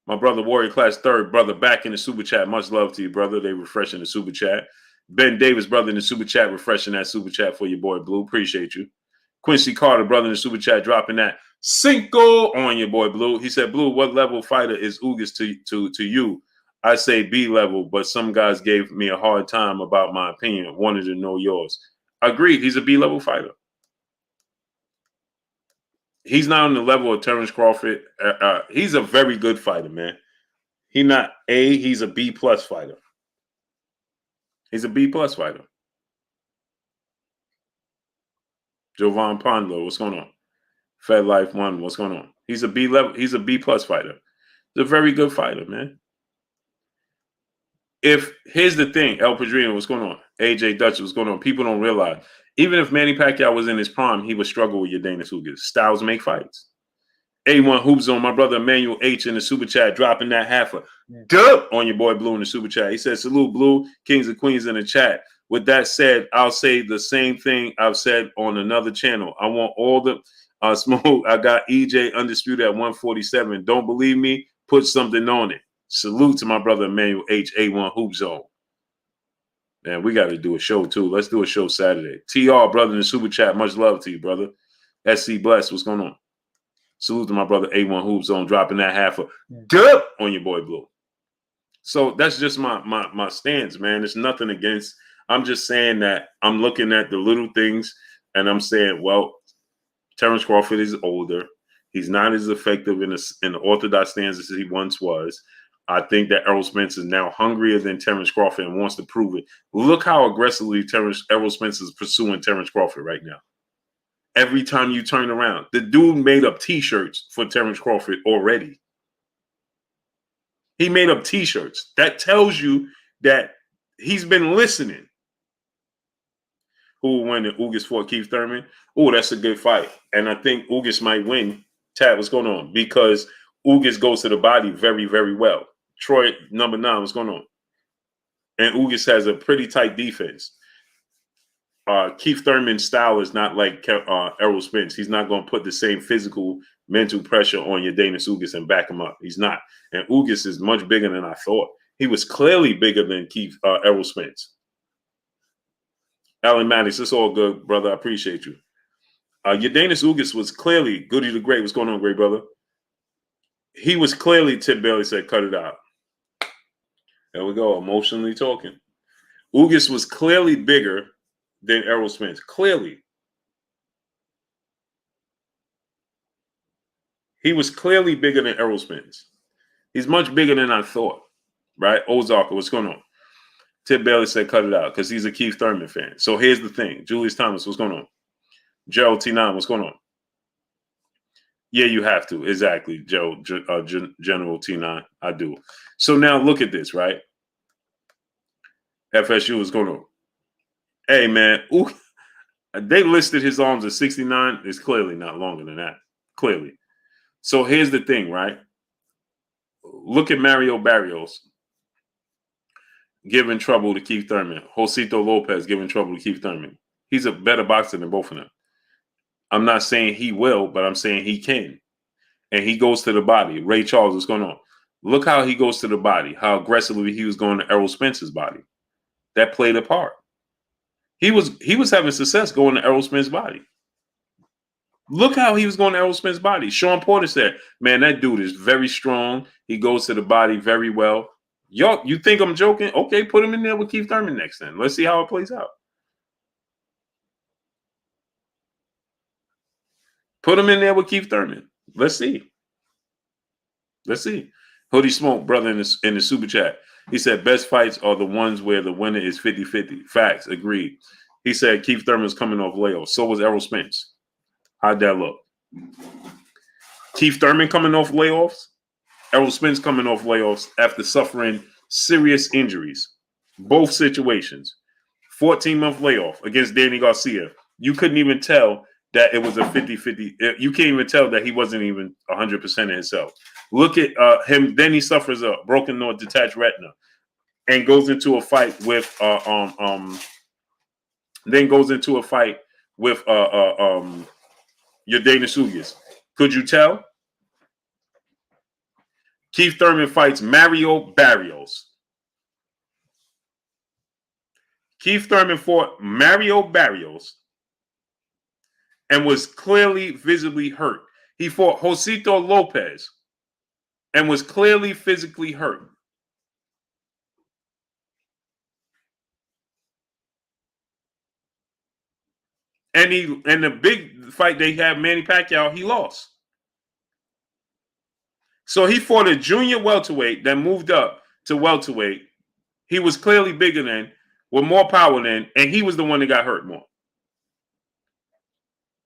My brother Warrior Class Third, brother, back in the super chat. Much love to you, brother. They refreshing the super chat. Ben Davis, brother, in the super chat, refreshing that super chat for your boy Blue. Appreciate you. Quincy Carter, brother in the super chat, dropping that Cinco on your boy Blue. He said, Blue, what level fighter is Ugas to you? I say B level, but some guys gave me a hard time about my opinion. Wanted to know yours. Agreed. He's a B level fighter. He's not on the level of Terrence Crawford. He's a very good fighter, man. He's not A. He's a B plus fighter. He's a B plus fighter. Jovan Pondlo, what's going on? Fed Life One, what's going on? He's a B level. He's a B plus fighter. He's a very good fighter, man. Here's the thing, El Padrino, what's going on? AJ Dutch, what's going on? People don't realize, even if Manny Pacquiao was in his prime, he would struggle with Yordenis Ugas. Styles make fights. A1 Hoop Zone, my brother Emmanuel H in the super chat, dropping that half a dub on your boy Blue in the super chat. He said, salute Blue, Kings and Queens in the chat. With that said, I'll say the same thing I've said on another channel. I want all the smoke. I got EJ Undisputed at 147. Don't believe me? Put something on it. Salute to my brother Emmanuel H, A1 Hoop Zone. Man, we got to do a show too. Let's do a show Saturday. TR, brother in the super chat, much love to you, brother. SC Bless, what's going on? Salute to my brother A1 Hoop Zone, dropping that half a dub on your boy Blue. So that's just my stance, man. It's nothing against. I'm just saying that I'm looking at the little things and I'm saying, well, Terrence Crawford is older. He's not as effective in the orthodox stance as he once was. I think that Errol Spence is now hungrier than Terrence Crawford and wants to prove it. Look how aggressively Errol Spence is pursuing Terrence Crawford right now. Every time you turn around, the dude made up T-shirts for Terrence Crawford already. He made up T-shirts. That tells you that he's been listening. Who will win the Ugas fought Keith Thurman? Oh, that's a good fight. And I think Ugas might win. Tab, what's going on? Because Ugas goes to the body very, very well. Troy, number 9, what's going on? And Ugas has a pretty tight defense. Keith Thurman's style is not like Errol Spence. He's not going to put the same physical, mental pressure on Yordenis Ugas and back him up. He's not. And Ugas is much bigger than I thought. He was clearly bigger than Errol Spence. Alan Maddox, it's all good, brother. I appreciate you. Yordenis Ugas was clearly, Goody the Great, what's going on, great brother? He was clearly, Tip Bailey said, cut it out. There we go, emotionally talking. Ugas was clearly bigger than Errol Spence. Clearly. He was clearly bigger than Errol Spence. He's much bigger than I thought, right? Ozarka, what's going on? Tip Bailey said cut it out because he's a Keith Thurman fan. So here's the thing. Julius Thomas, what's going on? Gerald T9, what's going on? Yeah, you have to. Exactly, General T9. I do. So now look at this, right? FSU is going on. Hey, man. Ooh, they listed his arms at 69. It's clearly not longer than that. Clearly. So here's the thing, right? Look at Mario Barrios giving trouble to Keith Thurman. Josito Lopez giving trouble to Keith Thurman. He's a better boxer than both of them. I'm not saying he will, but I'm saying he can. And he goes to the body. Ray Charles, what's going on? Look how he goes to the body, how aggressively he was going to Errol Spence's body. That played a part. He was having success going to Errol Spence's body. Look how he was going to Errol Spence's body. Sean Porter said, man, that dude is very strong. He goes to the body very well. Y'all, you think I'm joking? Okay, put him in there with Keith Thurman next then. Let's see how it plays out. Put him in there with Keith Thurman. Let's see. Let's see. Hoodie Smoke, brother, in the super chat. He said, best fights are the ones where the winner is 50-50. Facts, agreed. He said Keith Thurman's coming off layoffs. So was Errol Spence. How'd that look? Keith Thurman coming off layoffs. Errol Spence coming off layoffs after suffering serious injuries. Both situations. 14-month layoff against Danny Garcia. You couldn't even tell that it was a 50-50. You can't even tell that he wasn't even 100% of himself. Look at him. Then he suffers a broken nose, detached retina, and goes into a fight with Yordenis Ugas. Could you tell? Keith Thurman fights Mario Barrios. Keith Thurman fought Mario Barrios and was clearly visibly hurt. He fought Josito Lopez and was clearly physically hurt. And the big fight they had, Manny Pacquiao, he lost. So he fought a junior welterweight that moved up to welterweight. He was clearly bigger than, with more power than, and he was the one that got hurt more.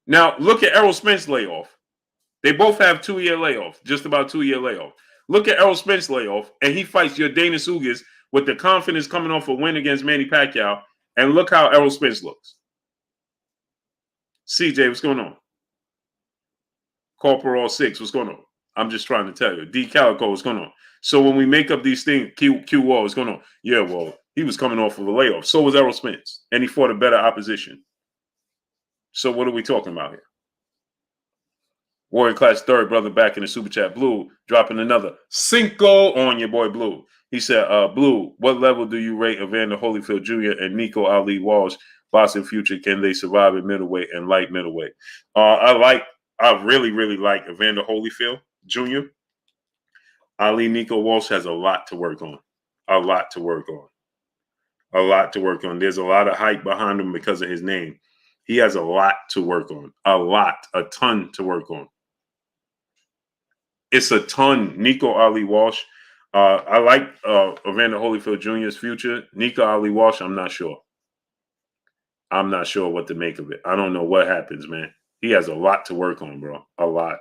Now, look at Errol Spence layoff. They both have 2-year layoff, just about 2-year layoff. Look at Errol Spence layoff, and he fights your Dana Ugas with the confidence coming off a win against Manny Pacquiao, and look how Errol Spence looks. CJ, what's going on? Corporal 6, what's going on? I'm just trying to tell you. D Calico, what's going on? So when we make up these things, Q Wall, what's going on? Yeah, well, he was coming off of a layoff. So was Errol Spence, and he fought a better opposition. So what are we talking about here? Warrior Class third brother back in the super chat. Blue dropping another cinco on your boy Blue. He said, Blue, what level do you rate Evander Holyfield Jr. and Nico Ali Walsh, boxing future? Can they survive at middleweight and light middleweight? I really, really like Evander Holyfield Jr. Ali Nico Walsh has a lot to work on. A lot to work on. A lot to work on. There's a lot of hype behind him because of his name. He has a lot to work on. A ton to work on. It's a ton. Nico Ali Walsh. I like Evander Holyfield Jr.'s future. Nico Ali Walsh, I'm not sure. I'm not sure what to make of it. I don't know what happens, man. He has a lot to work on, bro. A lot.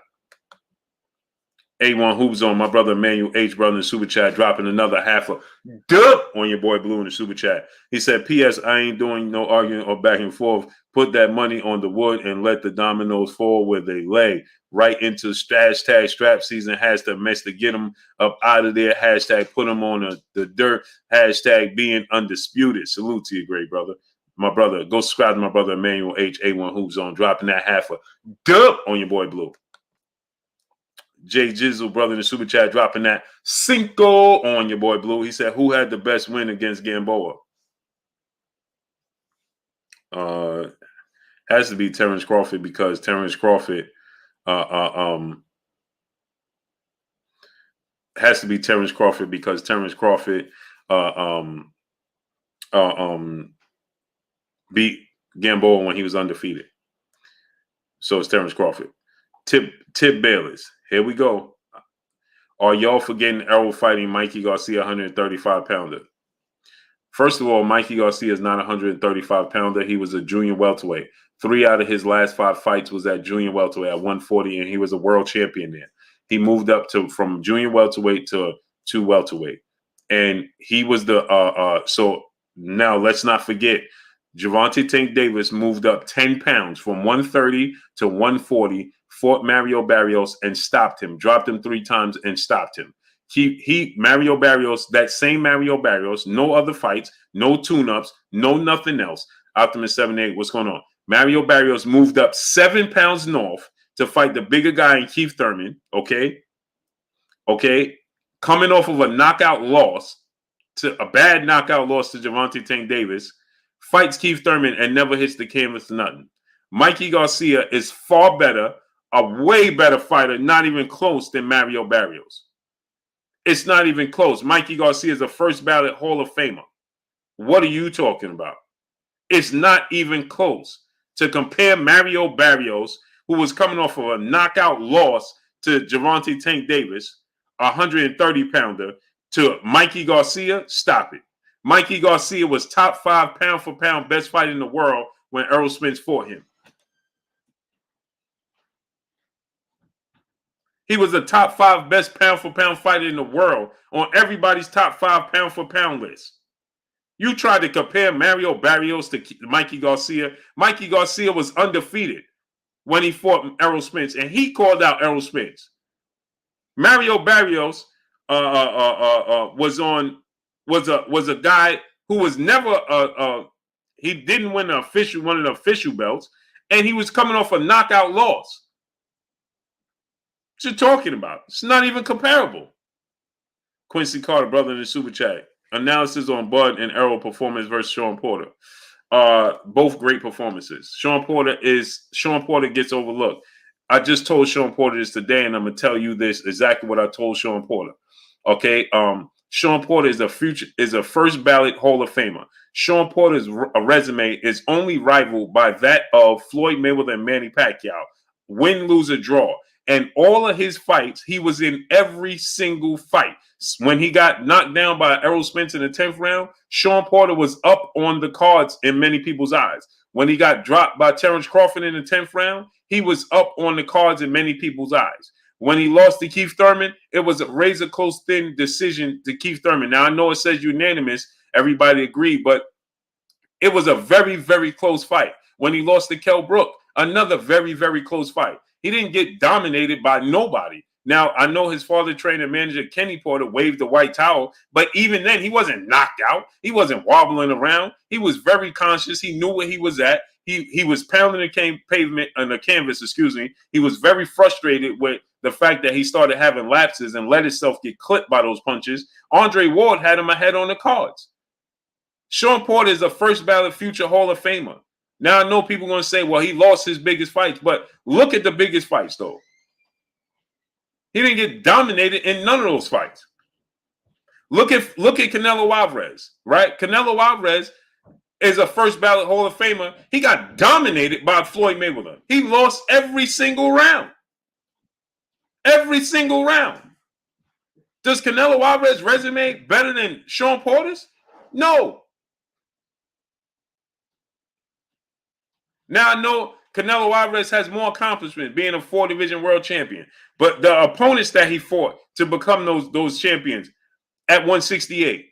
A1 Hoops on my brother Emmanuel H. brother in the super chat, dropping another half a dub on your boy Blue in the super chat. He said, P.S. I ain't doing no arguing or back and forth. Put that money on the wood and let the dominoes fall where they lay. Right into hashtag strap season. Hashtag mess to get them up out of there. Hashtag put them on the dirt. Hashtag being undisputed. Salute to you, great brother. My brother, go subscribe to my brother Emmanuel H. A1 Hoops on, dropping that half a dub on your boy Blue. Jay Jizzle, brother in the super chat, dropping that cinco on your boy Blue. He said, who had the best win against Gamboa? Has to be Terrence Crawford, because Terrence Crawford has to be Terrence Crawford because Terrence Crawford beat Gamboa when he was undefeated. So it's Terrence Crawford. Tip Bayless. Here we go. Are y'all forgetting Errol fighting Mikey Garcia, 135-pounder? First of all, Mikey Garcia is not a 135-pounder. He was a junior welterweight. 3 out of his last 5 fights was at junior welterweight at 140, and he was a world champion there. He moved up from junior welterweight to welterweight. And he was so now let's not forget, Gervonta Tank Davis moved up 10 pounds from 130 to 140, fought Mario Barrios and stopped him, dropped him 3 times and stopped him. Mario Barrios, that same Mario Barrios, no other fights, no tune-ups, no nothing else. Optimus 78, what's going on? Mario Barrios moved up 7 pounds north to fight the bigger guy in Keith Thurman, okay? Coming off of a knockout loss, a bad knockout loss to Gervonta Tank Davis, fights Keith Thurman and never hits the canvas for nothing. Mikey Garcia is far better, a way better fighter, not even close, than Mario Barrios. It's not even close. Mikey Garcia is a first ballot Hall of Famer. What are you talking about? It's not even close. To compare Mario Barrios, who was coming off of a knockout loss to Gervonta Tank Davis, a 130-pounder, to Mikey Garcia, stop it. Mikey Garcia was top 5 pound-for-pound best fighter in the world when Errol Spence fought him. He was a top 5 best pound-for-pound fighter in the world on everybody's top 5 pound-for-pound list. You tried to compare Mario Barrios to Mikey Garcia. Mikey Garcia was undefeated when he fought Errol Spence, and he called out Errol Spence. Mario Barrios was a guy who was never he didn't win one of the official belts, and he was coming off a knockout loss. What you talking about? It's not even comparable. Quincy Carter, brother in the super chat. Analysis on Bud and Errol performance versus Sean Porter. Both great performances. Sean Porter gets overlooked. I just told Sean Porter this today, and I'm gonna tell you this exactly what I told Sean Porter. Okay, Sean Porter is a first ballot Hall of Famer. Sean Porter's resume is only rivaled by that of Floyd Mayweather and Manny Pacquiao. Win, lose, or draw. And all of his fights, he was in every single fight. When he got knocked down by Errol Spence in the 10th round, Sean Porter was up on the cards in many people's eyes. When he got dropped by Terrence Crawford in the 10th round, he was up on the cards in many people's eyes. When he lost to Keith Thurman, it was a razor close thin decision to Keith Thurman. Now, I know it says unanimous. Everybody agreed, but it was a very, very close fight. When he lost to Kell Brook, another very, very close fight. He didn't get dominated by nobody. Now, I know his father, trainer, manager, Kenny Porter, waved the white towel, but even then, he wasn't knocked out. He wasn't wobbling around. He was very conscious. He knew where he was at. He was pounding the pavement on the canvas, He was very frustrated with the fact that he started having lapses and let himself get clipped by those punches. Andre Ward had him ahead on the cards. Sean Porter is a first ballot future Hall of Famer. Now, I know people are going to say, well, he lost his biggest fights, but look at the biggest fights, though. He didn't get dominated in none of those fights. Look at Canelo Alvarez, right? Canelo Alvarez is a first ballot Hall of Famer. He got dominated by Floyd Mayweather. He lost every single round. Every single round. Does Canelo Alvarez's resume better than Sean Porter's? No. Now I know Canelo Alvarez has more accomplishment being a 4-division world champion, but the opponents that he fought to become those champions at 168,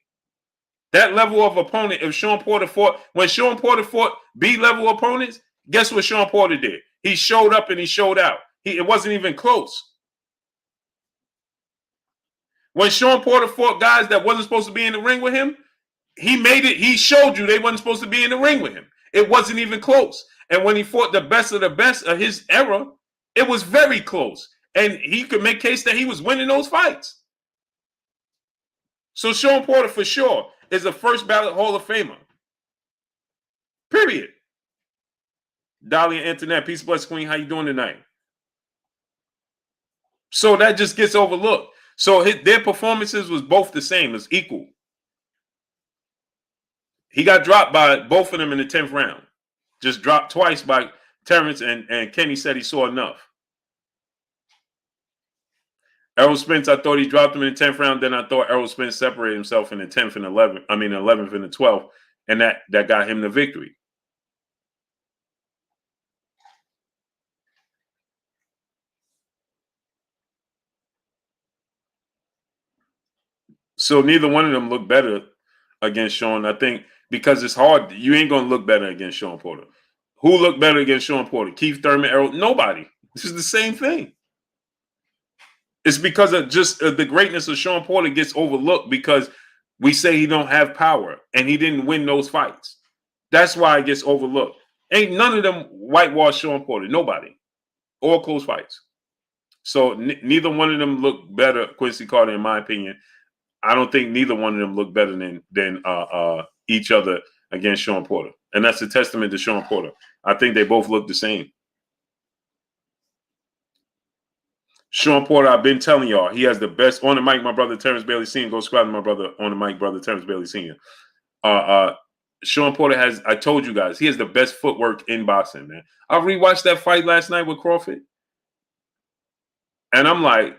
that level of opponent, if Sean Porter fought, when Sean Porter fought B-level opponents, guess what Sean Porter did? He showed up and he showed out. It wasn't even close. When Sean Porter fought guys that wasn't supposed to be in the ring with him, he showed you they wasn't supposed to be in the ring with him. It wasn't even close. And when he fought the best of his era, it was very close. And he could make case that he was winning those fights. So Sean Porter, for sure, is a first ballot Hall of Famer. Period. Dolly Antoinette, peace, bless, queen. How you doing tonight? So that just gets overlooked. So their performances was both the same, as equal. He got dropped by both of them in the 10th round. Just dropped twice by Terrence, and Kenny said he saw enough. Errol Spence, I thought he dropped him in the 10th round. Then I thought Errol Spence separated himself in the 10th and 11th. I mean, the 11th and the 12th, and that got him the victory. So neither one of them looked better against Sean. I think because it's hard, you ain't going to look better against Sean Porter. Who looked better against Sean Porter? Keith Thurman, Errol? Nobody. This is the same thing. It's because of just the greatness of Sean Porter gets overlooked because we say he don't have power and he didn't win those fights. That's why it gets overlooked. Ain't none of them whitewashed Sean Porter. Nobody. All close fights. So neither one of them looked better, Quincy Carter, in my opinion. I don't think neither one of them looked better than each other against Sean Porter. And that's a testament to Sean Porter. I think they both look the same. Sean Porter, I've been telling y'all, he has the best on the mic. My brother Terrence Bailey Sr. Go subscribe to my brother on the mic, brother Terrence Bailey Sr. Sean Porter has, I told you guys, he has the best footwork in boxing, man. I rewatched that fight last night with Crawford. And I'm like,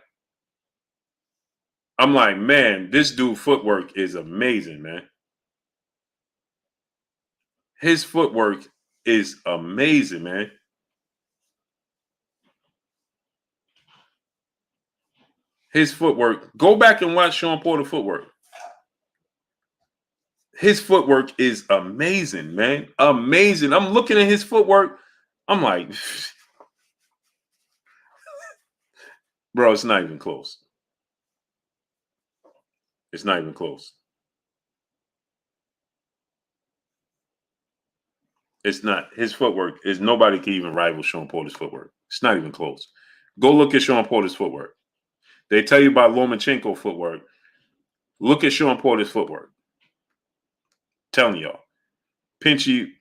man, this dude footwork is amazing, man. His footwork is amazing, man. His footwork. Go back and watch Sean Porter footwork. His footwork is amazing, man. Amazing. I'm looking at his footwork. I'm like, bro, it's not even close. It's not even close. It's not. His footwork is nobody can even rival Sean Porter's footwork. It's not even close. Go look at Sean Porter's footwork. They tell you about Lomachenko footwork. Look at Sean Porter's footwork. I'm telling y'all. Pinchy,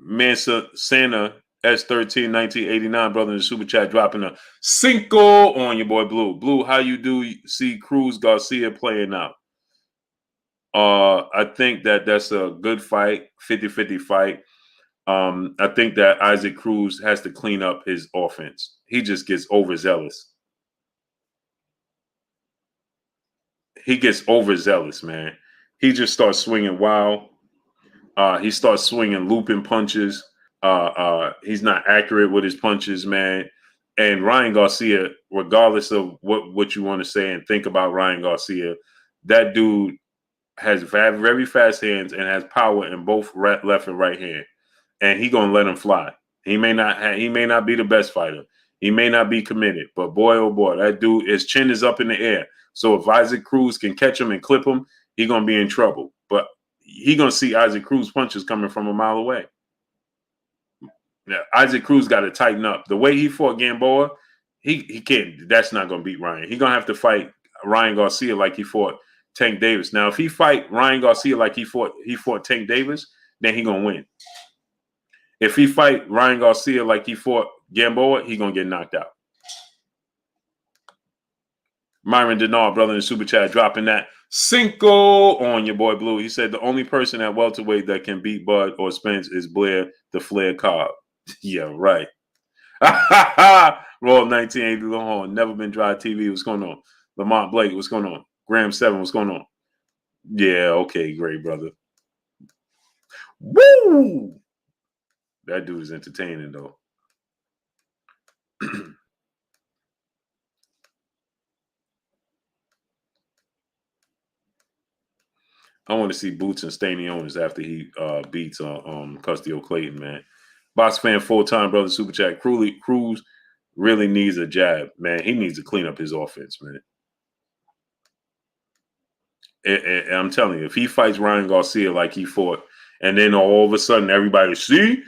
Mansa Santa S13 1989 brother in the super chat dropping a cinco on your boy Blue. Blue, how you do see Cruz Garcia playing out? I think that's a good fight, 50-50 fight. I think that Isaac Cruz has to clean up his offense. He just gets overzealous. He gets overzealous, man. He just starts swinging wild. He starts swinging looping punches. He's not accurate with his punches, man. And Ryan Garcia, regardless of what you want to say and think about Ryan Garcia, that dude has very fast hands and has power in both left and right hand. And he gonna let him fly. He may not be the best fighter. He may not be committed, but boy, oh boy, that dude, his chin is up in the air. So if Isaac Cruz can catch him and clip him, he gonna be in trouble. But he gonna see Isaac Cruz punches coming from a mile away. Now, Isaac Cruz got to tighten up. The way he fought Gamboa, he can't. That's not gonna beat Ryan. He gonna have to fight Ryan Garcia like he fought Tank Davis. Now, if he fight Ryan Garcia like he fought Tank Davis, then he gonna win. If he fight Ryan Garcia like he fought Gamboa, he gonna get knocked out. Myron Denard, brother in the super chat, dropping that cinco on your boy Blue. He said the only person at welterweight that can beat Bud or Spence is Blair the Flair Cobb. Yeah, right. Roll 1980 Longhorn, never been dry TV. What's going on? Lamont Blake, what's going on? Graham 7, what's going on? Yeah, okay, great, brother. Woo! That dude is entertaining, though. I want to see Boots and Stanionis after he beats Custio Clayton, man. Box fan full-time, brother, super chat. Cruz really needs a jab, man. He needs to clean up his offense, man. And I'm telling you, if he fights Ryan Garcia like he fought, and then all of a sudden everybody see,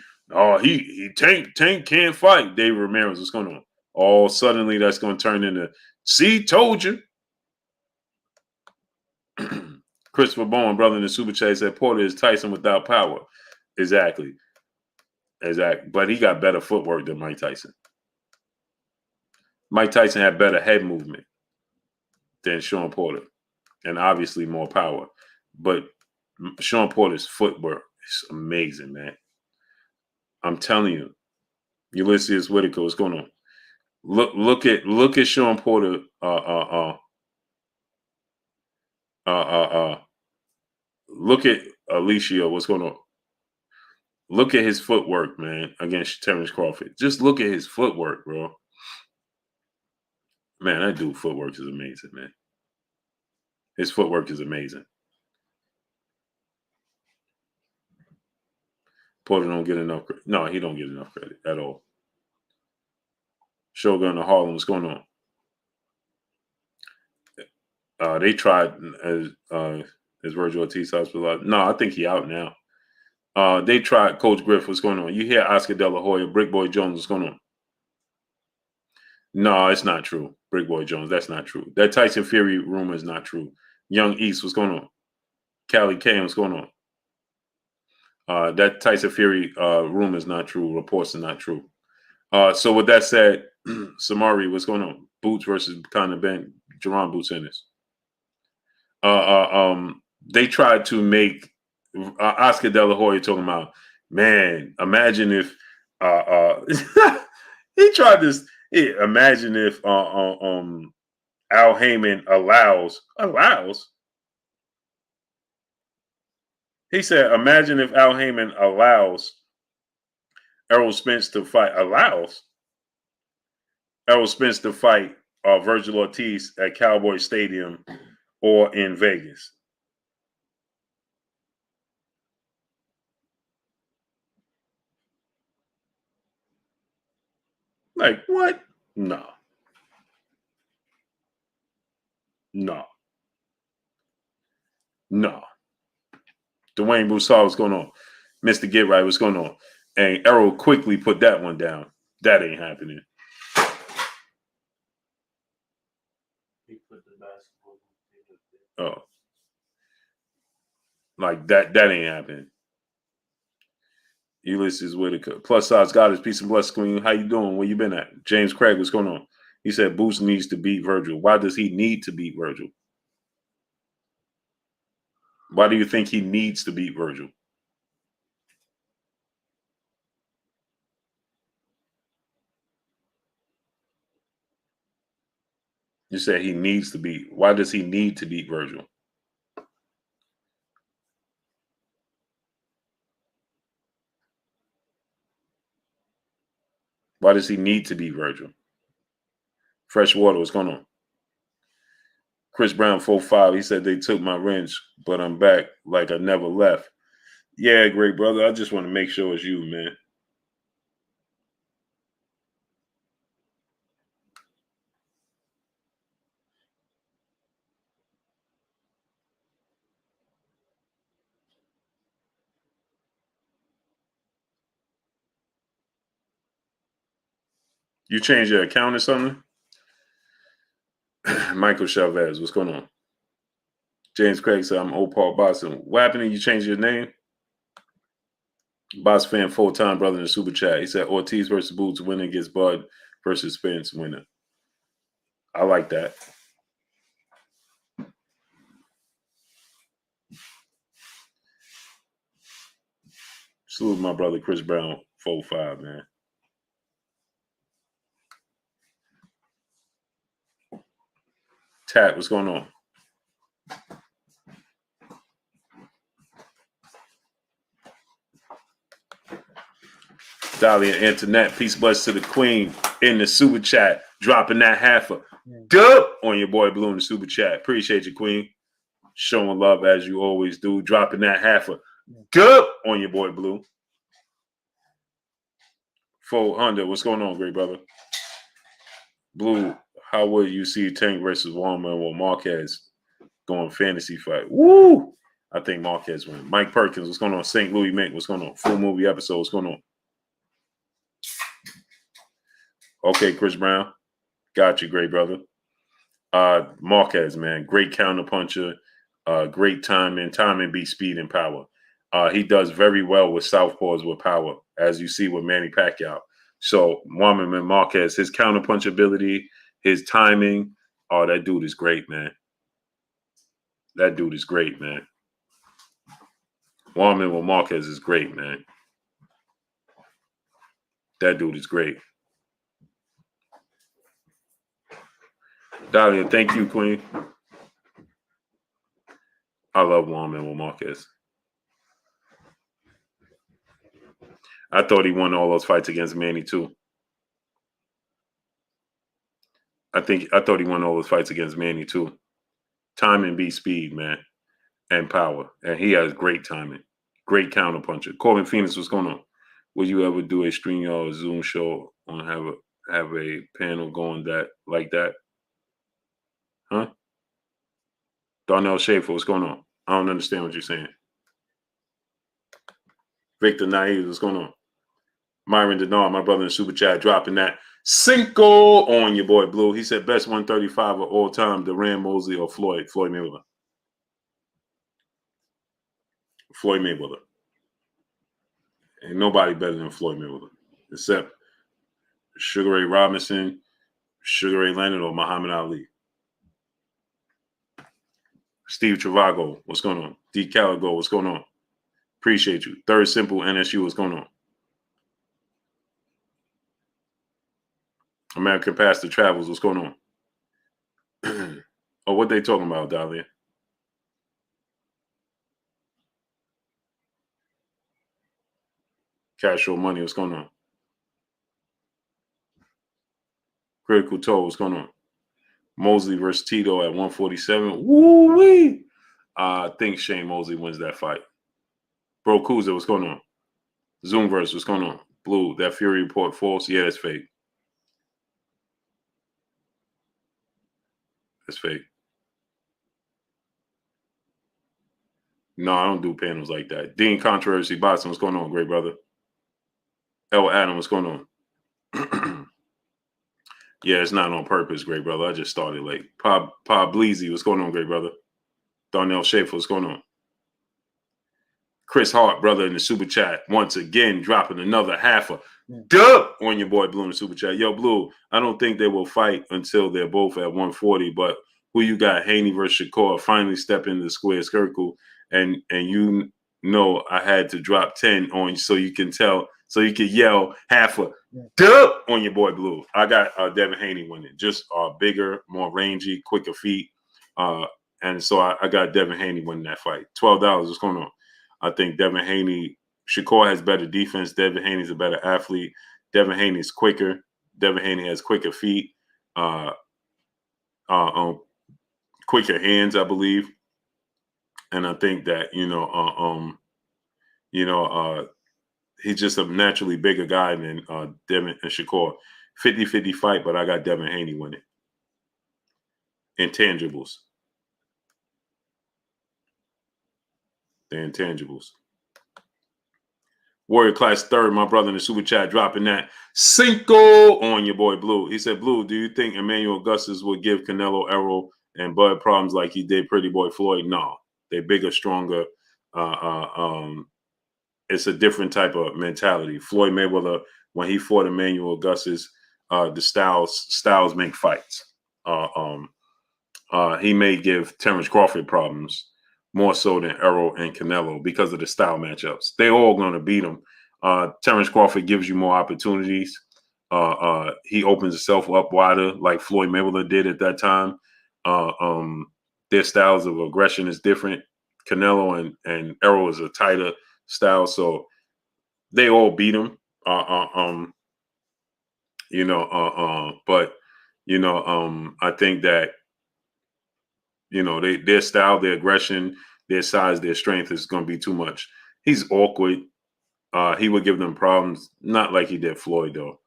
he Tank can't fight. David Ramirez, what's going on? All suddenly that's going to turn into, see, told you. Christopher Bowen, brother in the super chat, said Porter is Tyson without power. Exactly. But he got better footwork than Mike Tyson. Mike Tyson had better head movement than Sean Porter, and obviously more power. But Sean Porter's footwork is amazing, man. I'm telling you, Ulysses Whitaker, what's going on? Look at Sean Porter. Look at Alicia. What's going on? Look at his footwork, man, against Terrence Crawford. Just look at his footwork, bro. Man, that dude footwork is amazing, man. His footwork is amazing. Porter don't get enough credit. No, he don't get enough credit at all. Shogun of Harlem, what's going on? They tried as Virgil Ortiz hospitalized. No, I think he out now. They tried Coach Griff, what's going on? You hear Oscar De La Hoya, Brick Boy Jones, what's going on? No, it's not true. Brick Boy Jones, that's not true. That Tyson Fury rumor is not true. Young East, what's going on? Callie Kane, what's going on? That Tyson Fury rumor is not true. Reports are not true. So with that said, Samari, what's going on? Boots versus Conor Ben, Jerron Boots Ennis. They tried to make Oscar De La Hoya talking about, man, imagine if he tried this. Imagine if Al Heyman allows. He said, imagine if Al Heyman allows Errol Spence to fight. Allows Errol Spence to fight Virgil Ortiz at Cowboy Stadium or in Vegas. Like, what? No. Dwayne Broussard, what's going on? Mr. Get Right, what's going on? And Errol quickly put that one down. That ain't happening. He put the basketball. Oh. Like that ain't happening. Ulysses Whitaker. Plus size goddess. Peace and blessings, Queen. How you doing? Where you been at? James Craig, what's going on? He said Boost needs to beat Virgil. Why does he need to beat Virgil? Why do you think he needs to beat Virgil? You said he needs to beat. Why does he need to beat Virgil? Why does he need to beat Virgil? Fresh water, what's going on? Chris Brown 4-5. He said they took my wrench, but I'm back like I never left. Yeah, great brother. I just want to make sure it's you, man. You changed your account or something? Michael Chavez, what's going on? James Craig said, I'm old Paul Boston. What happened? You changed your name? Boss fan, full-time brother in the super chat. He said Ortiz versus Boots winning gets Bud versus Spence winner. I like that. Salute my brother Chris Brown, 4-5, man. Tat, what's going on? Dahlia Antoinette, peace bless to the queen in the super chat, dropping that half a dub on your boy Blue in the super chat. Appreciate you, queen. Showing love as you always do, dropping that half a dub on your boy Blue. 400, what's going on, great brother? Blue, how would you see Tank versus Walman or Marquez going fantasy fight? Woo! I think Marquez win. Mike Perkins, what's going on? St. Louis Mick, what's going on? Full movie episode, what's going on? Okay, Chris Brown. Got you, great brother. Marquez, man. Great counterpuncher. Great timing. Timing beats speed and power. He does very well with southpaws with power, as you see with Manny Pacquiao. So, Juan Marquez, his counterpunch ability, his timing, oh, that dude is great, man. That dude is great, man. Juan Marquez is great, man. That dude is great. Dahlia, thank you, queen. I love Juan Marquez. I thought he won all those fights against Manny too. I thought he won all those fights against Manny too. Timing beats speed, man, and power. And he has great timing. Great counterpuncher. Corbin Phoenix, what's going on? Will you ever do a stream or Zoom show on have a panel going like that? Huh? Darnell Schaefer, what's going on? I don't understand what you're saying. Victor Naive, what's going on? Myron Denard, my brother in Super Chat, dropping that Cinco on your boy Blue. He said best 135 of all time, Duran Mosley or Floyd Mayweather. Floyd Mayweather. Ain't nobody better than Floyd Mayweather, except Sugar Ray Robinson, Sugar Ray Leonard, or Muhammad Ali. Steve Travago, what's going on? D. Caligo, what's going on? Appreciate you. Third Simple NSU, what's going on? American Pastor Travels, what's going on? Oh, what they talking about, Dahlia? Casual Money, what's going on? Critical Toe, what's going on? Mosley versus Tito at 147. Woo-wee! I think Shane Mosley wins that fight. Bro Kuzma, what's going on? Zoomverse, what's going on? Blue, that Fury report false? Yeah, that's fake. That's fake. No, I don't do panels like that. Dean Controversy Boston, what's going on, great brother? L. Adam, what's going on? Yeah, it's not on purpose, great brother. I just started late. Pa Bleezy, what's going on, great brother? Darnell Schaefer, what's going on? Chris Hart, brother, in the super chat, once again dropping another half a dub on your boy Blue in the super chat. Yo, Blue, I don't think they will fight until they're both at 140, but who you got? Haney versus Shakur finally step into the square circle, and you know I had to drop 10 on you so you can tell, so you can yell half a dub on your boy Blue. I got Devin Haney winning, just bigger, more rangy, quicker feet, and so I got Devin Haney winning that fight. $12. What's going on? I think Devin Haney, Shakur has better defense. Devin Haney's a better athlete. Devin Haney's quicker. Devin Haney has quicker feet, quicker hands, I believe. And I think that, he's just a naturally bigger guy than Devin and Shakur. 50-50 fight, but I got Devin Haney winning. Intangibles. The intangibles. Warrior Class third, my brother in the super chat dropping that Cinco on your boy Blue. He said, Blue, do you think Emmanuel Augustus would give Canelo, Errol, and Bud problems like he did Pretty Boy Floyd? No. They're bigger, stronger. It's a different type of mentality. Floyd Mayweather, when he fought Emmanuel Augustus, the styles make fights. He may give Terrence Crawford problems more so than Errol and Canelo because of the style matchups. They're all going to beat him. Terrence Crawford gives you more opportunities. He opens himself up wider like Floyd Mayweather did at that time. Their styles of aggression is different. Canelo and Errol is a tighter style, so they all beat him. I think that their style, their aggression, their size, their strength is going to be too much. He's awkward. He would give them problems, not like he did Floyd though.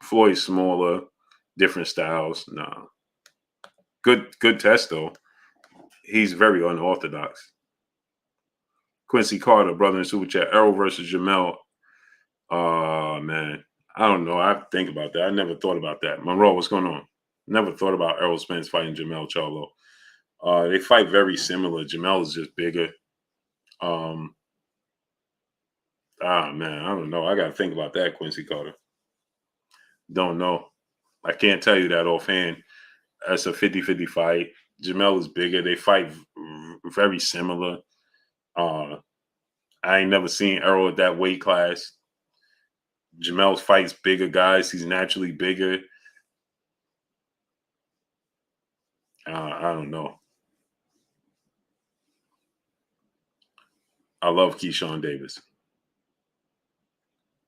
Floyd's smaller, different styles. Nah, good test though. He's very unorthodox. Quincy Carter, brother in super chat. Errol versus Jamel. Man, I don't know. I have to think about that. I never thought about that. Monroe, what's going on? Never thought about Errol Spence fighting Jamel Charlo. They fight very similar. Jamel is just bigger. Man, I don't know. I got to think about that, Quincy Carter. Don't know. I can't tell you that offhand. That's a 50-50 fight. Jamel is bigger. They fight very similar. I ain't never seen Errol at that weight class. Jamel fights bigger guys. He's naturally bigger. I don't know. I love Keyshawn Davis.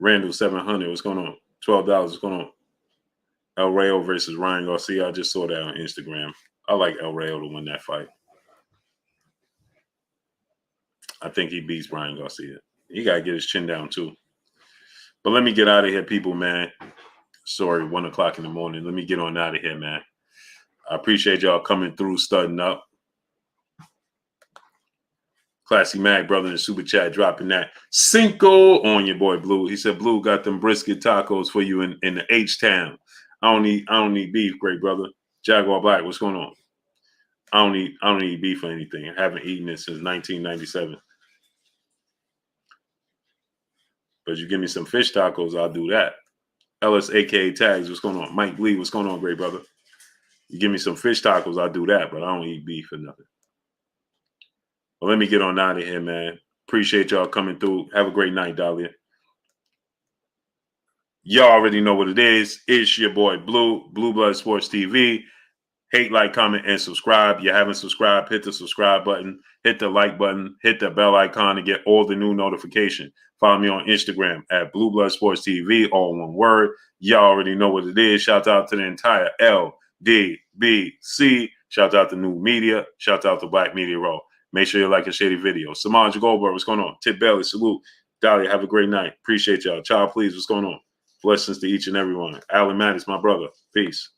Randall 700. What's going on? $12. What's going on? El Rayo versus Ryan Garcia. I just saw that on Instagram. I like El Rayo to win that fight. I think he beats Ryan Garcia. He got to get his chin down too. But let me get out of here, people, man. Sorry, 1 o'clock in the morning. Let me get on out of here, man. I appreciate y'all coming through, studying up. Classy Mag, brother in the super chat, dropping that Cinco on your boy Blue. He said, Blue got them brisket tacos for you in the H-Town. I don't need beef, great brother. Jaguar Black, what's going on? I don't need beef or anything. I haven't eaten it since 1997. But you give me some fish tacos, I'll do that. Ellis, aka Tags, what's going on? Mike Lee, what's going on, great brother? You give me some fish tacos, I'll do that, but I don't eat beef or nothing. Well, let me get on out of here, man. Appreciate y'all coming through. Have a great night, Dahlia. Y'all already know what it is. It's your boy Blue Blood Sports TV. Hate, like, comment, and subscribe. You haven't subscribed, hit the subscribe button, hit the like button, hit the bell icon to get all the new notifications. Follow me on Instagram at Blue Blood Sports TV, all one word. Y'all already know what it is. Shout out to the entire LDBC. Shout out to New Media. Shout out to Black Media Row. Make sure you like a shady video. Samaj Goldberg, what's going on? Tip Bailey, salute. Dahlia, have a great night. Appreciate y'all. Child, please, what's going on? Blessings to each and every one. Alan Mattis, my brother. Peace.